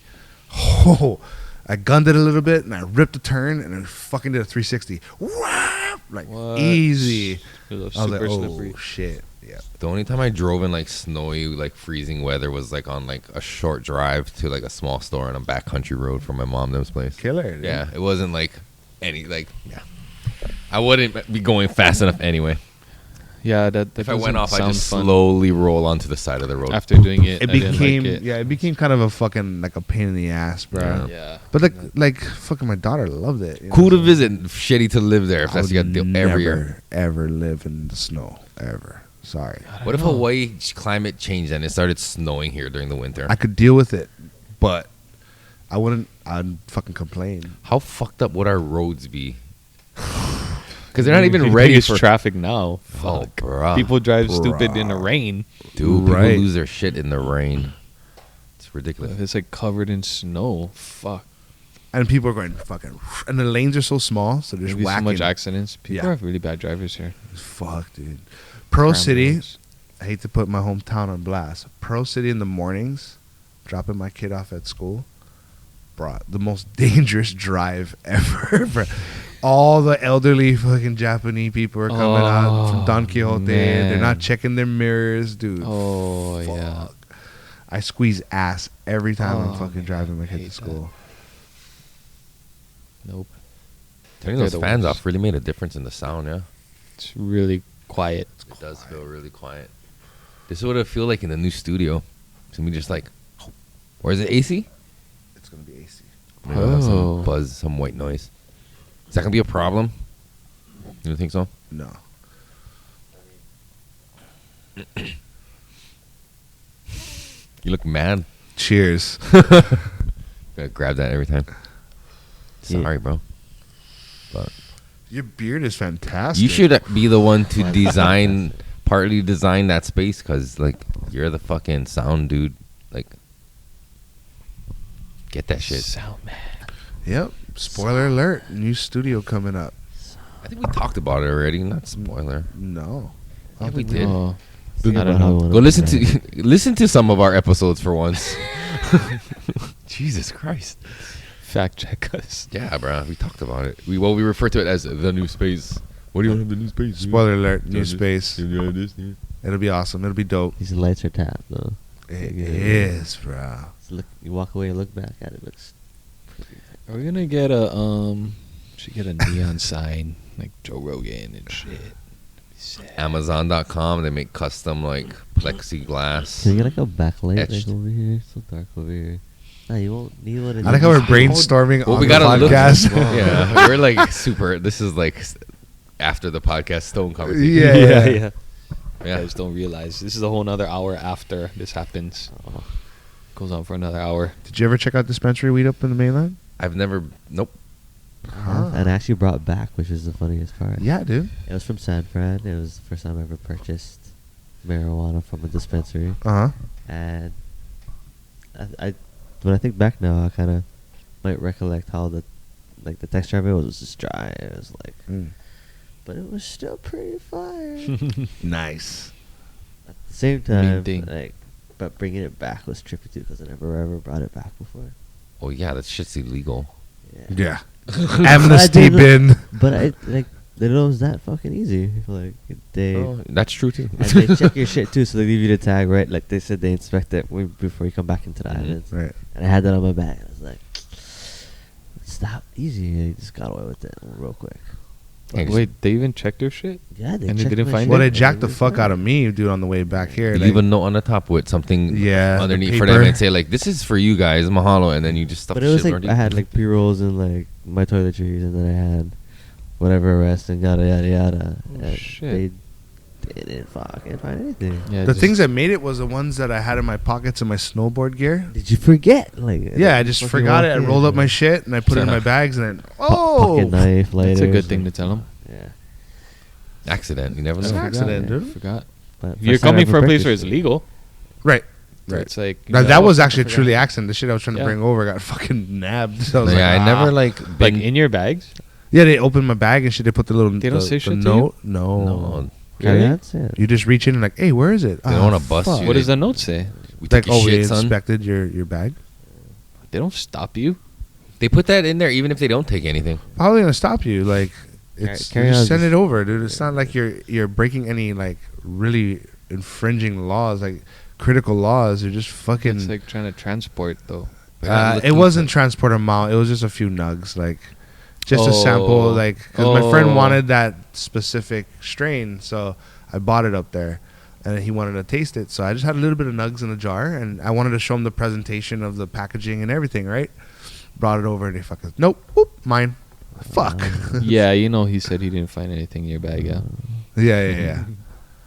Oh, I gunned it a little bit and I ripped a turn and then fucking did a 360. Whap! Like What? easy. It was I was super like, oh slippery. shit. Yeah. The only time I drove in like snowy, like freezing weather was like on like a short drive to like a small store on a backcountry road from my mom's place. Killer. Dude. Yeah, it wasn't like any like yeah. I wouldn't be going fast enough anyway. Yeah, that If I went doesn't off, I sound just fun. slowly roll onto the side of the road. After doing it, It I didn't became like it. it became kind of a fucking like a pain in the ass, bro. Yeah. But like fucking my daughter loved it. you know, Cool to so visit, shitty to live there. If I that's would what you got to do every year. ever live in the snow ever. Sorry. What if Hawaii climate changed and it started snowing here during the winter? I could deal with it, but I wouldn't. I'd fucking complain. How fucked up would our roads be? Because they're not You even think ready it's for traffic now. Oh, Fuck. bruh. People drive stupid in the rain. Dude, Right. people lose their shit in the rain. It's ridiculous. It's like covered in snow. Fuck. And people are going fucking, and the lanes are so small, so they're just There's so whacking. much accidents. People Yeah. have really bad drivers here. Fuck, dude. Pearl City. Scramblers. I hate to put my hometown on blast. Pearl City in the mornings, dropping my kid off at school, bro, the most dangerous drive ever. Bro. All the elderly fucking Japanese people are coming out from Don Quixote. They're man. not checking their mirrors, dude. Oh, Fuck. yeah. I squeeze ass every time I'm Oh, fucking man, driving my I kid to hate school. Nope. Turning They're those the fans worst. off really made a difference in the sound, yeah? It's really quiet. It does feel really quiet. This is what it feel like in the new studio. It's gonna be just like, or is it AC? It's gonna be AC. Maybe I'll have Oh. some buzz, some white noise. Is that gonna be a problem? You don't think so? No. You look mad. Cheers. Gotta grab that every time. Yeah. Sorry, bro. But Your beard is fantastic. you should be the one to design, partly design that space, because like you're the fucking sound dude. Like, get that shit. Sound man. Yep. Spoiler alert. New studio coming up. I think we talked about it already. Not spoiler. No. I Yeah, don't we think did. Oh, Think I don't about how know. I wanna Go listen describe it. to listen to some of our episodes for once. Jesus Christ. fact check us. Yeah, bro. We talked about it. We refer to it as the new space. What do you want to have the new space? Spoiler alert. Yeah, New this- space. yeah, yeah, this, yeah. It'll be awesome. It'll be dope. These lights are tapped though. It Yeah. is, bro. So look, you walk away and look back at it. Looks pretty. Are we gonna get a should get a neon sign like Joe Rogan and shit? Amazon.com. They make custom like plexiglass. Can you get like a backlight Etched. like over here? It's so dark over here. Nah, you won't need one. I like how we're brainstorming Well, on we the gotta look. podcast. Yeah, we're like super. This is like after the podcast stone conversation. Yeah, yeah. You Yeah. guys don't realize this is a whole nother hour after this happens. Oh. Goes on for another hour. Did you ever check out dispensary weed up in the mainland? I've never. Nope. And I actually brought back, which is the funniest part. Yeah, dude. It was from San Fran. It was the first time I ever purchased marijuana from a dispensary. Uh huh. And I when I think back now, I kind of might recollect how the texture of it was just dry. It was like, but it was still pretty fire. Nice. At the same Mean time, thing. like, but bringing it back was trippy too because I never ever brought it back before. Oh yeah, that shit's illegal. Yeah. Amnesty bin. But I like they know it was that fucking easy. Like they. Oh, that's true too. And they check your shit too, so they leave you the tag, right? Like they said, they inspect it before you come back into the islands. Right. And I had that on my bag. I was like, it's not easy. I just got away with it real quick. Yeah, just- Wait, they even checked their shit? Yeah, they And they checked didn't my find shit. Well, they it? jacked the fuck out of me, dude, on the way back here. You Like, leave a note on the top with something Yeah, the underneath for paper. them and say like, "This is for you guys, mahalo," and then you just stuff But the it was shit like right I in. had like pre-rolls and like my toiletries, and then I had whatever rest and yada yada yada. Oh, And shit. They didn't fucking find anything. Yeah, the things that made it was the ones that I had in my pockets in my snowboard gear. Did you forget? Like Yeah, I just fucking forgot it. I walk in. rolled up my shit and I put it in my bags and then Pocket knife, That's a lighters, good thing to and- tell them. Yeah. Accident. You never It's know. an accident, I dude. forgot. But If you're first time I coming ever for a place where it's purchased it. legal, Right. so Right. it's like... Now, you that know, was I actually a forgot. truly accident. The shit I was trying to Yeah. bring over got fucking nabbed. So I was Yeah, like, I never like Like been. in your bags? Yeah, they opened my bag and shit. They put the little. They don't the, say the shit to you? note. No. no, Carry-ons? Yeah. You just reach in and like, hey, where is it? They don't wanna bust fuck. you. What does the note say? we Like, took your oh, we shit, son. inspected your bag. They don't stop you. They put that in there even if they don't take anything. How are they gonna stop you? Like, it's Carry you just on send just- it over, dude. It's not like you're breaking any like really infringing laws, like critical laws. You're just fucking. It's like trying to transport, though. They're not It looking wasn't for- transport amount. It was just a few nugs, like just a Oh. sample, like because my friend Oh. wanted that specific strain, so I bought it up there, and he wanted to taste it. So I just had a little bit of nugs in a jar, and I wanted to show him the presentation of the packaging and everything. Right? Brought it over, and they fucking nope, whoop, mine. Fuck. Yeah, you know, he said he didn't find anything in your bag, yeah. yeah.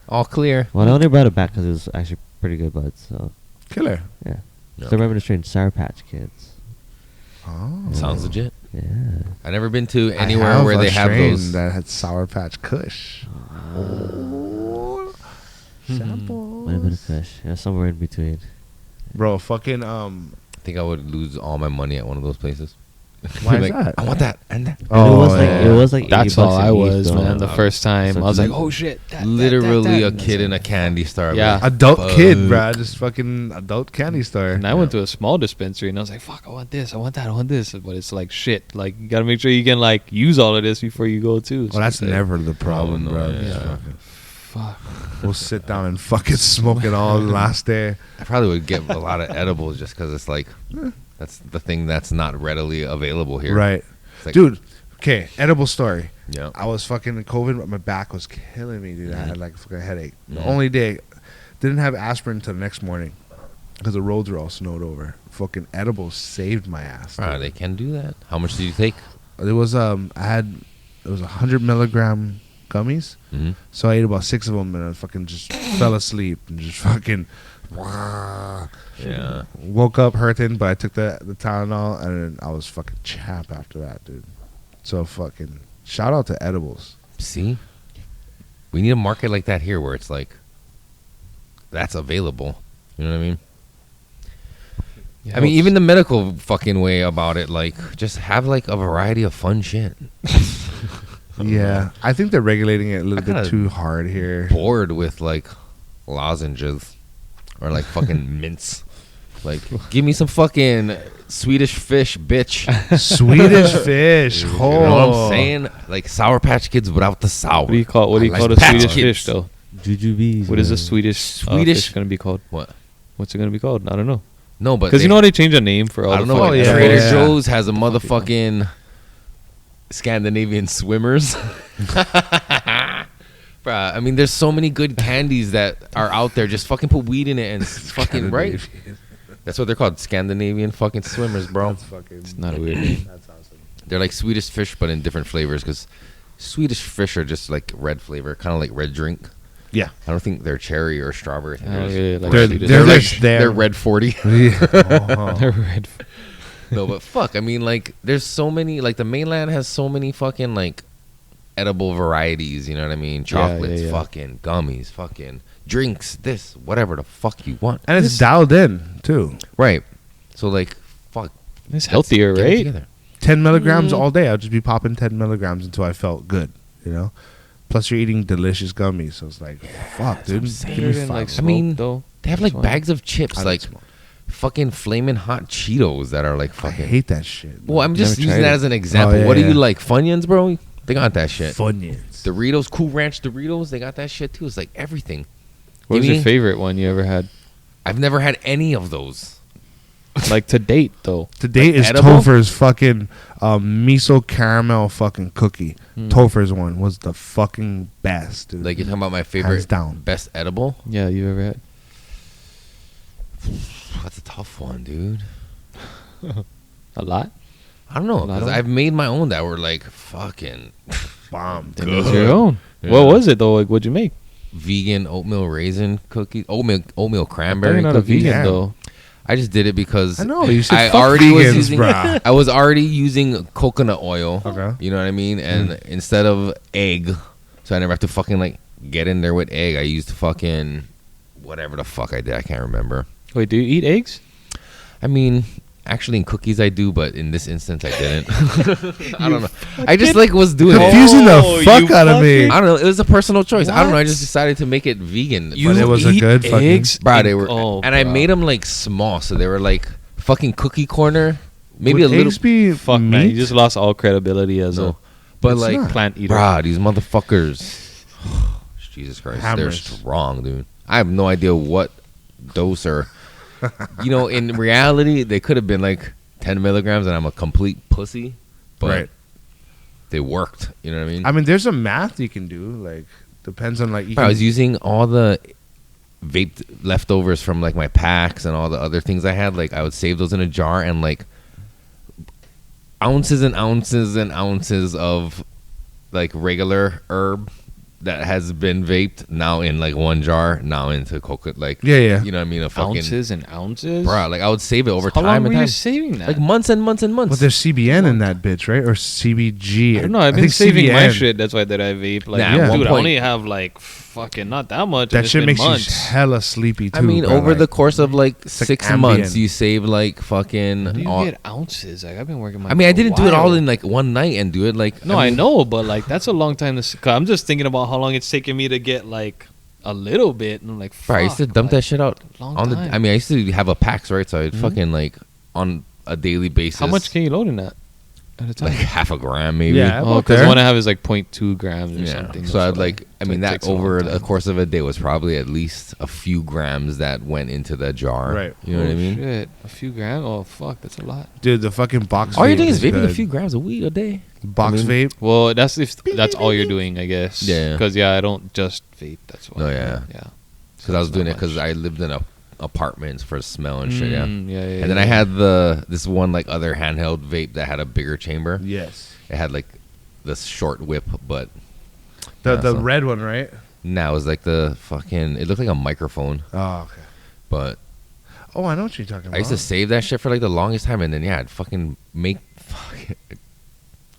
all clear. Well, I only brought it back because it was actually pretty good buds. So Killer. yeah. No. So I remember the strain Sour Patch Kids. Oh. Sounds legit. Yeah. I never been to I anywhere have where a they have strain those. that had Sour Patch Kush. Oh. Samples. Might have been a fish. Yeah, somewhere in between. Bro, fucking I think I would lose all my money at one of those places. Why is Like, that? I want that and that. And it was like yeah. it was like That's 80 bucks all a I piece, was, though. man. The first time, So I was like, you- oh shit. Literally a that. kid in a candy store. Yeah. Like, Adult fuck. kid, bruh. Just fucking adult candy store. And I went to a small dispensary and I was like, fuck, I want this, I want that, I want this. But it's like shit. Like, you gotta make sure you can, like, use all of this before you go, too. So Well, that's it's like, never the problem, no, bro. yeah. Just fucking- Fuck. We'll sit down and fucking smoke it all last day. I probably would get a lot of edibles just because it's like that's the thing that's not readily available here. Right. It's like, Dude, okay, edible story. Yeah. I was fucking in COVID, but my back was killing me, dude. I had like a fucking headache. The Mhm. only day, didn't have aspirin until the next morning because the roads were all snowed over. Fucking edibles saved my ass. dude. They can do that. How much did you take? It was it was 100 milligram gummies. Mm-hmm. So I ate about 6 of them and I fucking just fell asleep and just fucking Yeah. woke up hurting. But I took the Tylenol and then I was fucking chapped after that, dude. So fucking shout out to edibles. See, we need a market like that here where it's like that's available. You know what I mean? Yeah, I mean, even the medical fucking way about it, like just have like a variety of fun shit. Yeah, I think they're regulating it a little I kinda bit too hard here. Bored with like lozenges or like fucking mints. Like, give me some fucking Swedish fish, bitch. Swedish fish. You know what Oh. I'm saying? Like Sour Patch Kids without the sour. What do you call I the like Swedish Patch Kids. fish, though? Jujubes. What is the man. Swedish Swedish- fish going to be called? What? What's it going to be called? I don't know. No, but Because you know how they change a name for all I the don't know. fucking yeah, Trader yeah. Joe's has a motherfucking Scandinavian swimmers. Bruh, I mean, there's so many good candies that are out there. Just fucking put weed in it and fucking right. That's what they're called, Scandinavian fucking swimmers, bro. That's fucking. It's not a weird name. That's awesome. They're like Swedish fish, but in different flavors. Because Swedish fish are just like red flavor, kind of like red drink. Yeah. I don't think they're cherry or strawberry. I think Oh, they're yeah, just like They're- sweet as- they're like just there. they're red 40. Yeah. They're red. No, but fuck. I mean, like, there's so many. Like, the mainland has so many fucking like edible varieties. You know what I mean? Chocolates, yeah. fucking gummies, fucking drinks, this, whatever the fuck you want. And it's dialed in too. Right. So like, fuck. It's healthier, Get it right? together. 10 milligrams all day. I'll just be popping 10 milligrams until I felt good. You know. Plus, you're eating delicious gummies, so it's like, fuck, dude. Give Better me than, like, 5. I mean, though. They have like That's bags of chips, I like don't smoke. fucking flaming hot Cheetos that are like I fucking. hate that shit. Well, I'm just Never using tried that it. as an example. Oh, yeah, What do yeah. you like? Funyuns, bro? They got that shit. Funyuns. Doritos, Cool Ranch Doritos, they got that shit too. It's like everything. What was Give your me- favorite one you ever had? I've never had any of those. Like to date, though. Today Like is edible? Topher's fucking miso caramel fucking cookie. Topher's one was the fucking best, dude. Like you're talking about my Hands favorite, down. best edible. Yeah, you ever had? That's a tough one, dude. A lot? I don't know A lot because of I've made my own that were like fucking bomb. It was your own. Yeah. What was it, though? Like, what'd you make? vegan oatmeal raisin cookies, oatmeal You're cranberry not a cookies. vegan, Yeah. though. I just did it because I know, you said I fuck already was vegans, using bruh. I was already using coconut oil. Okay. You know what I mean? And instead of egg, so I never have to fucking like get in there with egg. I used fucking whatever the fuck I did. I can't remember. Wait, do you eat eggs? I mean, actually in cookies I do, but in this instance I didn't. I don't know. I just like was doing it. Confusing Oh, the fuck you out of me. fucking- I don't know. It was a personal choice. I don't know. I What? just decided to make it vegan. You But it was a eat good fucking- eggs? Bro, they were, Oh, and I bro. made them like small, so they were like fucking cookie corner, maybe Would a little. eggs be Fuck, meat? man. You just lost all credibility as No, a but It's like, not. plant eater. bruh, these motherfuckers. Jesus Christ, they're Hammers. strong, dude. I have no idea what dose or, you know, in reality, they could have been like 10 milligrams, and I'm a complete pussy. But Right. they worked. You know what I mean? I mean, there's a math you can do. Like, depends on like. You I was can- using all the vape leftovers from like my packs and all the other things I had. Like I would save those in a jar and like ounces and ounces and ounces of like regular herb that has been vaped now in like one jar, now into coconut. Like Yeah. you know what I mean? A fucking Ounces and ounces? bruh. Like I would save it over How time long and were you time. saving that? Like months and months and months. But there's CBN in that bitch, right? Or CBG. I don't know. I've been think saving my CBN. shit. That's why that I vape. Like, Nah, at dude, one I point- only have like fucking not that much. and That it's shit been makes months. you hella sleepy too. I mean, bro, over like- the course of like like 6 months, Ambien. you save like fucking. How do you all- get ounces? Like I've been working. I mean, I didn't do it all while. in like one night and do it like. No, I mean, know, but like that's a long time to. Cause I'm just thinking about how long it's taking me to get like a little bit, and I'm like, Bro, I used to fuck, dump like, that shit out long on the. time. I mean, I used to have a packs, right? So I'd fucking like on a daily basis. How much can you load in that at a time? Like half a gram, maybe. Yeah. Oh, about because there. the one I have is like 0.2 grams or Yeah. something. So That's I'd what like. I mean, it that takes a long over time. the course of a day was probably at least a few grams that went into the jar. Right. You know what I Oh, mean? Shit, a few grams. Oh fuck, that's a lot. Dude, the fucking box. All you're vape doing is vaping a good. few grams a week, a day. box I mean- vape. Well, that's if that's all you're doing, I guess. Yeah. Because I don't just vape. That's why. No, yeah. Yeah. Because I was That's doing not it because much. I lived in apartments for smell and shit. Yeah. Yeah. And then I had this one like other handheld vape that had a bigger chamber. Yes. It had like this short whip, but The Yeah, the so- red one, right? now it was like the fucking. It looked like a microphone, Oh, okay. but Oh, I know what you're talking about. I used to save that shit for like the longest time, and then I'd fucking make fucking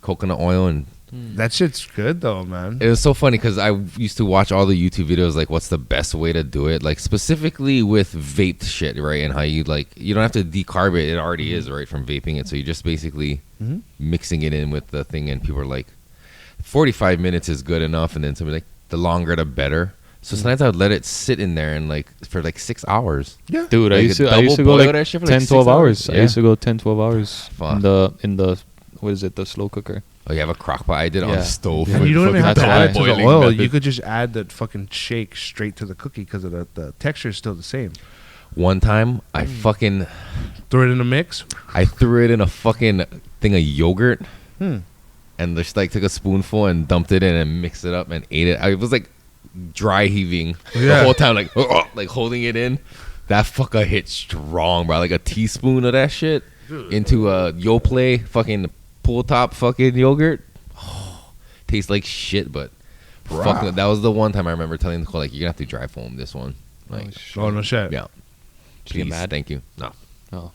coconut oil, and That shit's good though, man. it was so funny because I used to watch all the YouTube videos like what's the best way to do it, like specifically with vaped shit, right? And how you like you don't have to decarb it; it already is right from vaping it. So you're just basically Mhm. mixing it in with the thing, and people are like, 45 minutes is good enough, and then somebody like the longer the better. So sometimes I would let it sit in there and like for like 6 hours. Yeah. Dude, I Like used a to go double boil like that shit for 10, like 12 6 hours. hours. I used Yeah. to go 10, 12 hours Fuck. in the what is it, the slow cooker. Oh, you have a crock pot? I did it on Yeah. the stove. And with you don't even fucking have to That's add why. it to the boiling oil. method. You could just add the fucking shake straight to the cookie because of the texture is still the same. One time, I fucking Throw it in a mix. I threw it in a fucking thing of yogurt. Hmm. And just like took a spoonful and dumped it in and mixed it up and ate it. I was like dry heaving the Yeah. whole time, like holding it in. That fucker hit strong, bro. Like a teaspoon of that shit into a Yoplait fucking pool top fucking yogurt. Tastes like shit, but fucking. That was the one time I remember telling Nicole, like, you're gonna have to drive home this one. Like, Oh, no shit. yeah. Did you get Please, mad? thank you. No. Oh.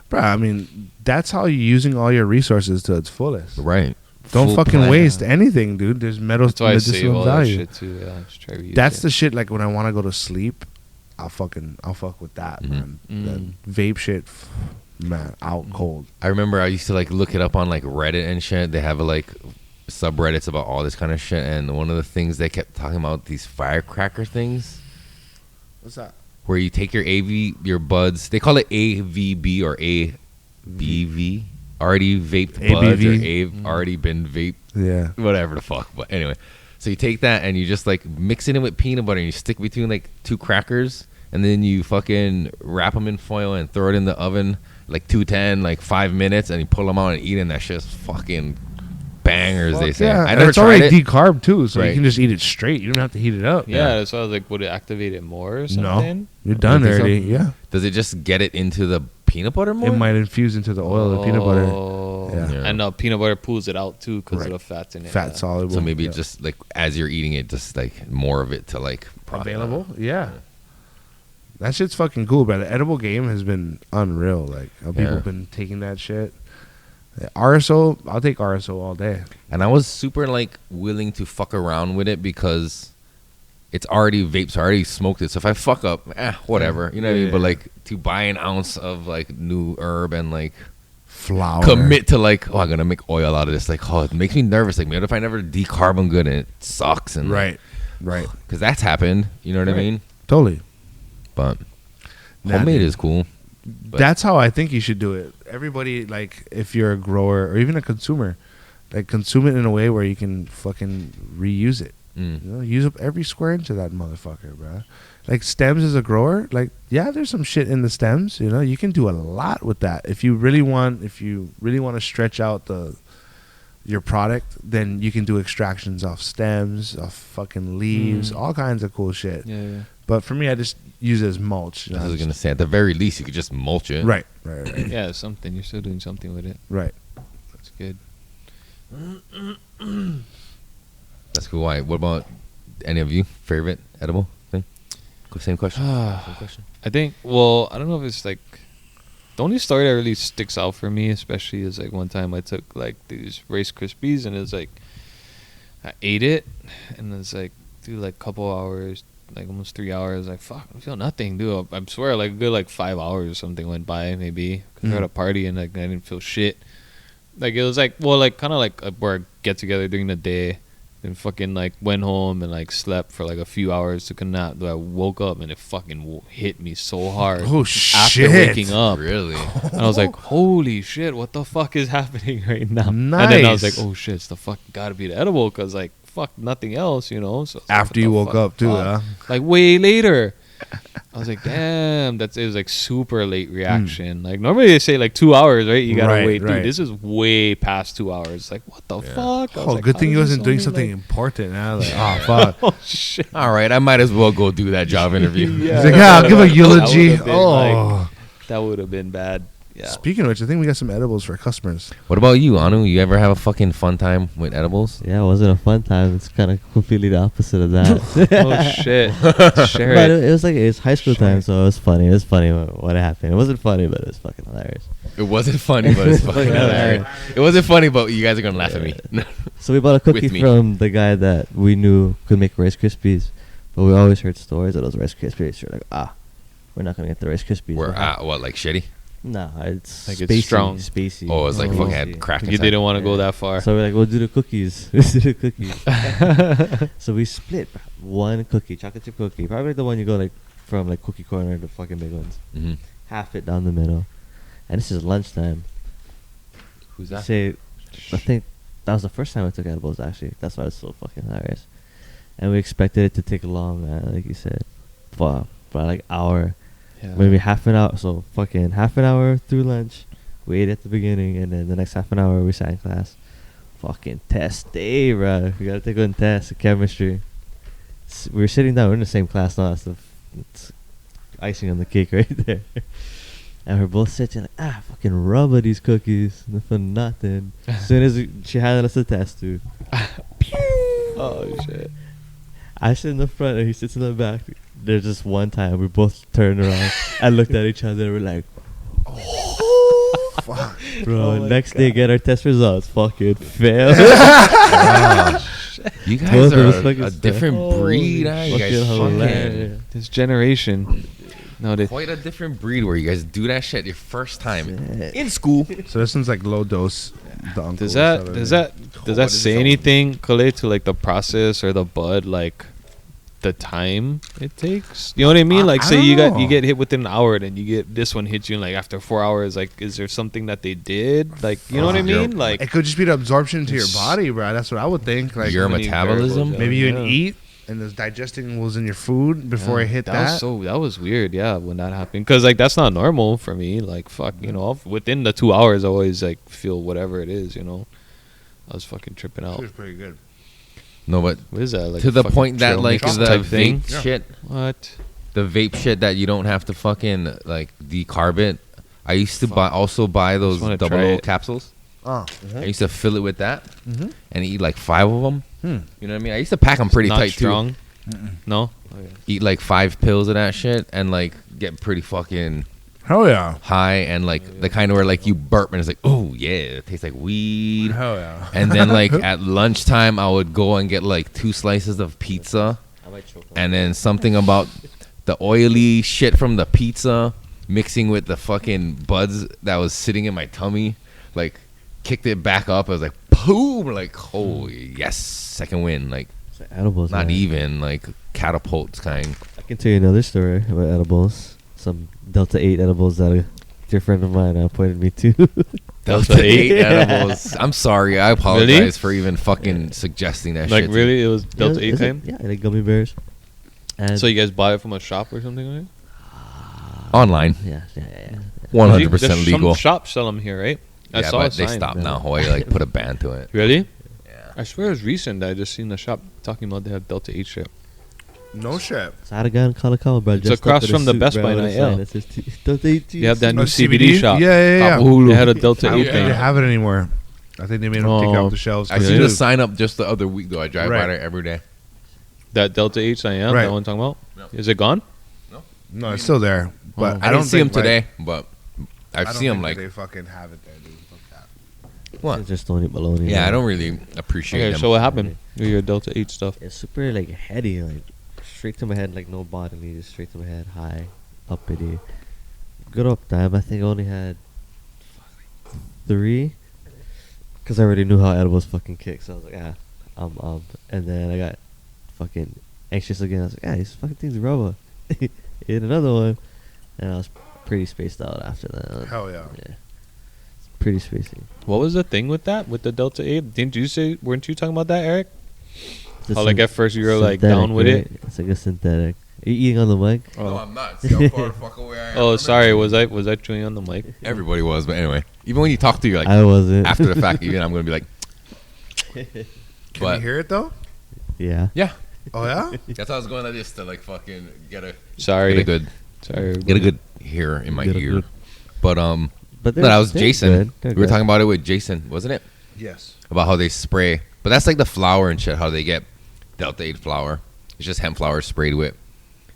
Bruh, I mean, that's how you're using all your resources to its fullest. Right. Don't Full fucking plan. waste anything, dude. There's That's why I save medicinal all value. that shit too. Yeah, just try to use That's it. the shit. Like when I want to go to sleep, I'll fuck with that, Mhm. man. Mm. That vape shit, man, out cold. I remember I used to like look it up on like Reddit and shit. They have like subreddits about all this kind of shit, and one of the things they kept talking about, these firecracker things, What's that? where you take your your buds. They call it AVB or ABV, already vaped buds, or ABV. already been vaped, Yeah. whatever the fuck. But anyway, so you take that and you just like mix it in with peanut butter and you stick between like two crackers, and then you fucking wrap them in foil and throw it in the oven like 210, like 5 minutes, and you pull them out and eat it. And that shit's fucking bangers, they Fuck say. yeah. I And never it's tried already it. decarb too, so Right. you can just eat it straight. You don't have to heat it up. Yeah, that's why I was like, would it activate it more or No, something? you're done You think so? already. Yeah. Does it just get it into the peanut butter more? It might infuse into the oil of the peanut butter. Oh. Yeah. Yeah. And peanut butter pulls it out too because Right. of the fats in it. Fat yeah. soluble. So maybe yeah. just like as you're eating it, just like more of it to like available. Yeah. That shit's fucking cool, bro. The edible game has been unreal. Like how people Yeah. have been taking that shit. RSO, I'll take RSO all day. And I was super like willing to fuck around with it because it's already vapes, I already smoked it. So if I fuck up, whatever, you know what I mean? Yeah. But like to buy an ounce of like new herb and like Flour. commit to like, oh, I'm gonna make oil out of this. Like, oh, it makes me nervous. Like, what if I never decarb them good and it sucks? And Right. Right. because that's happened. You know what I Right. mean? Totally. But Nah, homemade dude. is cool. But That's how I think you should do it. Everybody, like, if you're a grower or even a consumer, like, consume it in a way where you can fucking reuse it. Mm. You know, use up every square inch of that motherfucker, bro. Like, stems as a grower, like, yeah, there's some shit in the stems. You know, you can do a lot with that. If you really want to stretch out your product, then you can do extractions off stems, off fucking leaves, all kinds of cool shit. Yeah, yeah. But for me, I just use it as mulch. you know, I was just- gonna say at the very least you could just mulch it. right. Yeah, something. You're still doing something with it. Right. That's good. That's cool. Why? What about any of you favorite edible thing? Same question. Same question. I think, well, I don't know if it's like the only story that really sticks out for me, especially, is like one time I took like these Rice Krispies and it's like I ate it and it's like, dude, like couple hours, like almost 3 hours, like fuck, I feel nothing, dude. I swear, like a good like 5 hours or something went by maybe because we were at a party and like I didn't feel shit. Like it was like, well, like kind of like where I get together during the day. Then fucking like went home and like slept for like a few hours, took a nap. Though I woke up and it fucking hit me so hard. Oh, after shit. waking up. Really? And I was like, holy shit, what the fuck is happening right now? And then I was like, Nice. oh shit, it's the fuck gotta be the edible because like fuck nothing else, you know. So I was like, After what you the woke fuck? up too, Fuck. huh? Like way later. I was like, damn, it was like super late reaction. Like normally they say like 2 hours, right? You gotta Right, wait. right. Dude, this is way past 2 hours. Like what the fuck? I was Oh, like, good how thing he did this wasn't doing only, something like- important. Huh? Like, oh, fuck. Oh shit. All right, I might as well go do that job interview. He's like, yeah, I'll give a That eulogy. would've been, Oh. like, that would have been bad. Yeah. Speaking of which, I think we got some edibles for customers. What about you, Anu? You ever have a fucking fun time with edibles? Yeah, it wasn't a fun time. It's kind of completely the opposite of that. Oh shit. Share But it. it was like it was high school time, so it was funny. It was funny what happened. It wasn't funny, but it was fucking hilarious. It wasn't funny, but it's fucking hilarious. It wasn't funny, but you guys are gonna laugh at me. So we bought a cookie me. from the guy that we knew could make Rice Krispies, but we always heard stories of those Rice Krispies. We're like, we're not gonna get the Rice Krispies. We're what, like shitty? No, it's Like spacey, it's strong. spacey. Oh, it's like Oh. fucking had crack. You inside. didn't want to go that far. So we're like, we'll do the cookies. Let's do the cookies. So we split one cookie, chocolate chip cookie, probably like the one you go like from like Cookie Corner, the fucking big ones. Mhm. Half it down the middle, and this is lunchtime. Who's that? Say, I think that was the first time I took edibles. Actually, that's why it's so fucking hilarious. And we expected it to take long, like you said, for like hour. Yeah. Maybe half an hour. So fucking half an hour through lunch. We ate at the beginning, and then the next half an hour we sat in class. Fucking test day, bro. We gotta take one test, chemistry. We were sitting down. We're in the same class now. It's icing on the cake right there. And we're both sitting like, fucking rubber these cookies for nothing. As soon as she handed us the test tube, Oh shit. I sit in the front and he sits in the back. There's just one time we both turned around and looked at each other. We're like, Fuck. bro. Oh my Next day, get our test results. Fucking fail. Wow. You guys Both of are us fucking a stuck. different breed. Huh? You guys fucking hilarious. This generation. No, they. quite a different breed where you guys do that shit your first time Shit. in school. So this one's like low dose. The uncle Does was that telling does me. that does What that is say this? anything, Kalei, to like the process or the bud, like the time it takes? You know what I mean? Like, I say don't you know. get hit within an hour, then you get this one hits you like after 4 hours. Like, is there something that they did? Like, you know what I Your- mean? Like, It could just be the absorption into your It's- body, bro. That's what I would think. Like Your many metabolism? variables, maybe you yeah. didn't eat and the digesting was in your food before yeah, it hit that that. was weird. Yeah, when that happened, because like that's not normal for me. Like, fuck, you know, within the 2 hours, I always like feel whatever it is. You know, I was fucking tripping out. It was pretty good. No, but What is that? Like to the fucking point that trail like mix the type vape thing. Yeah. shit, What? the vape shit that you don't have to fucking like decarb it. I used to buy those wanna double try O it. capsules. Oh, I used to fill it with that Mhm. and eat like 5 of them. Hmm. You know what I mean? I used to pack them pretty Not tight strong. No. too. Eat like 5 pills of that shit and like get pretty fucking hell yeah. high and like the kind where like you burp and it's like, oh yeah, it tastes like weed. Hell yeah. And then like at lunchtime, I would go and get like 2 slices of pizza, I might choke on and then something about the oily shit from the pizza mixing with the fucking buds that was sitting in my tummy, like kicked it back up. I was like, boom, like oh yes, second win, like It's like edibles. not man. even like catapults kind. I can tell you another story about edibles. Some Delta 8 edibles that a dear friend of mine pointed me to. Delta 8 edibles. I'm sorry, I apologize Really? for even fucking suggesting that Like shit. really, it was Delta Yeah, 8 is it? time. Yeah, like gummy bears. And So you guys buy it from a shop or something like Online, yeah. 100% There's legal. Some shops sell them here, right? I Yeah, saw but a they sign. stopped Yeah. now. Hawaii like put a ban to it. Really? Yeah. I swear it was recent that I just seen the shop talking about they have Delta 8 shit. No shit. So I had a guy in Kalakaua, bro. It's dressed up across in a from the suit, Best bro, Buy with a in sign IL. that says Delta 8 They have that Oh, new CBD shop. Yeah. They had a Delta I don't 8 think they thing. have it anymore. I think they made them take it Oh. off the shelves. I 'cause see it the is- sign up just the other week though. I drive by Right. there every day. That Delta 8 I am, Right. that one I'm talking about? No. Is it gone? No, it's still there. But Oh. I I don't didn't see him think, like- today, but I I've don't seen him think like they fucking have it there, dude. Fuck that. what? Just don't eat bologna. Yeah, man. I don't really appreciate Okay, them. so what happened with your Delta 8 stuff? It's super like heady, like straight to my head, like no bodily, just straight to my head, high, uppity. Good up time. I think I only had 3, because I already knew how edibles fucking kick. So I was like, and then I got fucking anxious again. I was like, these fucking things are rubber. Hit another one, and I was pretty spaced out after that. Hell yeah. Yeah, it's pretty spacey. What was the thing with that? With the Delta 8? Didn't you say, weren't you talking about that, Eric? It's a How like syn- at first you were like synthetic, down with right? it? It's like a synthetic. Are you eating on the mic? No, I'm not. See how far the fuck away I am. Oh, sorry. Was I chewing on the mic? Everybody was, but anyway. Even when you talk to you, like I wasn't. after the fact, even I'm gonna be like, Can But- you hear it though? Yeah. yeah. Oh yeah. That's how I was going like this to like fucking get a Sorry. Sorry. get a good hear in my Get a ear. good- But But no, that was they're Jason. good. They're We were good. talking about it with Jason, wasn't it? Yes. About how they spray, but that's like the flour and shit. How they get Delta 8 flour. It's just hemp flour sprayed with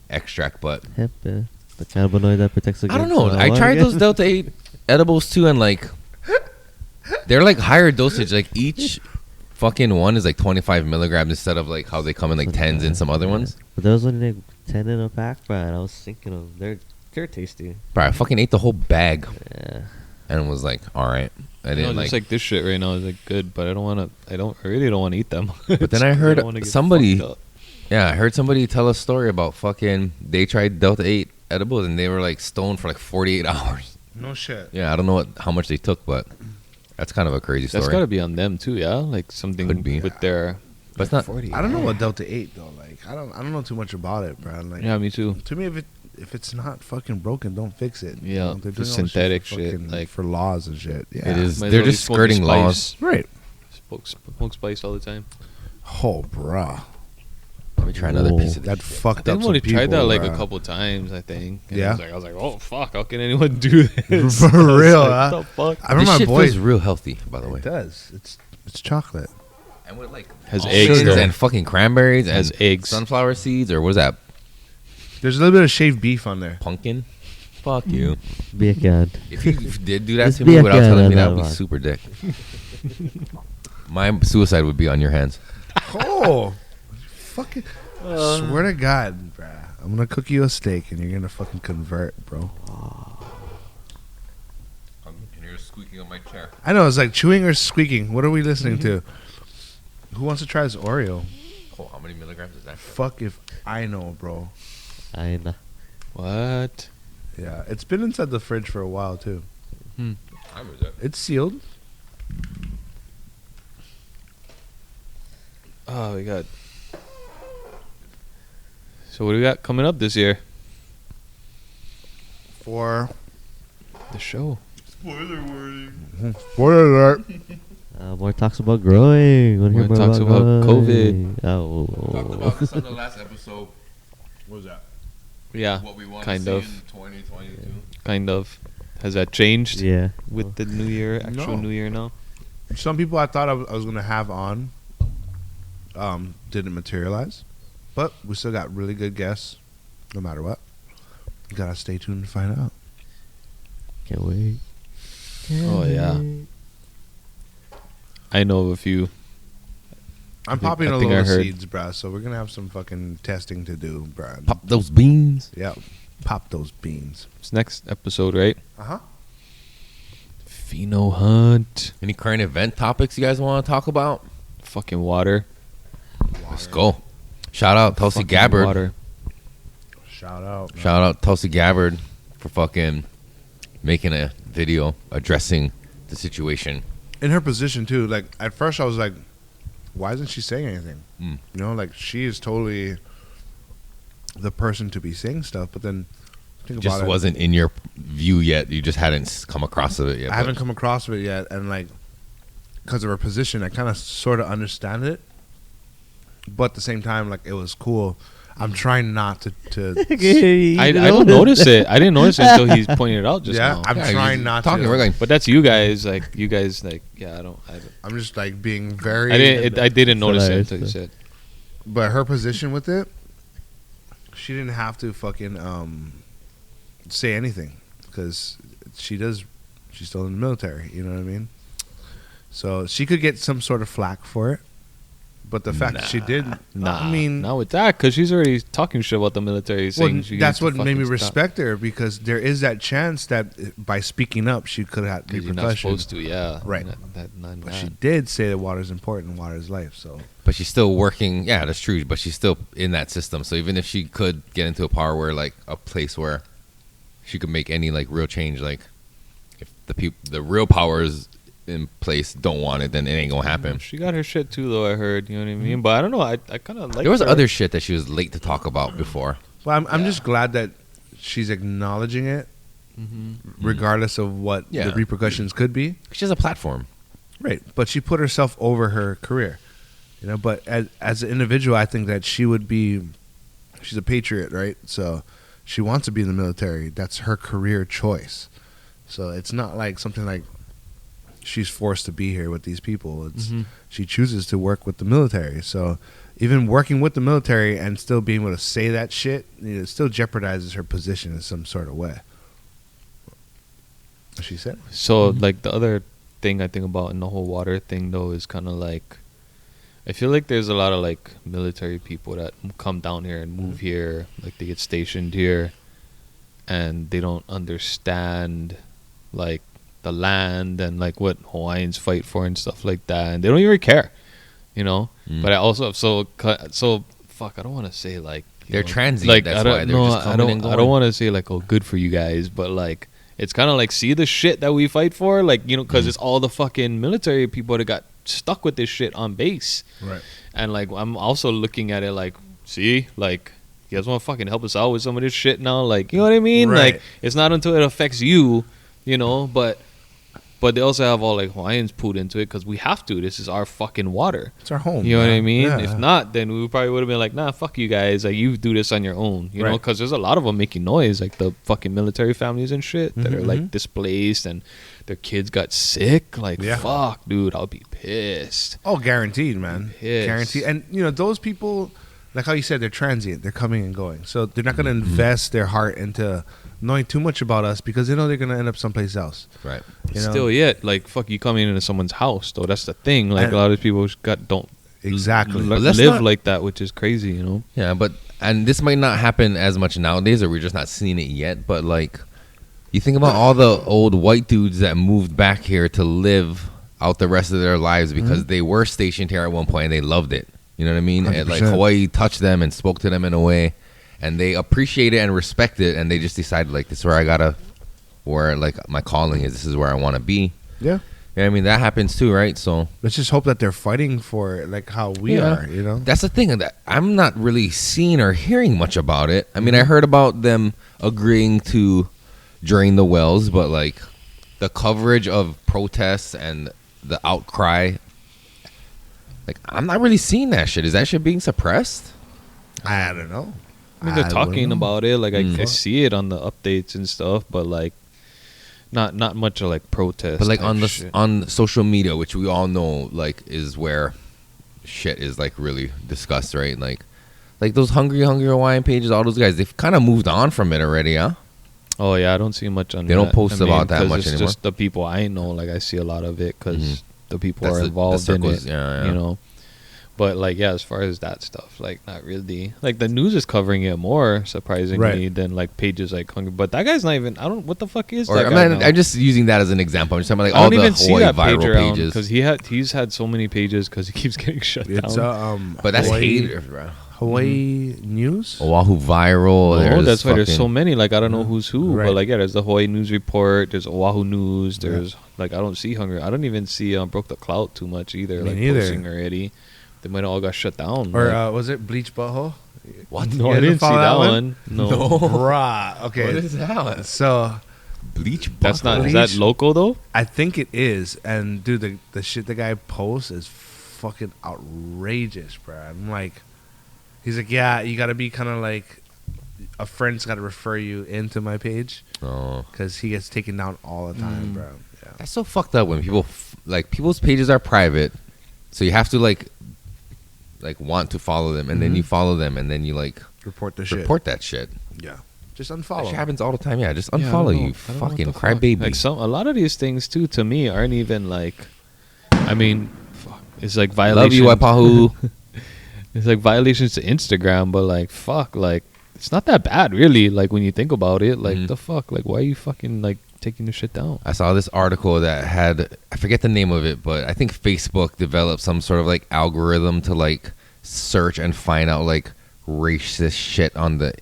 extract, but hemp, the cannabinoid that protects against. I don't know. I what tried again? those Delta 8 edibles too, and like they're like higher dosage. Like each fucking one is like 25 milligrams instead of like how they come in like 10s in some other ones. But there was only like 10 in a pack, bro. And I was thinking of they're tasty. Bro, I fucking ate the whole bag Yeah. and was like, all right. I No, didn't just like this shit right now is like good, but I really don't want to eat them. But then I heard don't wanna get somebody, fucked up. yeah, I heard somebody tell a story about fucking, they tried Delta 8 edibles and they were like stoned for like 48 hours. No shit. Yeah, I don't know how much they took, but that's kind of a crazy story. That's got to be on them too, yeah. Like something Could be. with their. But it's not, 40. I don't know what Delta 8 though. Like I don't know too much about it, bro. Like Yeah, me too. to me, if it's not fucking broken, don't fix it. You Yeah, know, they're the doing all this synthetic for shit, fucking- like- for laws and shit. Yeah. it is, Might as they're well be just smoking skirting laws. spice. right. Smoke spice all the time. Oh, bruh. Let me try another Whoa. piece of That this. fucked I up think some we people. tried that like a bruh. couple times, I think. And Yeah? I was like, oh fuck, how can anyone do this? For I was real, like, huh? What the fuck? I remember This my shit boys. feels real healthy, by the way. It does. It's chocolate. And with like Has almonds eggs though. and fucking cranberries Has and eggs. sunflower seeds, or what is that? There's a little bit of shaved beef on there. Pumpkin? Fuck you. Be a god. If you did do that Just to be me a without cat telling me, and that a would be rock. super dick. My suicide would be on your hands. Oh, fucking! Swear to God, bruh. I'm gonna cook you a steak and you're gonna fucking convert, bro. And you're squeaking on my chair. I know it's like chewing or squeaking. What are we listening to? Who wants to try this Oreo? Oh, how many milligrams is that? Fuck if I know, bro. I know. What? Yeah, it's been inside the fridge for a while too. I remember that. It's sealed. Oh, we got. So what do we got coming up this year? For The show. spoiler alert. More talks about growing. Wanna hear More more talks about growing? COVID. Oh. Talked about this on the last episode. What was that? Yeah, What we want kind to of. see in 2022. kind of. Has that changed Yeah. with the new year? Actual No. new year now. Some people I thought I was gonna have on, didn't materialize, but we still got really good guests, no matter what. You gotta stay tuned to find out. Can't wait. Oh yeah. I know of a few. I'm think- popping I a think I load of heard. seeds, bruh, so we're gonna have some fucking testing to do, bruh. Pop those beans. Yeah, pop those beans. It's next episode, right? Uh-huh. Pheno hunt. Any current event topics you guys want to talk about? Fucking water. Let's go. Shout out Tulsi Fucking Gabbard. Water. Shout out. man. Shout out Tulsi Gabbard for fucking making a video addressing the situation. In her position too, like at first I was like, why isn't she saying anything? Mm. You know, like she is totally the person to be saying stuff, but then think Just about it. wasn't in your view yet. You just hadn't come across of it yet. I haven't come across it yet, and like because of her position, I kind of sort of understand it, but at the same time, like it was cool. I'm trying not to I don't notice it. I didn't notice it until he's pointing it out just yeah, now. I'm Yeah, trying you're not talking. to. We're going. But that's you guys. Like you guys. Like yeah. I don't. I'm just like being very. I didn't notice it hilarious, until you but- said. But her position with it, she didn't have to fucking say anything because she's still in the military. You know what I mean? So she could get some sort of flack for it, but the fact that she did, Nah, I mean, not with that, because she's already talking shit about the military. Saying well, she that's needs to what made me fucking stop. respect her because there is that chance that by speaking up, she could have 'Cause you're not repercussions. supposed to, yeah. Right. Not But that. she did say that water is important, water is life. So But she's still working. Yeah, that's true. But she's still in that system. So even if she could get into a power where, like, a place where she could make any like real change, like if the real powers in place don't want it, then it ain't gonna happen. She got her shit too, though. I heard. You know what I mean? But I don't know. I kind of like. There was her. other shit that she was late to talk about before. well, I'm just glad that she's acknowledging it, regardless of what Yeah. the repercussions could be. She has a platform. Right, but she put herself over her career, you know. But as an individual, I think that she would be. She's a patriot, right? So she wants to be in the military. That's her career choice. So it's not like something like she's forced to be here with these people. It's she chooses to work with the military. So even working with the military and still being able to say that shit, it still jeopardizes her position in some sort of way. She said. So like the other thing I think about in the whole water thing though is kind of like, I feel like there's a lot of like military people that come down here and move here, like they get stationed here, and they don't understand like the land and like what Hawaiians fight for and stuff like that, and they don't even care, you know. But I also so fuck. I don't want to say like They're transient. like That's I don't why they're no, just coming and going. I don't want to say like, oh, good for you guys, but like it's kind of like, see the shit that we fight for, like, you know, because it's all the fucking military people that got stuck with this shit on base. Right. And like I'm also looking at it like, see, like you guys want to fucking help us out with some of this shit now, like, you know what I mean? Right. Like it's not until it affects you, you know, but But they also have all like Hawaiians put into it because we have to. This is our fucking water. It's our home. You know what I man. mean? Yeah. If not, then we probably would have been like, nah, fuck you guys. Like, you do this on your own. You know, Right. because there's a lot of them making noise, like the fucking military families and shit that are Mhm. like displaced and their kids got sick. Like, Yeah. fuck, dude, I'll be pissed. Oh, guaranteed, man. Yes. Guaranteed. And those people, like how you said, they're transient. They're coming and going. So they're not going to Mm-hmm. invest their heart into knowing too much about us because they know they're going to end up someplace else. Right. You know? Still yet, like, fuck, you coming into someone's house, though. That's the thing. Like, And- a lot of people don't Exactly. li- But let's live not- like that, which is crazy, you know? Yeah, and this might not happen as much nowadays, or we're just not seeing it yet. But like, you think about all the old white dudes that moved back here to live out the rest of their lives because they were stationed here at one point and they loved it. You know what I mean? And like 100%. Hawaii touched them and spoke to them in a way, and they appreciate it and respect it, and they just decided like this is where like my calling is. This is where I want to be. Yeah. You know what I mean? That happens too, right? So Let's just hope that they're fighting for it like how we Yeah. are, you know? that's the thing that I'm not really seeing or hearing much about it. I mean, I heard about them agreeing to drain the wells, but like the coverage of protests and the outcry, like I'm not really seeing that shit. Is that shit being suppressed? I don't know. I mean, they're I talking wouldn't know. about it. Like, I Mm. see it on the updates and stuff, but like, not much of like protest. But like type on the shit. on social media, which we all know, like is where shit is like really discussed, right? Like those hungry Hawaiian pages, all those guys, they've kind of moved on from it already, huh? Oh yeah, I don't see much on. They don't that. post about that 'cause much it's anymore. just the people I know. Like, I see a lot of it because Mhm. the people That's are the involved in circles, it. yeah, yeah. You know. But like, yeah, as far as that stuff, like, not really. Like, the news is covering it more, surprisingly, Right. than like pages like Hungry. But that guy's not even. I don't. What the fuck is Or that I'm, guy not, now? I'm just using that as an example. I'm just talking about like I all don't the even see Hawaii that page viral around pages. because he's had so many pages because he keeps getting shut It's down. But that's Hawaii, haters, bro. Hawaii News? Oahu viral. Oh, there's that's why there's so fucking- many. Like, I don't know who's who, Right. but like, yeah, there's the Hawaii News Report. There's Oahu News. Yeah. There's like, I don't see Hungry. I don't even see Broke the Clout too much either. Me Like, neither. posting already. They might have all got shut down. Or like- was it Bleach Butthole? What? no, you I didn't didn't see follow that that one. one? No, Bruh. Okay. What is that? So Bleach. that's not. butthole? Is that local though? I think it is. And dude, the shit the guy posts is fucking outrageous, bro. I'm like, he's like, yeah, you gotta be kind of like, a friend's gotta refer you into my page Oh, because he gets taken down all the time, bro. Yeah. that's so fucked up when people like people's pages are private, so you have to like want to follow them, and then you follow them, and then you like Report the shit. report that shit. Yeah. Just That unfollow. shit happens all the time. Yeah, just Yeah, I don't unfollow know. you, I don't know what fucking the fuck. crybaby. Like, a lot of these things too, to me, aren't even like. I mean, fuck, it's like violations. Love you, Waipahu. It's like violations to Instagram, but like, fuck, like, it's not that bad, really. Like, when you think about it, like, Mhm. the fuck, like, why are you fucking like taking the shit down? I saw this article that had, I forget the name of it, but I think Facebook developed some sort of like algorithm to like search and find out like racist shit on their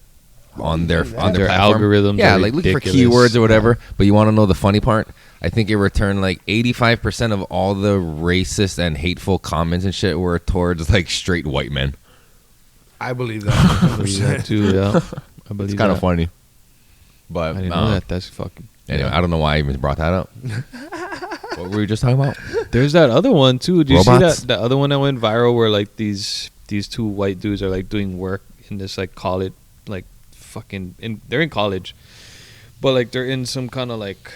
Their platform. algorithms Yeah, are like look for ridiculous. keywords or whatever. But you want to know the funny part? I think it returned like 85% of all the racist and hateful comments and shit were towards like straight white men. I believe that. I believe that 100%. too, yeah. I believe It's kind of that. funny. But I didn't know that. That's fucking. Anyway, yeah. I don't know why I even brought that up. What were we just talking about? There's that other one too. Do you Robots? see that other one that went viral where like these two white dudes are like doing work in this like college, like fucking they're in college, but like they're in some kind of like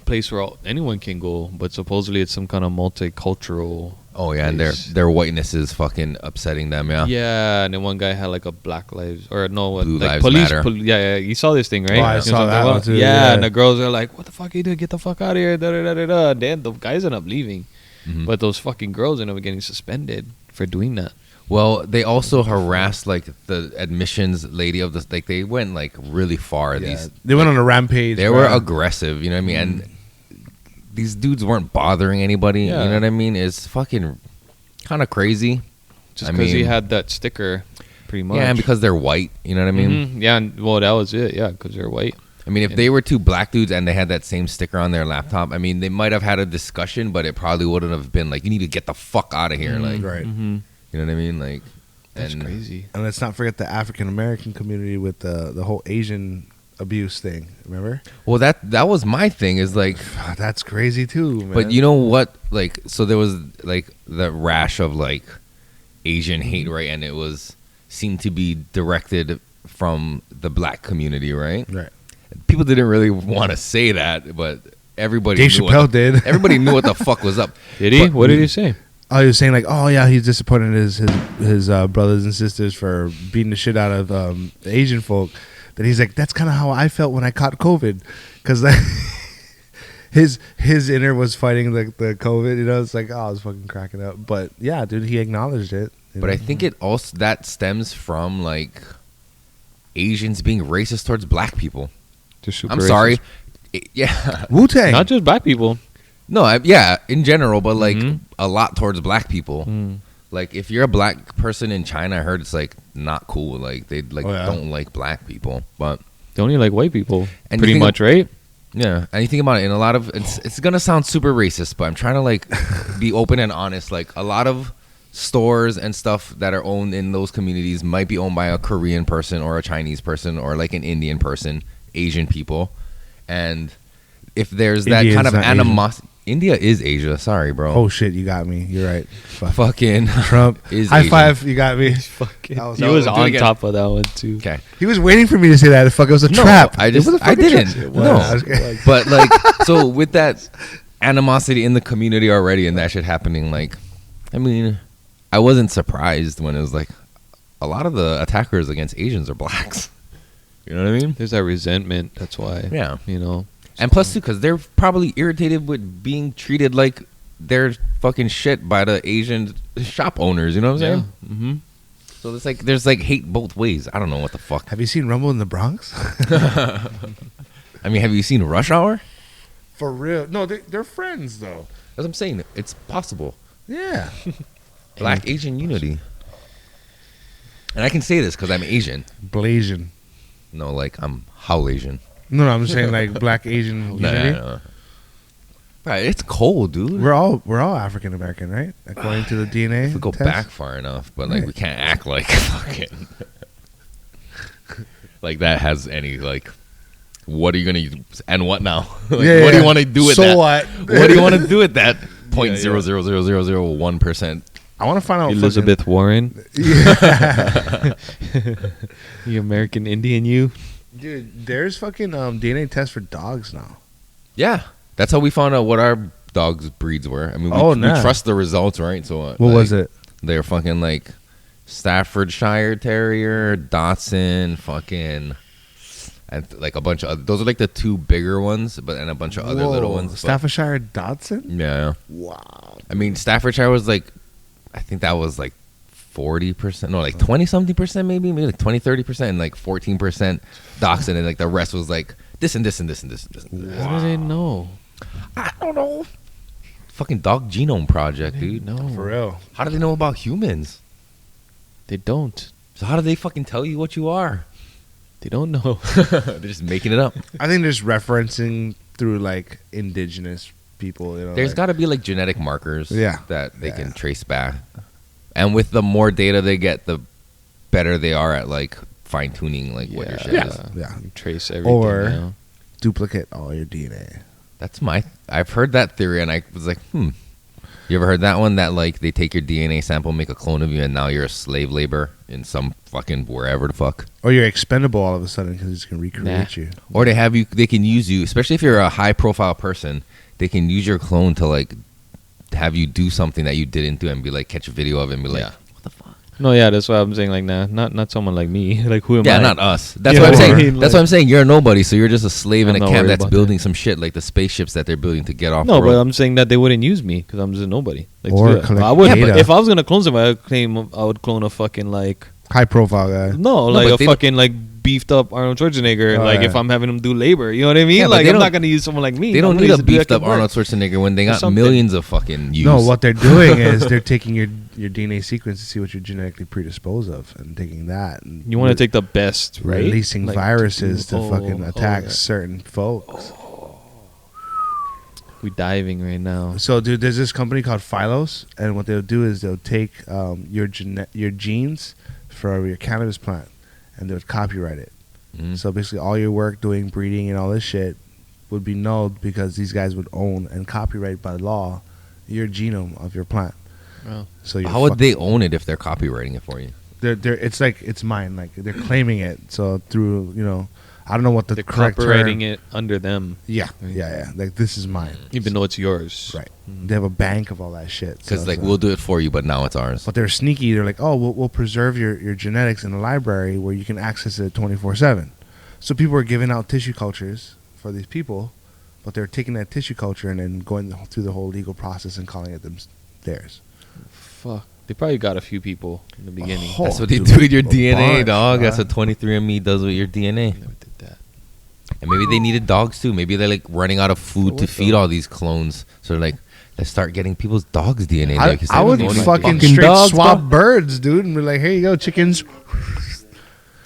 place where anyone can go, but supposedly it's some kind of multicultural. Oh yeah, and place. their whiteness is fucking upsetting them. Yeah. Yeah, and then one guy had like a Black Lives or no, what, Blue like Lives police. Matter. Yeah, you saw this thing, right? Oh, I You know saw what I'm that talking one about? too, Yeah, yeah. and the girls are like, "What the fuck are you doing? Get the fuck out of here!" Da da da da da. And then the guys end up leaving, Mhm. but those fucking girls end up getting suspended for doing that. Well, they also harassed like the admissions lady of this. Like they went like really far. Yeah. These They went on a rampage. they bro. were aggressive. You know what I mean? And these dudes weren't bothering anybody. Yeah. You know what I mean? It's fucking kind of crazy. Just I because he mean- had that sticker, pretty much. Yeah, and because they're white. You know what I mean? Mhm. Yeah, and, well, that was it. Yeah, because they're white. I mean, if they were two black dudes and they had that same sticker on their laptop, I mean, they might have had a discussion, but it probably wouldn't have been like, "You need to get the fuck out of here." Like, Right. Mm-hmm. you know what I mean? Like, That's and crazy. And let's not forget the African American community with the whole Asian abuse thing. Remember? Well, that was my thing. Is like, That's crazy too, man. but you know what? Like, so there was like the rash of like Asian hate, right? And it was seemed to be directed from the black community, right? Right. People didn't really want to say that, but everybody Dave knew Chappelle did. Everybody knew what the fuck was up. Did he? But- What did he say? Oh, he was saying like, oh yeah, he's disappointed in his brothers and sisters for beating the shit out of Asian folk. That he's like, that's kind of how I felt when I caught COVID, because his inner was fighting the COVID. You know, it's like, oh, I was fucking cracking up. But yeah, dude, he acknowledged it. But I think it also that stems from like Asians being racist towards black people. Just super I'm racist. sorry. Yeah. Wu-Tang. Not just black people. No, yeah, in general, but like a lot towards black people. Like if you're a black person in China, I heard it's like not cool. Like they like don't like black people, but They only like white people. And Pretty you think much, right? yeah. And you think about it, in a lot of it's gonna sound super racist, but I'm trying to like be open and honest. Like a lot of stores and stuff that are owned in those communities might be owned by a Korean person or a Chinese person or like an Indian person, Asian people, and if there's that India kind is of not Asian. animosity. India is Asia. Sorry, bro. Oh shit, you got me. You're right. Fuck. Fucking Trump. is High Asian. five. You got me. Fucking, That was- he was do it on again. top of that one too. Okay. He was waiting for me to say that. Fuck, it was a No, trap. I It was a just I fucking didn't. trap. No, I was kidding. but like so with that animosity in the community already and that shit happening, like I mean, I wasn't surprised when it was like a lot of the attackers against Asians are blacks. You know what I mean? There's that resentment. That's why. Yeah. You know. And plus too, because they're probably irritated with being treated like they're fucking shit by the Asian shop owners. You know what I'm saying? Mm-hmm. So it's like there's like hate both ways. I don't know what the fuck. Have you seen Rumble in the Bronx? I mean, have you seen Rush Hour? For real? No, they're friends though. That's what I'm saying. It's possible. Yeah. Black Asian unity. And I can say this because I'm Asian. Blasian. No, like I'm how Asian. No, I'm saying like Black Asian unity. No. Right, it's cold, dude. We're all African American, right? According to the DNA. If we go test. back far enough, but like Right. we can't act like fucking like that has any like. What are you gonna use and what now? Like, Yeah, what do yeah. you want to do with So that? what? What do you want to do with that? 0.00001%. I want to find out. Elizabeth Warren, Yeah. the American Indian, you. Dude, there's fucking DNA tests for dogs now. Yeah, that's how we found out what our dogs' breeds were. I mean, we, Oh, we nah. trust the results, right? So What was it? They're fucking like Staffordshire Terrier, Dachshund, fucking, and like a bunch of those are like the two bigger ones, but and a bunch of other little Whoa, ones. but- Staffordshire Dachshund? Yeah. Wow. I mean, Staffordshire was like, I think that was like 40%, no, like 20 something percent, maybe like 20, 30%, and like 14% Dachshund, and like the rest was like this and this and this and this and this. And this. How do they know? I don't know. Fucking dog genome project, dude. No, For real. How do they know about humans? they don't. So how do they fucking tell you what you are? They don't know. They're just making it up. I think there's referencing through like indigenous people. You know, There's like, got to be like genetic markers Yeah. that they Yeah. can trace back. And with the more data they get, the better they are at like fine tuning like what your shit Yeah. is. Yeah. You trace everything. Or- now. duplicate all your DNA. That's I've heard that theory and I was like, You ever heard that one? That like they take your DNA sample, make a clone of you, and now you're a slave labor in some fucking wherever the fuck. Or you're expendable all of a sudden because it's going to recreate Nah. you. Or they can use you, especially if you're a high profile person, they can use your clone to like have you do something that you didn't do and be like catch a video of it and be like, Yeah. what the fuck? No, yeah, that's why I'm saying like, nah, not someone like me. Like, who am Yeah, I? not us. That's Yeah, what I'm saying. right, That's like- what I'm saying. You're a nobody, so you're just a slave in I'm a not camp worried that's about building some shit like the spaceships that they're building to get off. No, the but road. I'm saying that they wouldn't use me because I'm just a nobody. Like, Or to do that. collect I would, data. if I was gonna clone somebody, I would clone a fucking like High profile guy. no, like but a they fucking like beefed up Arnold Schwarzenegger. Oh, like yeah. if I'm having him do labor, you know what I mean? Yeah, but like they I'm don't- not gonna use someone like me. They I'm don't gonna need use a the dude that beefed up can work. Arnold Schwarzenegger when they Or got something. millions of fucking use. No, what they're doing is they're taking your DNA sequence to see what you're genetically predisposed of and taking that. And You want to take the best, right? releasing Like, viruses to oh, fucking oh, attack yeah. certain folks. We diving right now. So, dude, there's this company called Phylos, and what they'll do is they'll take your genes for your cannabis plant, and they would copyright it. So basically, all your work doing breeding and all this shit would be nulled because these guys would own and copyright by law your genome of your plant. Oh. So you're How would they own it if they're copywriting it for you? They're it's like it's mine. Like they're claiming it. So through I don't know what the They're correct copywriting term. it under them, Yeah. Like this is mine. even though it's yours. Right. They have a bank of all that shit. Because So like it's, we'll do it for you, but now it's ours. But they're sneaky. They're like, oh, we'll preserve your genetics in a library where you can access it 24/7. So people are giving out tissue cultures for these people, but they're taking that tissue culture and then going through the whole legal process and calling it theirs. Fuck. They probably got a few people in the beginning. Oh, That's what they dude, do with your a DNA, bunch, dog. man. That's what 23andMe does with your DNA. Never did that. And maybe they needed dogs too. Maybe they're like running out of food to feed all these clones. So they're like, let's start getting people's dogs' DNA. there, 'cause I they would don't need fucking fucking straight dogs, swap bro. birds, dude, and be like, here you go, chickens.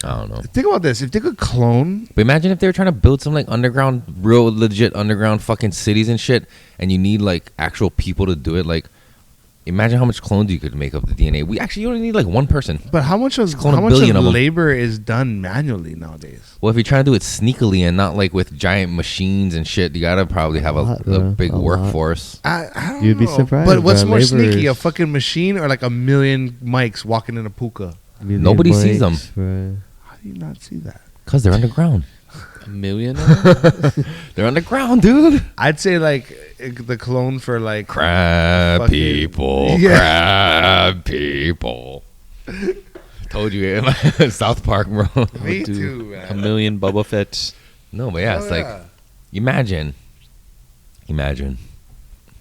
I don't know. Think about this. If they could clone, But imagine if they were trying to build some like underground, real legit underground fucking cities and shit, and you need like actual people to do it. Like, imagine how much clones you could make of the DNA. You only need like one person. but how much of clone a billion of 'em. labor is done manually nowadays? Well, if you're trying to do it sneakily and not like with giant machines and shit, you gotta probably have a lot, a bro. big A lot. workforce. I don't You'd be know. surprised, But what's bro. more Labor sneaky, a is- fucking machine or like a million mics walking in a puka? Nobody sees them. Bro. How do you not see that? Cause they're underground. A million? of them? They're underground, dude. I'd say like the clone for like Crab Fucking- people. Yeah. Crab people. Told you, South Park, bro. Me Dude, too, a man. million Boba Fett's. No, but yeah, Oh, it's like, yeah. imagine,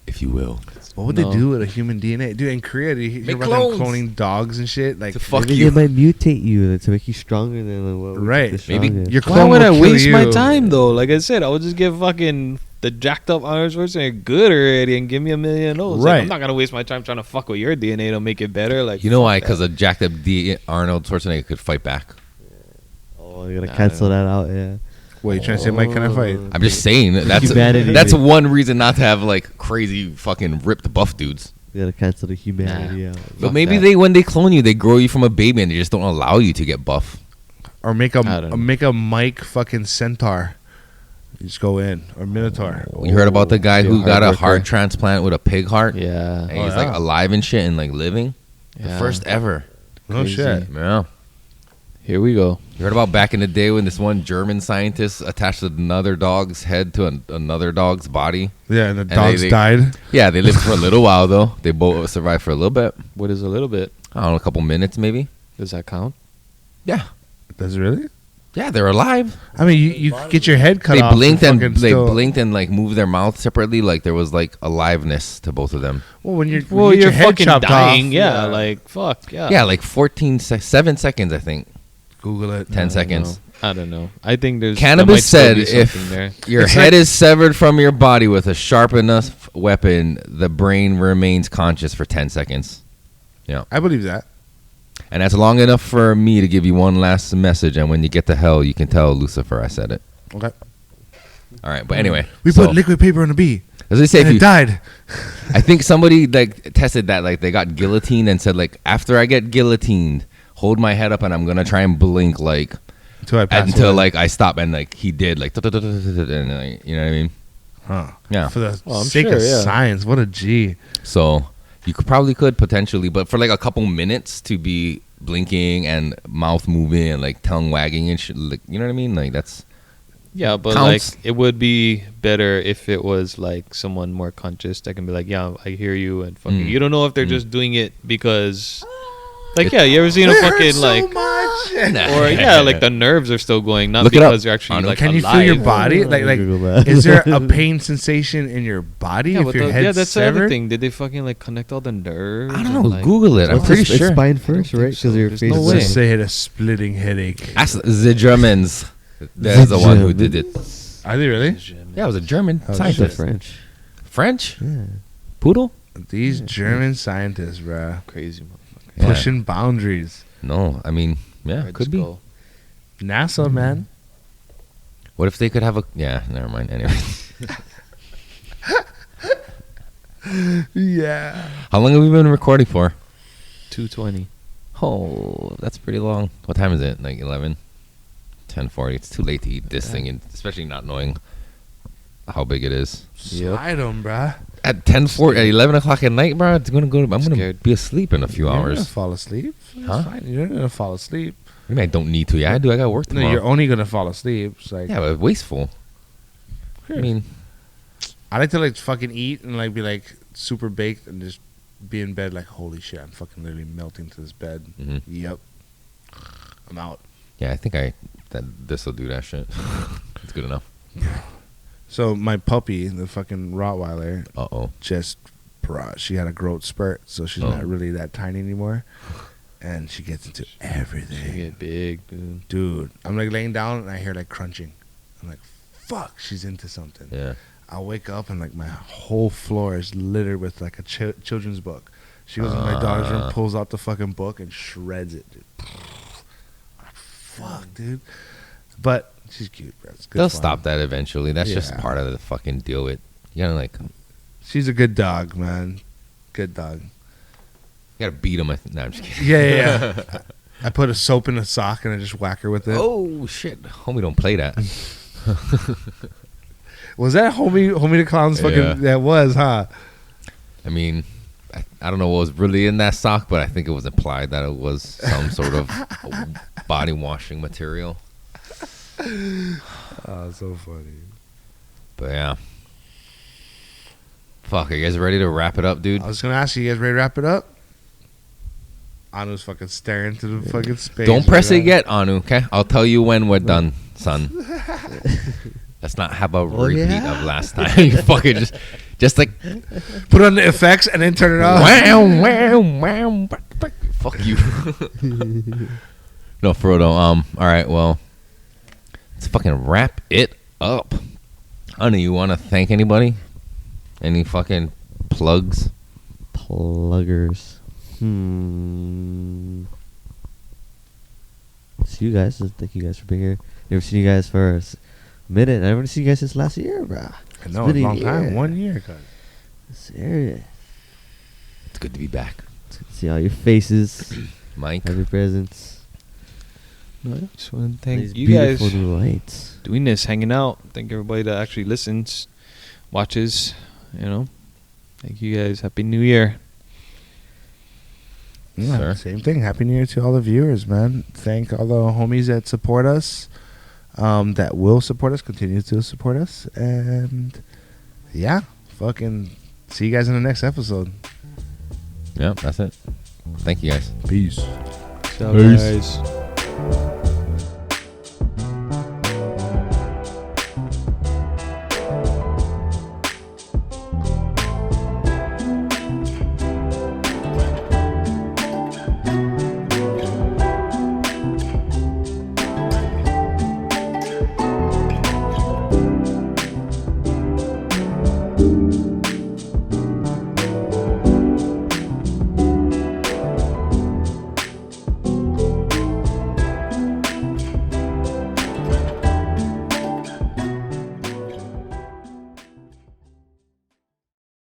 if you will, What would No. they do with a human DNA? Dude, in Korea, do you hear Make about them clones. cloning dogs and shit? Like, to fuck Maybe you. they might mutate you to make you stronger than what we Right. think is Maybe strongest. your Why clone would I will kill waste my you. time though? Like I said, I would just give fucking the jacked up Arnold Schwarzenegger good already and give me a million of those. Like, Right. I'm not gonna waste my time trying to fuck with your DNA to make it better. Like You know fuck why? that. Because a jacked up Arnold Schwarzenegger could fight back. Oh, you gotta Nah, cancel that out, yeah. What, you trying to say, Mike, can I fight? I'm just saying that's Humanity. that's one reason not to have like crazy fucking ripped buff dudes. You gotta cancel the humanity out. But Fuck maybe that. when they clone you, they grow you from a baby and they just don't allow you to get buff. Or make I don't know. make a Mike fucking centaur. You just go in. Or minotaur. You heard about the guy who Yeah, got a heartbreaker. heart transplant with a pig heart? Yeah. And Oh, he's yeah. like alive and shit and like living. The Yeah. first ever. No Crazy. shit. Yeah. Here we go. You heard about back in the day when this one German scientist attached another dog's head to another dog's body? Yeah, and the they- dogs they- died. Yeah, they lived for a little while though. They both survived for a little bit. What is a little bit? I don't know, a couple minutes maybe. Does that count? Yeah. Does it really? Yeah, they're alive. I mean, you could get your head cut They off. blinked and fucking they still- blinked and like moved their mouths separately. Like there was like aliveness to both of them. Well, when you're, Well, when you get you're your head fucking chopped dying. off, Yeah, like fuck. Yeah. Yeah, like 7 seconds, I think. Google it. 10 seconds. I don't know. I think there's Cannabis there might still said be if something there. your It's head like- is severed from your body with a sharp enough weapon, the brain remains conscious for 10 seconds. I believe that. And that's long enough for me to give you one last message. And when you get to hell, you can tell Lucifer I said it. Okay. All right. But anyway. We so, put liquid paper on a bee. as they say, And if it you, died. I think somebody like tested that. Like they got guillotined and said, like, after I get guillotined, hold my head up and I'm going to try and blink like Until I pass until away. like I stop. And like he did like, and like, you know what I mean? Huh. Yeah. For the Well, I'm sake sure, of yeah. science, what a G. So you could potentially, but for like a couple minutes to be blinking and mouth moving and like tongue wagging and shit, like, you know what I mean? Like that's Yeah, but Counts. like it would be better if it was like someone more conscious that can be like, yeah, I hear you, and fucking. Mm. You don't know if they're Mm. just doing it because, like, It- yeah, you ever seen a It fucking hurts so like, much. or yeah, like the nerves are still going, not Look it up. because they're actually Arnold, like Can you alive. feel your body? Like, Google that. is there a pain sensation in your body Yeah, if but your head's yeah, that's the severed? other thing. Did they fucking like connect all the nerves? I don't and, know. like- Google it. I'm What's pretty this- sure. It's spine first, think right? so. Because your There's face no is way. Let's say it a splitting headache. Ask the Germans. That's the one who did it. Are they really? Yeah, it was a German Oh, It's scientist. French. French? Yeah. Poodle? These German scientists, bruh, Crazy motherfucker. Yeah. pushing boundaries. No, I mean, yeah, Red could be. Skull. NASA, man. What if they could have a? Yeah, never mind. Anyway, Yeah. how long have we been recording for? 220. Oh, that's pretty long. What time is it? Like 11, 10:40. It's too late to eat this thing, and especially not knowing how big it is. Slide them, bruh. At 10:40, at 11 o'clock at night, bro. It's gonna go. I'm gonna Scared. be asleep in a few You're gonna hours. fall asleep. It's Huh? fine. You're gonna fall asleep. I mean, I don't need to. Yeah, I do. I got work No, tomorrow. you're only gonna fall asleep. It's like, Yeah, but wasteful. I mean, I like to like fucking eat and like be like super baked and just be in bed like, holy shit, I'm fucking literally melting to this bed. Mhm. Yep. I'm out. yeah, I think this will do that shit. It's good enough. So my puppy, the fucking Rottweiler, Uh-oh. just, she had a growth spurt, so she's Oh. not really that tiny anymore. And she gets into She everything. get big, dude. Dude, I'm like laying down and I hear like crunching. I'm like, fuck, she's into something. Yeah. I wake up and like my whole floor is littered with like a children's book. She goes in my daughter's room, pulls out the fucking book and shreds it, dude. Fuck, dude. But she's cute, bro. It's good They'll fun. stop that eventually. That's just Yeah. part of the fucking deal with. You gotta like, you She's a good dog, man. Good dog. gotta beat them. No, I'm just kidding. Yeah. I put a soap in a sock and I just whack her with it. Oh shit, homie, don't play that. Was that homie the clown's fucking? Yeah. That was, huh? I mean, I don't know what was really in that sock, but I think it was implied that it was some sort of body washing material. Oh, so funny. But yeah. Fuck, are you guys ready to wrap it up, dude? I was gonna ask you guys ready to wrap it up? Anu's fucking staring to the fucking space. Don't press right it yet, Anu, okay? I'll tell you when we're done, son. Let's not have a repeat of last time. You fucking just like now. Put on the effects and then turn it off. Fuck you. No, for real though. All right, well, let's fucking wrap it up. Anu, you want to thank anybody? Any fucking plugs? Pluggers. See you guys. Thank you guys for being here. Never seen you guys for a minute. I haven't seen you guys since last year, bro. I know, been it's a a long time. year. 1 year, cuz. Serious. It's good to be back. See all your faces. Mike? Have your presents. No, I just want to thank These you guys beautiful new lights. doing this, hanging out. Thank everybody that actually listens, watches. You know, thank you guys. Happy New Year. Yeah, Sir. same thing. Happy New Year to all the viewers, man. Thank all the homies that support us, that will support us, continue to support us. And yeah, fucking see you guys in the next episode. Yeah, that's it. Thank you guys. Peace. So, guys.